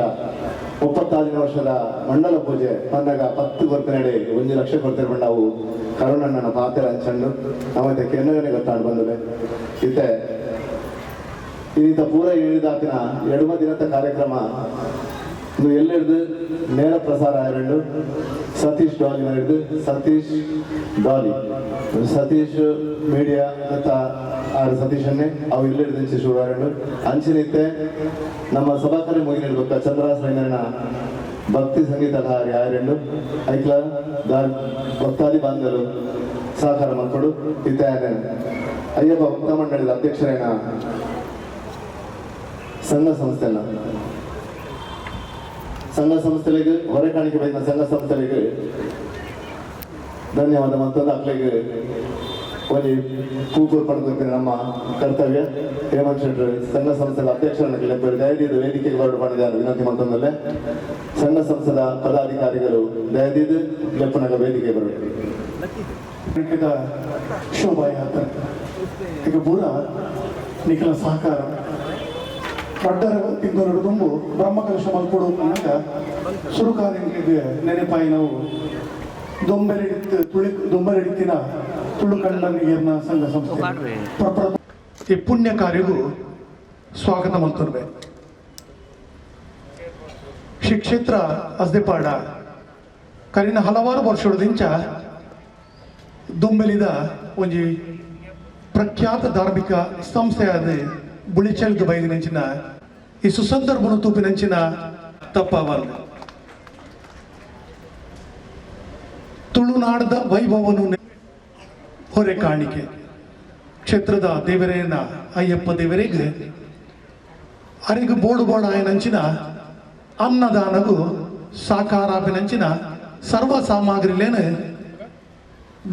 36 ವರ್ಷದ ಮಂಡಲ ಪೂಜೆ ಬಂದಾಗ 10 ಕೊರ್ತನೆಡೆ 1 ಲಕ್ಷ ಕೊರ್ತನೆ ಬಂಡವು ಕರುಣಣ್ಣನ ಪಾತ್ರ ಹಂಚಂಡು ನಮ್ಮತ್ತೆ ಕೆನ್ನಗನೆ ಗೊತ್ತಾಡು ಬಂದವೆ ಇತ್ತೆ ಈತ ಪೂರ ಹೇಳಿದಾಕಿನ 2 ದಿನದ ಕಾರ್ಯಕ್ರಮ ಎಲ್ಲೆಡ್ದು ನೇರ ಪ್ರಸಾರ ಆಯರಂಡು ಸತೀಶ್ ಡಾಲಿ ಹಿಡಿದು ಸತೀಶ್ ಡಾಲಿ ಸತೀಶ್ ಮೀಡಿಯಾ ಅಂತ ಆರು ಸತೀಶನ್ನೇ ಅವು ಇಲ್ಲಿಡ್ದು ಶುರು ಆಯರಂಡು ಅಂಚಿನಿತ್ತೆ ನಮ್ಮ ಸಭಾಕರಿ ಮುಗಿನಿಡ್ಬೇಕ ಚಂದ್ರಾಸನ ಭಕ್ತಿ ಸಂಗೀತ ಹಾರಿ ಆಯರಂಡು ಐಕ್ಲ ಭಕ್ತಾದಿ ಬಾಂಧವರು ಸಹಕಾರ ಮಾಡ್ಕೊಡು ಇತ್ತ ಅಯ್ಯಪ್ಪ ಭಕ್ತ ಮಂಡಳದ ಅಧ್ಯಕ್ಷರೇನ ಸಂಘ ಸಂಸ್ಥೆಗಳಿಗೆ ಹೊರೆ ಕಾಣಿಕೆ ಬೈನ ಸಂಘ ಸಂಸ್ಥೆಗಳಿಗೆ ಧನ್ಯವಾದ ಮತ್ತೊಂದು ಅಕ್ಲಿಗೆ ಒಂದು ಪೂಪೂರ್ ಪಡೆದ ನಮ್ಮ ಕರ್ತವ್ಯ ಹೇಮಂತ್ ಶೆಟ್ಟರು ಸಂಘ ಸಂಸ್ಥೆದ ಅಧ್ಯಕ್ಷರನ್ನ ದಯದಿದ್ದು ವೇದಿಕೆಗೆ ಹೊರಡು ಮಾಡಿದ್ದಾರೆ ವಿನಂತಿ ಮತ್ತೊಂದಲ್ಲೇ ಸಂಘ ಸಂಸ್ಥೆದ ಪದಾಧಿಕಾರಿಗಳು ದಯದಿದ್ದು ಲೆಪ್ಪನಗ ವೇದಿಕೆ ಬರಬೇಕು ಶೋಭಾಯಾತ್ರೆ ಈಗ ಪೂರ ನಿಖಿಲ ಸಹಕಾರ ರಡ್ಡರ ತಿಂಗಳು ತುಂಬು ಬ್ರಹ್ಮಕಲಶ ಮಲ್ಪಡು ಅನ್ನಕ ಸುರುಕಾರಿಗೆ ನೆನಪಾಯಿ ನಾವು ದೊಂಬೆರೆಡಿತ್ತಿನ ತುಳು ಕಣ್ಣೀರ್ನ ಸಂಘ ಸಂಸ್ಥೆ ಈ ಪುಣ್ಯ ಕಾರ್ಯಗೂ ಸ್ವಾಗತ ಮಲ್ತುರ್ವೆ ಶ್ರೀ ಕ್ಷೇತ್ರ ಅಸ್ದೆಪಾಡ ಕರಿನ ಹಲವಾರು ವರ್ಷದಿಂಚ ದೊಂಬೆಲಿದ ಒಂಜಿ ಪ್ರಖ್ಯಾತ ಧಾರ್ಮಿಕ ಸಂಸ್ಥೆಯಾದ ಬುಳಿಚಲ್ಗೆ ಬೈದಿನಂಚಿನ ಈ ಸುಸಂದರ್ಭನು ತೂಪಿನಂಚಿನ ತಪ್ಪವಲ್ಲ ತುಳುನಾಡದ ವೈಭವನು ಹೊರೆ ಕಾಣಿಕೆ ಕ್ಷೇತ್ರದ ದೇವರೇನ ಅಯ್ಯಪ್ಪ ದೇವರಿಗೆ ಅರಿಗು ಬೋಡು ಬೋಡ ಆಯನಂಚಿನ ಅನ್ನದಾನಗೂ ಸಾಕಾರಾಪಿನಂಚಿನ ಸರ್ವ ಸಾಮಗ್ರಿಲೇನೆ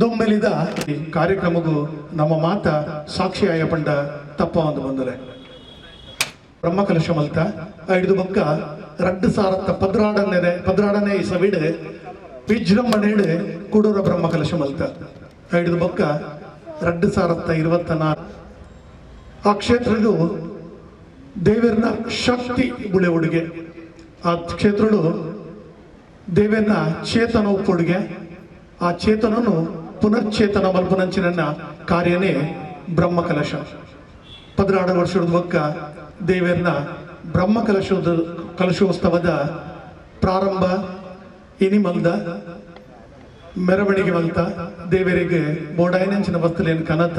ದೊಂಬೆಲಿದ ಈ ಕಾರ್ಯಕ್ರಮಗೂ ನಮ್ಮ ಮಾತ ಸಾಕ್ಷಿಯಾಯ ಪಂಡ ತಪ್ಪ ಒಂದು ಬಂದರೆ ಬ್ರಹ್ಮಕಲಶ ಮಲ್ತ 5 ಬೊಕ್ಕ 2000 ಪದ್ರಾಡನೆ ಸವಿಡ್ ವಿಜೃಂಭಣೆಡ್ ಕುಡೂರ ಬ್ರಹ್ಮಕಲಶ ಮಲ್ತ 5 ಬೊಕ್ಕ 2024 ಆ ಕ್ಷೇತ್ರಡು ದೇವರನ ಶಕ್ತಿ ಬುಳೆ ಉಡುಗೆ ಆ ಕ್ಷೇತ್ರಡು ದೇವರನ ಚೇತನ ಉಪ್ಪೊಡುಗೆ ಆ ಚೇತನನು ಪುನಶ್ಚೇತನ ಮಲ್ಪನಂಚಿನ ಕಾರ್ಯನೇ ಬ್ರಹ್ಮಕಲಶ 16 ವರ್ಷದ ಬೊಕ್ಕ ದೇವರನ ಕಲಶೋತ್ಸವದ ಪ್ರಾರಂಭ ಇನಿ ಮಲ್ದ ಮೆರವಣಿಗೆ ಮಲ್ತ ದೇವರಿಗೆ ಬೋಡಾಯನಂಚಿನ ವಸ್ತುಲೇನು ಕನತ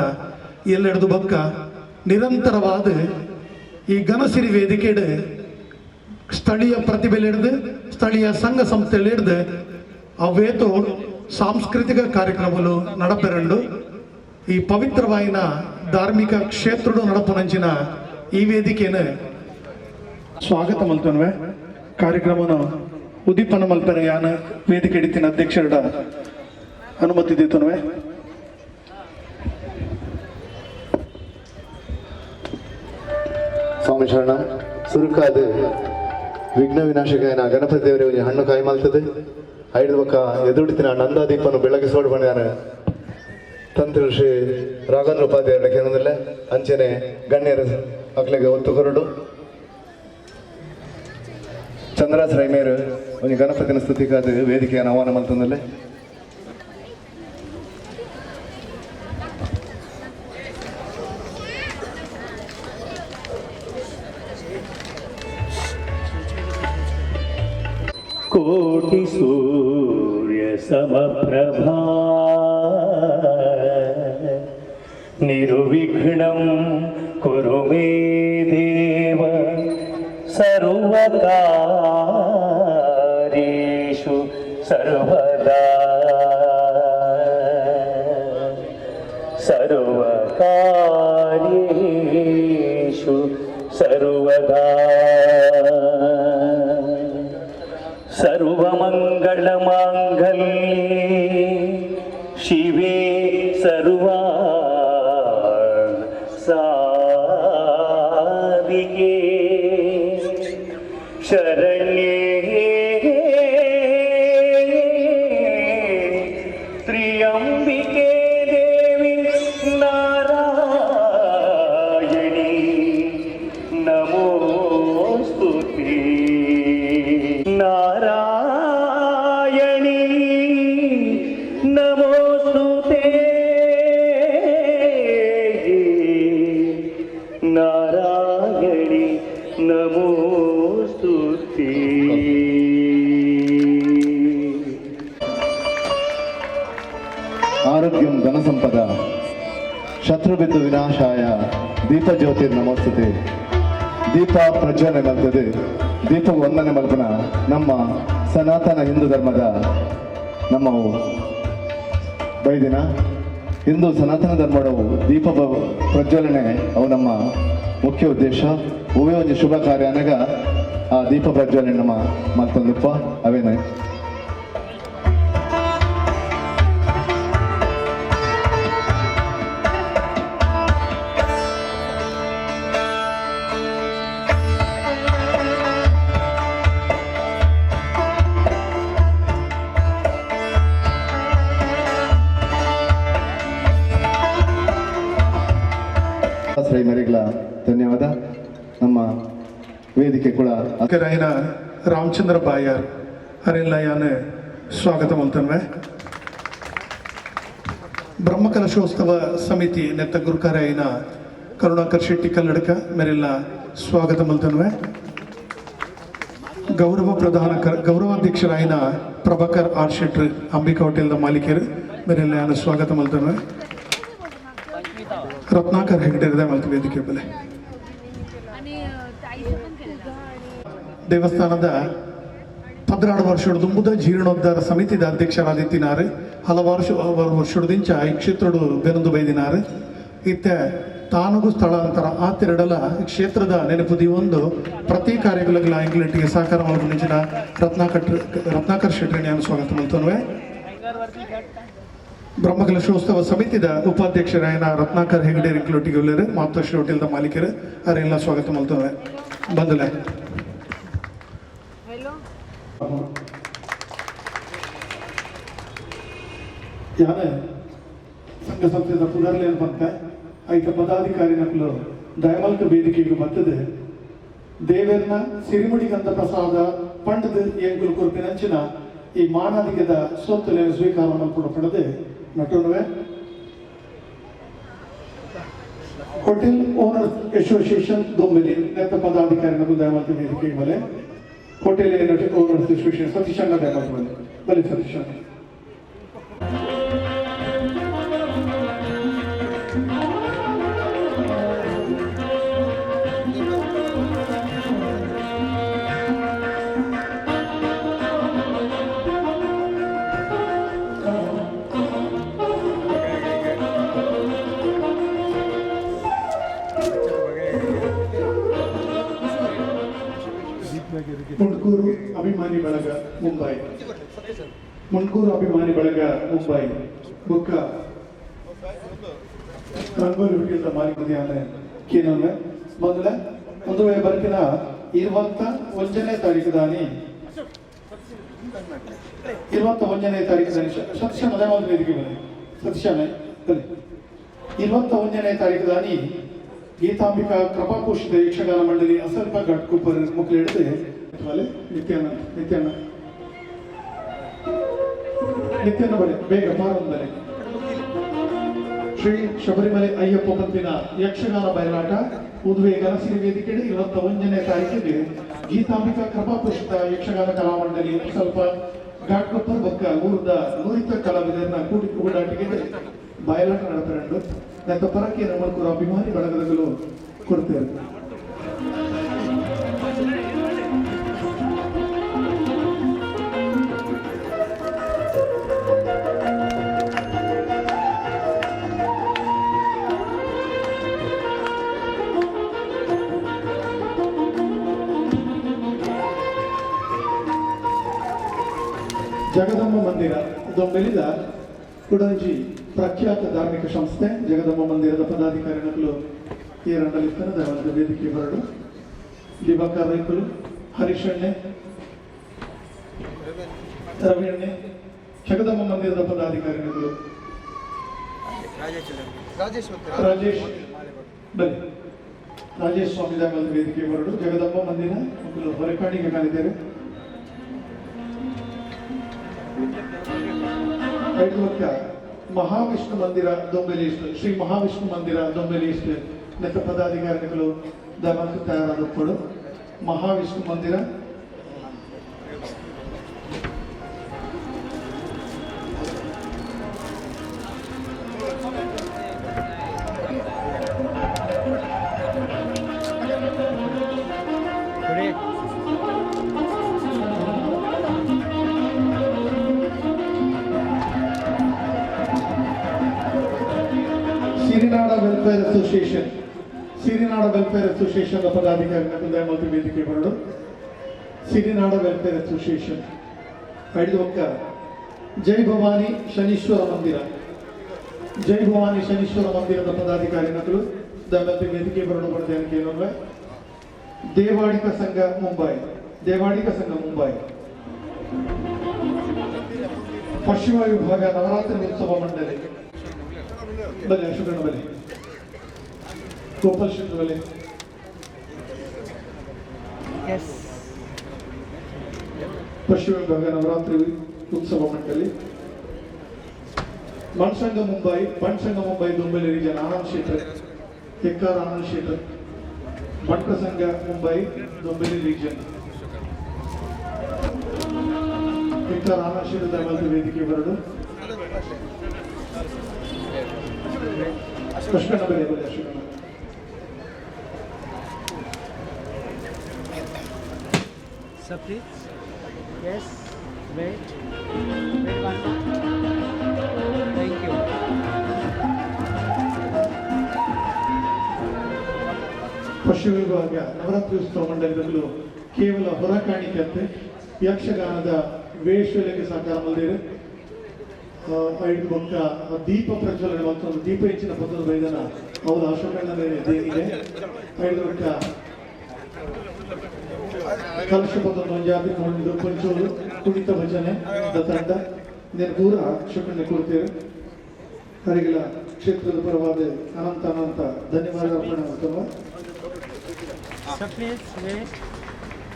ಎಲ್ಲೆಡ್ದು ಬೊಕ್ಕ ನಿರಂತರವಾದ ಈ ಘನಸಿರಿ ವೇದಿಕೆಡ್ ಸ್ಥಳೀಯ ಪ್ರತಿಭೆಲಿಡ್ದು ಸ್ಥಳೀಯ ಸಂಘ ಸಂಸ್ಥೆಲಿಡ್ದು ಅವೇತು సాంస్కృతిక కార్యక్రమాలు నడపెరండు ఈ పవిత్రమైన ధార్మిక క్షేత్రుడు నడపనంచిన ఈ ವೇದಿಕೆಯನ್ನು ಸ್ವಾಗತ ಮಲ್ತನ್ವೆ ಕಾರ್ಯಕ್ರಮನ ಉದ್ದೀಪನ ಮಲ್ಪನೆ ಯಾನ ವೇದಿಕೆ ಹಿಡಿತಿನ ಅಧ್ಯಕ್ಷರ ಅನುಮತಿ ದೀತನ್ವೆ ಸ್ವಾಮಿ ಶರಣ ಸುರುಕಾದ ವಿಘ್ನ ವಿನಾಶಕಾಯನ ಗಣಪತಿ ದೇವರಿಗೆ ಹಣ್ಣು ಕಾಯಿ ಮಾಲ್ತದೆ ಐದು ಪಕ್ಕ ಎದುಡಿತಿನ ನಂದಾದೀಪನು ಬೆಳಗಿಸೋಡು ಬಂದಾನ ತಂತ್ರ ಶ್ರೀ ರಾಘವೇಂದ್ರ ಉಪಾಧ್ಯಾಯ ಕೇಂದ್ರದಲ್ಲೇ ಅಂಚನೆ ಗಣ್ಯರ ಮಕ್ಕಳಿಗೆ ಒತ್ತು ಕೊರಡು ಚಂದ್ರಾಸ್ ರೈಮೇರು ಒಂದು ಗಣಪತಿನ ಸ್ತುತಿಕಾದ ವೇದಿಕೆಯನ್ನು ಆಹ್ವಾನ ಮಲ್ತಂದಲ್ಲೇ ಕೋಟಿ ಸೂರ್ಯ ಸಮಪ್ರಭಾ ನಿರ್ವಿಘ್ನಂ ಕುರು ಮೇ ದೇವ ಸರ್ವಕಾರ್ಯೇಷು ಸರ್ವದಾ ಸರ್ವಕಾರ್ಯೇಷು ಸರ್ವದಾ सर्वमङ्गलमाङ्गल्ये शिवे सर्वासादिके शरण्ये त्र्यम्बिके देवी नारायणी नमोस्तुते नारायणी नमोस्तुते नारायणी नमोस्तुते ಆರೋಗ್ಯಂ ಧನಸಂಪದ ಶತ್ರುಬಿದ್ದು ವಿನಾಶಾಯ ದೀಪಜ್ಯೋತಿರ್ ನಮೋಸ್ತುತೆ ದೀಪ ಪ್ರಜ್ವಲನೆ ಮಲ್ತದೆ ದೀಪ ವಂದನೆ ಮಲ್ಪನ ನಮ್ಮ ಸನಾತನ ಹಿಂದೂ ಧರ್ಮದ ನಮ್ಮ ಬೈದಿನ ಹಿಂದೂ ಸನಾತನ ಧರ್ಮದವು ದೀಪ ಪ್ರಜ್ವಲನೆ ಅವು ನಮ್ಮ ಮುಖ್ಯ ಉದ್ದೇಶ ಹೂವೇ ಒಂದು ಶುಭ ಕಾರ್ಯ ಅನಗ ಆ ದೀಪ ಪ್ರಜ್ವಲನೆ ನಮ್ಮ ಮಲ್ತಂದಪ್ಪ ಅವೇನೆ ಮರಿಗಳ ಧನ್ಯವಾದ ನಮ್ಮ ವೇದಿಕೆ ಕೂಡ ಅಕ್ಕರಾಯನ ರಾಮಚಂದ್ರ ಬಾಯರ್ ಅರೆಲ್ಲ ಯಾನೆ ಸ್ವಾಗತ ಮಲ್ತನ್ವೆ ಬ್ರಹ್ಮಕಲಶೋತ್ಸವ ಸಮಿತಿ ನೆತ್ತ ಗುರುಕರಾಯನ ಕರುಣಾಕರ್ ಶೆಟ್ಟಿ ಕಲ್ಲಡಕ ಮೇರೆಲ್ಲ ಸ್ವಾಗತ ಮಲ್ತನ್ವೆ ಗೌರವಾಧ್ಯಕ್ಷರಾಯನ ಪ್ರಭಾಕರ್ ಆರ್ ಶೆಟ್ರ್ ಅಂಬಿಕಾ ಹೋಟೆಲ್ದ ಮಾಲೀಕರು ಮೇರೆಲ್ಲ ಯಾನೆ ಸ್ವಾಗತ ಮಲ್ತನ್ವೆ ರತ್ನಾಕರ್ ಹೆಗ್ಡೆರದ ಮಲ್ತ ವೇದಿಕೆ ಬೆಲೆ ದೇವಸ್ಥಾನದ 16 ವರ್ಷದ ದುಂಬುದ ಜೀರ್ಣೋದ್ಧಾರ ಸಮಿತಿದ ಅಧ್ಯಕ್ಷರಾದಿತ್ತಿನಾರು ಹಲವಾರು ವರ್ಷದಿಂದ ಈ ಕ್ಷೇತ್ರಡು ಬೆನಂದು ಬೈದಿನಾರು ಇತ್ತೆ ತಾನಗೂ ಸ್ಥಳಾಂತರ ಆ ತಿರಡಲ ಕ್ಷೇತ್ರದ ನೆನಪುದಿ ಒಂದು ಪ್ರತಿ ಕಾರ್ಯಗಳಿಗೆ ಇಂಗ್ಲೆಂಟ್ಗೆ ಸಹಕಾರ ಮಾಡಿದ ರತ್ನಾಕರ್ ಶೆಟ್ರಿಯನ್ನು ಸ್ವಾಗತ ಮಾಡ್ತನ್ವೆ ಬ್ರಹ್ಮಕಲಶೋತ್ಸವ ಸಮಿತಿದ ಉಪಾಧ್ಯಕ್ಷರಾಯನ ರತ್ನಾಕರ್ ಹೆಗ್ಡೆ ರಿಂಕ್ಲೊಟ್ಟಿಗೆ ಮಾತೋಶ್ರೀ ಹೋಟೆಲ್ದ ಮಾಲೀಕರು ಅವರೆಲ್ಲ ಸ್ವಾಗತ ಮಾಡ್ತವೆ ಬಂದಲೆ ಯಾನೆ ಸಂಘ ಸಂಸ್ಥೆದ ಪುನರ್ಲೇನ್ ಬಂತ ಐತ ಪದಾಧಿಕಾರಿ ನಕಲು ದಯಮಲ್ಕ ವೇದಿಕೆಗೆ ಬರ್ತದೆ ದೇವೇರ್ನ ಸಿರಿಮುಡಿ ಗಂಧ ಪ್ರಸಾದ ಪಂಡದ ಎಂಕುಲು ಕುರುಪಿನಂಚಿನ ಈ ಮಾನವಿಕದ ಸ್ವತ್ತುಲೆ ಸ್ವೀಕಾರವನ್ನು ಕೂಡ ಪಡೆದು ನಟುವೆ ಹೋಟೆಲ್ ಓನರ್ಸ್ ಅಸೋಸಿಯೇಷನ್ ದೊಂಬಲಿ ನೆತ್ತ ಪದಾಧಿಕಾರಿಗಳು ದಯಮಾಡಿ ವೇದಿಕೆಗೆ ಬಲೆ ಹೋಟೆಲ್ ಓನರ್ಸ್ ಅಸೋಸಿಯೇಷನ್ ಸತೀಶಣ್ಣ ದಯಮಾಡಿ ಬಲೆ ಸತೀಶಣ್ಣ ಮುಂಬೈ ಮುನ್ಕೂರು ಅಭಿಮಾನಿ ಬಳಗ ಮುಂಬೈ ಬುಕ್ಕ ರಂಗೋಲಿ ಹುಟ್ಟಿದ ಮಾಲಿಕತೆಯಾದ ಕೇನಲ್ವೆ ಮೊದಲ ಒಂದು ವೇಳೆ ಬರ್ಕಿನ 21ನೇ ತಾರೀಕು ದಾನಿ 21ನೇ ತಾರೀಕು ದಾನಿ ಸತ್ಯ ಮದಮಾದ ವೇದಿಕೆ ಬನ್ನಿ ಸತ್ಯನೇ ಬನ್ನಿ 21ನೇ ತಾರೀಕು ದಾನಿ ಗೀತಾಂಬಿಕಾ ಕೃಪಾಕೋಶಿತ ಯಕ್ಷಗಾನ ಮಂಡಳಿ ಅಸಲ್ಪ ಘಟ್ಕುಪ್ಪರ್ ಮುಕ್ಳು ಹಿಡಿದು ನಿತ್ಯಾನ ಬಲೆ ಬೇಗ ಪ್ರಾರಂಭ ಶ್ರೀ ಶಬರಿಮಲೆ ಅಯ್ಯಪ್ಪ ಪಂಪಿನ ಯಕ್ಷಗಾನ ಬಯಲಾಟ ಉದುವೆ ಗನಸಿರಿ ವೇದಿಕೆ 21ನೇ ತಾರೀಕಿಗೆ ಗೀತಾಂಬಿಕಾ ಕೃಪಾಕೋಶಿತ ಯಕ್ಷಗಾನ ಕಲಾಮಂಡಳಿ ಸ್ವಲ್ಪ ಘಾಟ್ಕೊಪ್ಪರ್ ಬೊಕ್ಕ ಊರ್ದ ನುರಿತ ಕಲಾವಿದರನ್ನ ಕೂಡಾಟಿಗೆ ಬಯಲಾಟ ನಡೆತಾರೆ ನಂತ ಪರಕ್ಕೆ ನಮ್ಮ ಅಭಿಮಾನಿ ಬಳಗಗಳು ಕೊಡ್ತೇವೆ ಜಗದಮ್ಮ ಮಂದಿರ ದೊಂಬೆಲಿದ ಕುಡಂಜಿ ಪ್ರಖ್ಯಾತ ಧಾರ್ಮಿಕ ಸಂಸ್ಥೆ ಜಗದಮ್ಮ ಮಂದಿರದ ಪದಾಧಿಕಾರಿಗಳು ಈ ರಂಡಲಿರ್ತನದ ಒಂದು ವೇದಿಕೆ ಹೊರಡು ದಿವಾಕರ್ ರೈತರು ಹರೀಶಣ್ಣೆ ರವಿಯಣ್ಣೆ ಜಗದಮ್ಮ ಮಂದಿರದ ಪದಾಧಿಕಾರಿಗಳು ರಾಜೇಶ್ ಬನ್ನಿ ರಾಜೇಶ್ ಸ್ವಾಮಿ ಒಂದು ವೇದಿಕೆ ಹೊರಡು ಜಗದಮ್ಮ ಮಂದಿರ ಮಕ್ಕಳು ಹೊರಕಾಣಿಗೆ ಕಾಣಿದ್ದಾರೆ ಮಹಾವಿಷ್ಣು ಮಂದಿರ ದೊಂಬೆಲಿ ಶ್ರೀ ಮಹಾವಿಷ್ಣು ಮಂದಿರ ದೊಂಬೆಲಿ ನೆತ್ತ ಪದಾಧಿಕಾರಿಗಳು ಧರ್ಮಕ್ಕೆ ತಯಾರಾದಪ್ಪಡು ಮಹಾವಿಷ್ಣು ಮಂದಿರ ಸಿರಿನಾಡ ವೆಲ್ಫೇರ್ ಅಸೋಸಿಯೇಷನ್ ಪದಾಧಿಕಾರಿಗಳು ದಯಮಾಡಿ ವೇದಿಕೆ ಬರಡು ಸಿರಿನಾಡ ವೆಲ್ಫೇರ್ ಅಸೋಸಿಯೇಷನ್ ಐದು ಒಕ್ಕ ಜೈ ಭವಾನಿ ಶನೀಶ್ವರ ಮಂದಿರದ ಪದಾಧಿಕಾರಿಗಳು ದಯಮಾಡಿ ವೇದಿಕೆ ಬರಡು ಬರೆದ ಏನಂದ್ರೆ ದೇವಾಡಿಗ ಸಂಘ ಮುಂಬೈ ಪಶ್ಚಿಮ ವಿಭಾಗ ನವರಾತ್ರಿ ಉತ್ಸವ ಮಂಡಳಿ ಬಲೆ ಅಶೋಕನ ಬಲೆ ಗೋಪಾಲ್ ಶೆಟ್ಟಿ ಬಲೆ ಪಶ್ಚಿಮ ವಿಭಾಗ ನವರಾತ್ರಿ ಉತ್ಸವ ಮಂಡಳಿ ಬಣ್ಸಂಗ ಮುಂಬೈ ದೊಂಬೆಲಿ ರೀಜನ್ ಆನಂದ್ ಶೆಟ್ಟರ್ ಹೆಕ್ಕಾರ್ ಆನಂದ್ ಶೆಟ್ಟರ್ ಬಂಟ್ರ ಸಂಘ ಮುಂಬೈ ದೊಂಬೆಲಿ ರೀಜನ್ ಹೆಕ್ಕಾರ್ ಆನಂದ್ ಶೆಟ್ಟರ್ ದಯಮಾಡಿ ವೇದಿಕೆ ಬರಡು ಅಶೋಕನ ಬಲೆ ಅಶೋಕನ Sir, please. Yes. Wait one. Thank you. ಪಶ್ಚಿಮ ವಿಭಾಗ ನವರಾತ್ರಿ ಉತ್ಸವ ಮಂಡಳಿಗಳು ಕೇವಲ ಹೊರಕಾಣಿಕೆ ಯಕ್ಷಗಾನದ ವೇಷಗಳಿಗೆ ಸಹಕಾರ ಮಲ್ದಿರು ಐದು ಬೊಕ್ಕ ದೀಪ ಪ್ರಜ್ವಲನೆ ಮತ್ತೊಂದು ದೀಪ ಹೆಚ್ಚಿನ ಪದದ ಬೈದನ ಅವರ ಅಶೋಕಣ್ಣ ದೇವಿಗೆ ಐದು ಬೊಕ್ಕ ಕಲಶ ಪದ ಮಂಜಾತಿ ನೋಡಿದ್ದು ಪಂಚೋರು ಕುಣಿತ ಭಜನೆ ತಂಡ నేను ಪೂರ ಅಶೋಕಣ್ಣ ಕೊಡ್ತೇವೆ ಅವರಿಗೆಲ್ಲ ಕ್ಷೇತ್ರದ ಪರವಾದ ಅನಂತ ಧನ್ಯವಾದ ಅರ್ಪಣೆ ಮಾಡ್ತೇವೆ Sir, please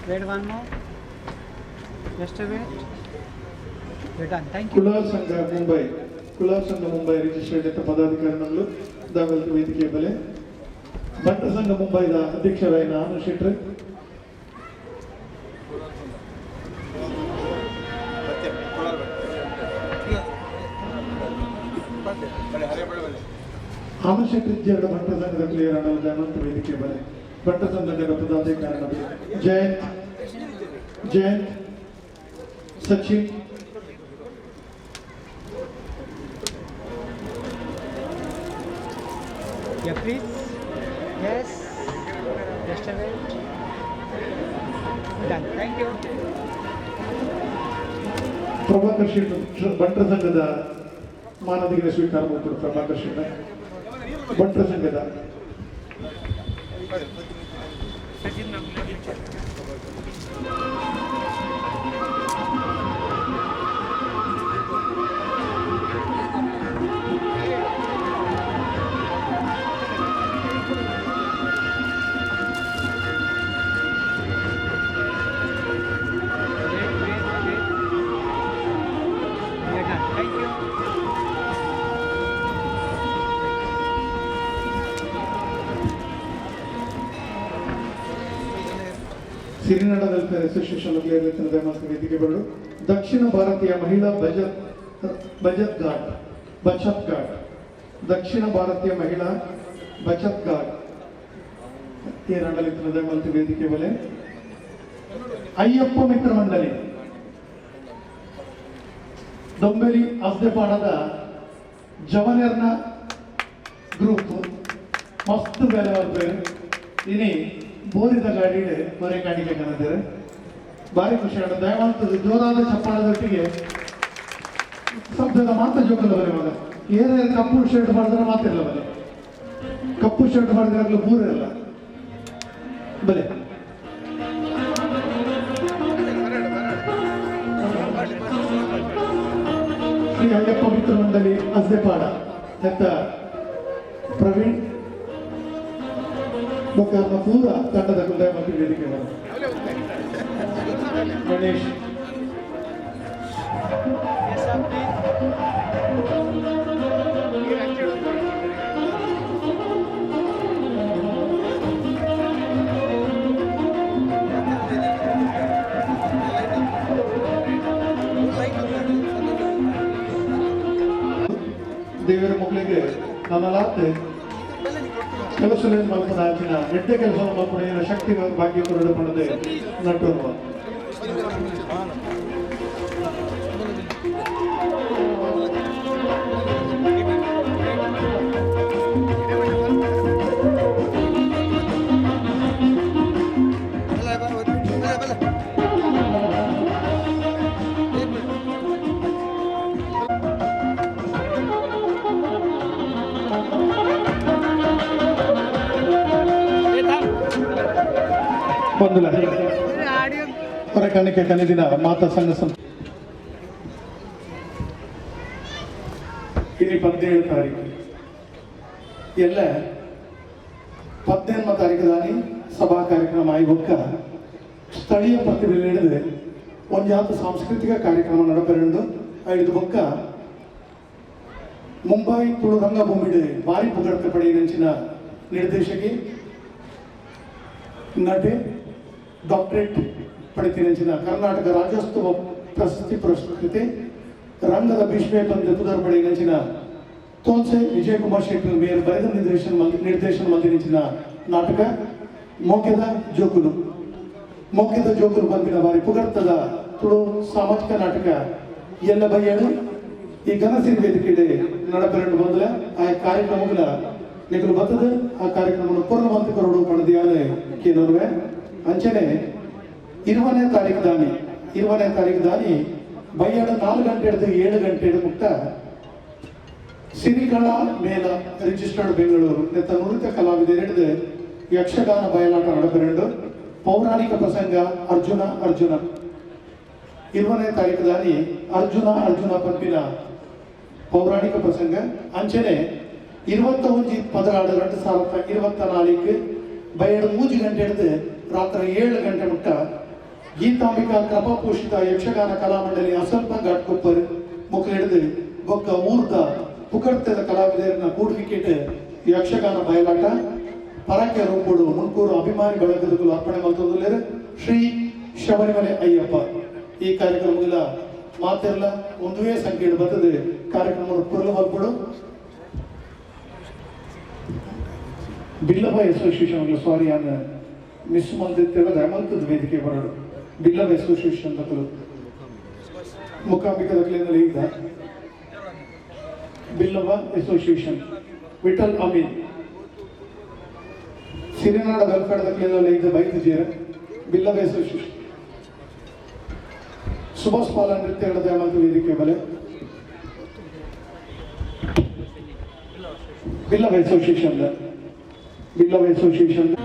wait one more. Just a wait. We're done. Thank you. Kulal ಸಂಘ ಮುಂಬೈ ರಿಜಿಸ್ಟ್ರೇಡ್ ಪದಾಧಿಕಾರಿಗಳು ದಾವಲ್ ವೇದಿಕೆ ಬೆಲೆ ಬಂಟ ಸಂಘ ಮುಂಬೈದ ಅಧ್ಯಕ್ಷರಾದ ನಾನು ಶೆಟ್ರ್ ಆನಂದ್ ಶೆಟ್ಟಿ ಎರಡು ಬಂಟ ಸಂಘದ ಕ್ಲಿಯರ್ ಅನ್ನೋದು ಅನಂತ ವೇದಿಕೆ ಬೆಲೆ ಬಂಟ ಸಂಘದ ಪದಾಧಿಕಾರಿಗಳು Jayant Sachin Yeah, please. Yes. Just a wait. Done. Thank you. Prabhakar Shetty ಬಂಟರ ಸಂಘದ ಮಾನದಿಗೆ ಸ್ವೀಕಾರ ಮಾಡ್ತಾರೆ. ಪ್ರಭಾಕರ್ ಶೆಟ್ಟಿ ಬಂಟರ ಸಂಘದ ಸಿರಿನಾಡ ವೆಲ್ಫೇರ್ ಅಸೋಸಿಯೇಷನ್ ಮತ್ತು ವೇದಿಕೆಗಳು ದಕ್ಷಿಣ ಭಾರತೀಯ ಮಹಿಳಾ ಬಚತ್ ಘಾಟ್ ದಕ್ಷಿಣ ಭಾರತೀಯ ಮಹಿಳಾ ಬಚತ್ ಘಾಟ್ ಈ ಆಡಳಿತದ ಮತ್ತು ವೇದಿಕೆ ಬಲೆ ಅಯ್ಯಪ್ಪ ಮಿತ್ರ ಮಂಡಳಿ ದೊಂಬೆಲಿ ಅಸ್ದೆಪಾಡದ ಜವನರ್ನ ಗ್ರೂಪ್ ಮಸ್ತ್ ಬೇರೆ ಬರ್ತಾರೆ. ಇನಿ ಬೋರಿದ ಗಾಡಿ ಹೊರೆ ಗಾಡಿಗೆ ಕಾಣಿದ್ದಾರೆ. ಭಾರಿ ಖುಷಿ ಆಗುತ್ತೆ. ದಯಮಾಡ್ತದೆ ಜೋರಾದ ಚಪ್ಪಾಳದೊಟ್ಟಿಗೆ ಶಬ್ದದ ಮಾತ್ರ ಜೋಗಲ್ಲ ಬರೀ ಮಗ ಏನೇ ಕಪ್ಪು ಶರ್ಟ್ ಮಾಡಿದ್ರೆ ಮಾತಿಲ್ಲ ಬಲೆ ಕಪ್ಪು ಶರ್ಟ್ ಮಾಡಿದ್ರೆ ಬೂರೇ ಇಲ್ಲ ಬಲೆ ಶ್ರೀ ಅಯ್ಯಪ್ಪ ಮಿತ್ರ ಮಂಡಳಿ ಅಸ್ದೆಪಾಡ ನೆತ್ತ ಪ್ರವೀಣ್ ಬೊಕ್ಕ ಪೂರ ತಂಡದ ಕುಂದಾಯ ಮತ್ತು ವೇದಿಕೆ ಗಣೇಶ್ ದೇವರ ಮಕ್ಕಳಿಗೆ ನಮ್ಮಲಾತೆ ಕೆಲಸ ಮಲ್ಪನಾಚಿನ ಎಡ್ಡೆ ಕೆಲಸ ಮಲ್ಪನ ಶಕ್ತಿ ಭಾಗ್ಯ ಕೊರಡು ಪಡೆದೆ ನಟುವ ಹೊರಕಾಣಿಕೆ ಕನಿದಿನ ಮಾತಾ ಸಂಘ ಇದು 17 ತಾರೀಕು ಎಲ್ಲ 18 ತಾರೀಕು ದಾನಿ ಸಭಾ ಕಾರ್ಯಕ್ರಮ ಆಯ್ಗೊಕ್ಕ ಸ್ಥಳೀಯ ಪ್ರತಿಭೆ ಹಿಡಿದು ಒಂದು ಸಾಂಸ್ಕೃತಿಕ ಕಾರ್ಯಕ್ರಮ ನಡಪೆರಡು ಐದು ಬೊಕ್ಕ ಮುಂಬೈ ತುಳು ರಂಗಭೂಮಿಡೆ ಭಾರಿ ಪುಗಡ್ತೆ ಪಡೆಯಿನ ನಿರ್ದೇಶಕಿ ನಟಿ ಡಾಕ್ಟರೇಟ್ ಪಡಿತಿನ ಕರ್ನಾಟಕ ರಾಜ್ಯೋತ್ಸವ ಪ್ರಶಸ್ತಿ ಪುರಸ್ಕೃತೆ ರಂಗದ ಭೀಷ್ಮೆ ಬಂದ ಪುದರ್ ಪಡೆಯಿನ ತೋನ್ಸೆ ವಿಜಯಕುಮಾರ್ ಶೆಟ್ಟಿ ಮೇಯರ್ ಬರೆದ ನಿರ್ದೇಶನ ಮಂದಿನ ನಾಟಕ ಮೊಗ್ಗೆದ ಜೋಕುಲು ಬಂದಿನ ಬಾರಿ ಪುಗಡ್ತದ ತುಳು ಸಾಮಾಜಿಕ ನಾಟಕ ಎಲ್ಲ ಬಯ್ಯನು ಈ ಘನಸಿರಿ ವೇದಿಕೆ ನಡಪೆರಡು ಬಂದಲ ಆ ಕಾರ್ಯಕ್ರಮಗಳ ನಿಗಲು ಬರ್ತದೆ. ಆ ಕಾರ್ಯಕ್ರಮ ಪೂರ್ಣವಂತ ಕರೋಡು ಪಡೆದಿಯಾದ ಕೇಳುವೆ ಅಂಚನೆ 20ನೇ ತಾರೀಕು ದಾನಿ ಬಯ್ಯಾಡ 4 ಗಂಟೆ ಹಿಡಿದು 7 ಗಂಟೆ ಮುಕ್ತ ಸಿರಿಕಲಾ ಮೇಳ ರಿಜಿಸ್ಟರ್ಡ್ ಬೆಂಗಳೂರು ನೆತ್ತ ನುರಿತ ಕಲಾವಿದರು ಹಿಡಿದು ಯಕ್ಷಗಾನ ಬಯಲಾಟ ನಡಪೆರಡು ಪೌರಾಣಿಕ ಪ್ರಸಂಗ ಅರ್ಜುನ 20ನೇ ತಾರೀಕು ದಾನಿ ಅರ್ಜುನ ಪಂಪಿನ ಪೌರಾಣಿಕ ಪ್ರಸಂಗ ಅಂಚನೆ 21 ಪದರಾಡು 2024 ಬಯಡು 3 ಗಂಟೆ ಹಿಡಿದು ರಾತ್ರಿ 7 ಗಂಟೆ ಮುಟ್ಟ ಗೀತಾಂಬಿಕಾ ಕೃಪಾಪೋಷಿತ ಯಕ್ಷಗಾನ ಕಲಾಮಂಡಳಿ ಅಸಲ್ಪ ಘಾಟ್ಕೊಪ್ಪರ್ ಮುಕ್ಳು ಹಿಡಿದು ಬೊಕ್ಕ ಊರ್ದ ಪುಕಡ್ತದ ಕಲಾವಿದರನ್ನ ಕೂಡ್ಲಿಕ್ಕಿಟ್ಟು ಯಕ್ಷಗಾನ ಬಯಲಾಟ ಪರಕ್ಕೆ ರೂಪುಡು ಮುನ್ಕೂರು ಅಭಿಮಾನಿ ಬಳಗದಕ್ಕೂ ಅರ್ಪಣೆ ಮಾಡ್ತದಲ್ಲೇರು ಶ್ರೀ ಶಬರಿಮಲೆ ಅಯ್ಯಪ್ಪ. ಈ ಕಾರ್ಯಕ್ರಮಗಳ ಮಾತೆಲ್ಲ ಒಂದುವೇ ಸಂಖ್ಯೆ ಬರ್ತದೆ. ಕಾರ್ಯಕ್ರಮ ಪುರಲು ಮಾಡ್ಬಿಡು ಬಿಲ್ಲಬ ಅಸೋಸಿಯೇಷನ್ ಸಾರಿ ಅನ್ನ ಮಿಸ್ ಮಂದಿತ್ತೆಲ್ಲ ದಯಮಲ್ತದ ವೇದಿಕೆ ಬರೋದು ಬಿಲ್ಲಬ ಅಸೋಸಿಯೇಷನ್ ತಕ್ಕಲು ಮುಖಾಂಬಿಕದಲ್ಲಿ ಈಗ ಬಿಲ್ಲಬ ಅಸೋಸಿಯೇಷನ್ ವಿಠಲ್ ಅಮೀನ್ ಸಿರಿನಾಡ ವೆಲ್ಫೇರ್ ಈಗ ಬೈದಿದ್ದೀರ ಬಿಲ್ಲಬ ಅಸೋಸಿಯೇಷನ್ ಸುಭಾಷ್ ಪಾಲ ನೃತ್ಯಗಳ ದಯಾಮಂತ ವೇದಿಕೆ ಮೇಲೆ ಬಿಲ್ಲವ್ ಅಸೋಸಿಯೇಷನ್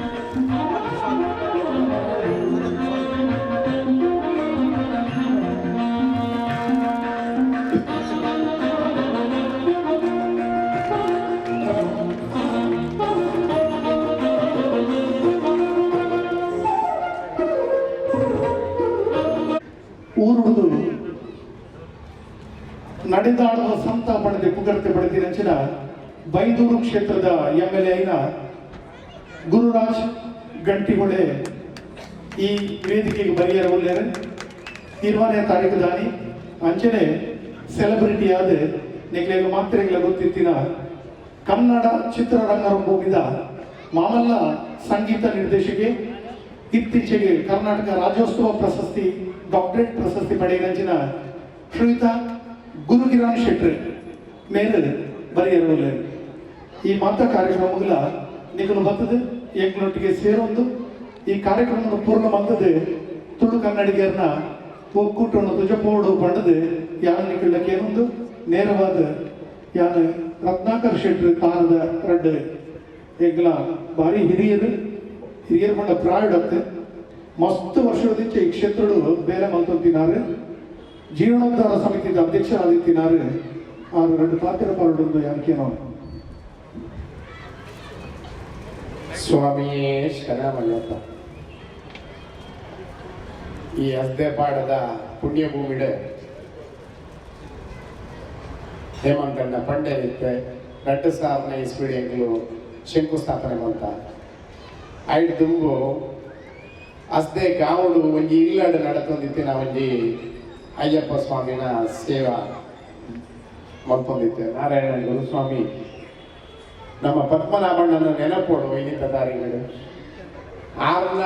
ಊರುವುದು ನಡೆದಾಡುವ ಸಂತ ಪಡೆದು ಪುಗರ್ತೆ ಪಡೆದಿನ ಬೈದೂರು ಕ್ಷೇತ್ರದ MLA అయిన ಗುರುರಾಜ್ ಗಂಟಿಗೊಳೆ ಈ ವೇದಿಕೆಗೆ ಬರಿಯರವಲ್ಲೇರು 20ನೇ ತಾರೀಕು ದಾನಿ ಅಂಚನೆ ಸೆಲೆಬ್ರಿಟಿ ಆದ ನಿಗ್ಲೆಗೆ ಮಾತ್ರೆಗಳ ಗೊತ್ತಿತ್ತಿನ ಕನ್ನಡ ಚಿತ್ರರಂಗಭೂಮಿದ ಮಾಮಲ್ಲ ಸಂಗೀತ ನಿರ್ದೇಶಕಿ ಇತ್ತೀಚೆಗೆ ಕರ್ನಾಟಕ ರಾಜ್ಯೋತ್ಸವ ಪ್ರಶಸ್ತಿ ಡಾಕ್ಟರೇಟ್ ಪ್ರಶಸ್ತಿ ಪಡೆಯಿನ ಶ್ರೀಯುತ ಗುರುಕಿರಣ್ ಶೆಟ್ಟಿ ಮೇಲೆ ಬರೆಯರವಲ್ಲೇರು ಈ ಮಾತ ಕಾರ್ಯಕ್ರಮ ಮುಗಿಲ ನಿಗಲು ಬರ್ತದೆ ಏಕನೊಟ್ಟಿಗೆ ಸೇರೊಂದು ಈ ಕಾರ್ಯಕ್ರಮವನ್ನು ಪೂರ್ಣ ಮಾಡ್ತದೆ ತುಳು ಕನ್ನಡಿಗರನ್ನ ಒಕ್ಕೂಟವನ್ನು ತುಜಪೋಡು ಪಡೆದು ಯಾನ ನಿಕ್ಕಳಕ್ಕೆ ಏನೊಂದು ನೇರವಾದ ಯಾನ ರತ್ನಾಕರ್ ಶೆಟ್ಟಿ ತಾನದ ರಡ್ಡು ಎಗ್ಲ ಭಾರಿ ಹಿರಿಯರು ಬಂಡ ಪ್ರಾಯಡತ್ತೆ ಮಸ್ತ್ ವರ್ಷದಿಂದ ಈ ಕ್ಷೇತ್ರಗಳು ಬೇರೆ ಮಲ್ತೊಂತಿನಾರು ಜೀರ್ಣೋದ್ಧಾರ ಸಮಿತಿಯ ಅಧ್ಯಕ್ಷರಾದಿತ್ತಿನಾರು ಆರು 2 ಪಾತ್ರ ಪಾಲ್ಗೊಂಡು ಯಾಕೇನೋ ಸ್ವಾಮಿಯೇ ಶರಣಮಯ್ಯಪ್ಪ. ಈ ಹಸ್ದೆಪಾಡದ ಪುಣ್ಯಭೂಮಿಡ ಹೇಮಂತಣ್ಣ ಪಂಡೇರಿತ್ತೆ 2000ನೇ ಇಸ್ವಿಡಿಯಂಗಳು ಶಂಕುಸ್ಥಾಪನೆ ಮಾಡ್ತ ಐದು ದುಂಬು ಹಸ್ದೆ ಕಾವಡು ಒಂಜಿ ಇಲ್ಲಡು ನಡತೊಂದಿತ್ತಿನ ಒಂಜಿ ಅಯ್ಯಪ್ಪ ಸ್ವಾಮಿನ ಸೇವಾ ಮಲ್ತೊಂದಿತ್ತೆ ನಾರಾಯಣ ಗುರುಸ್ವಾಮಿ ನಮ್ಮ ಪದ್ಮನಾಭಣ್ಣನ ನೆನಪೋಡು 5ನೇ ತಾರೀಕು 6ನ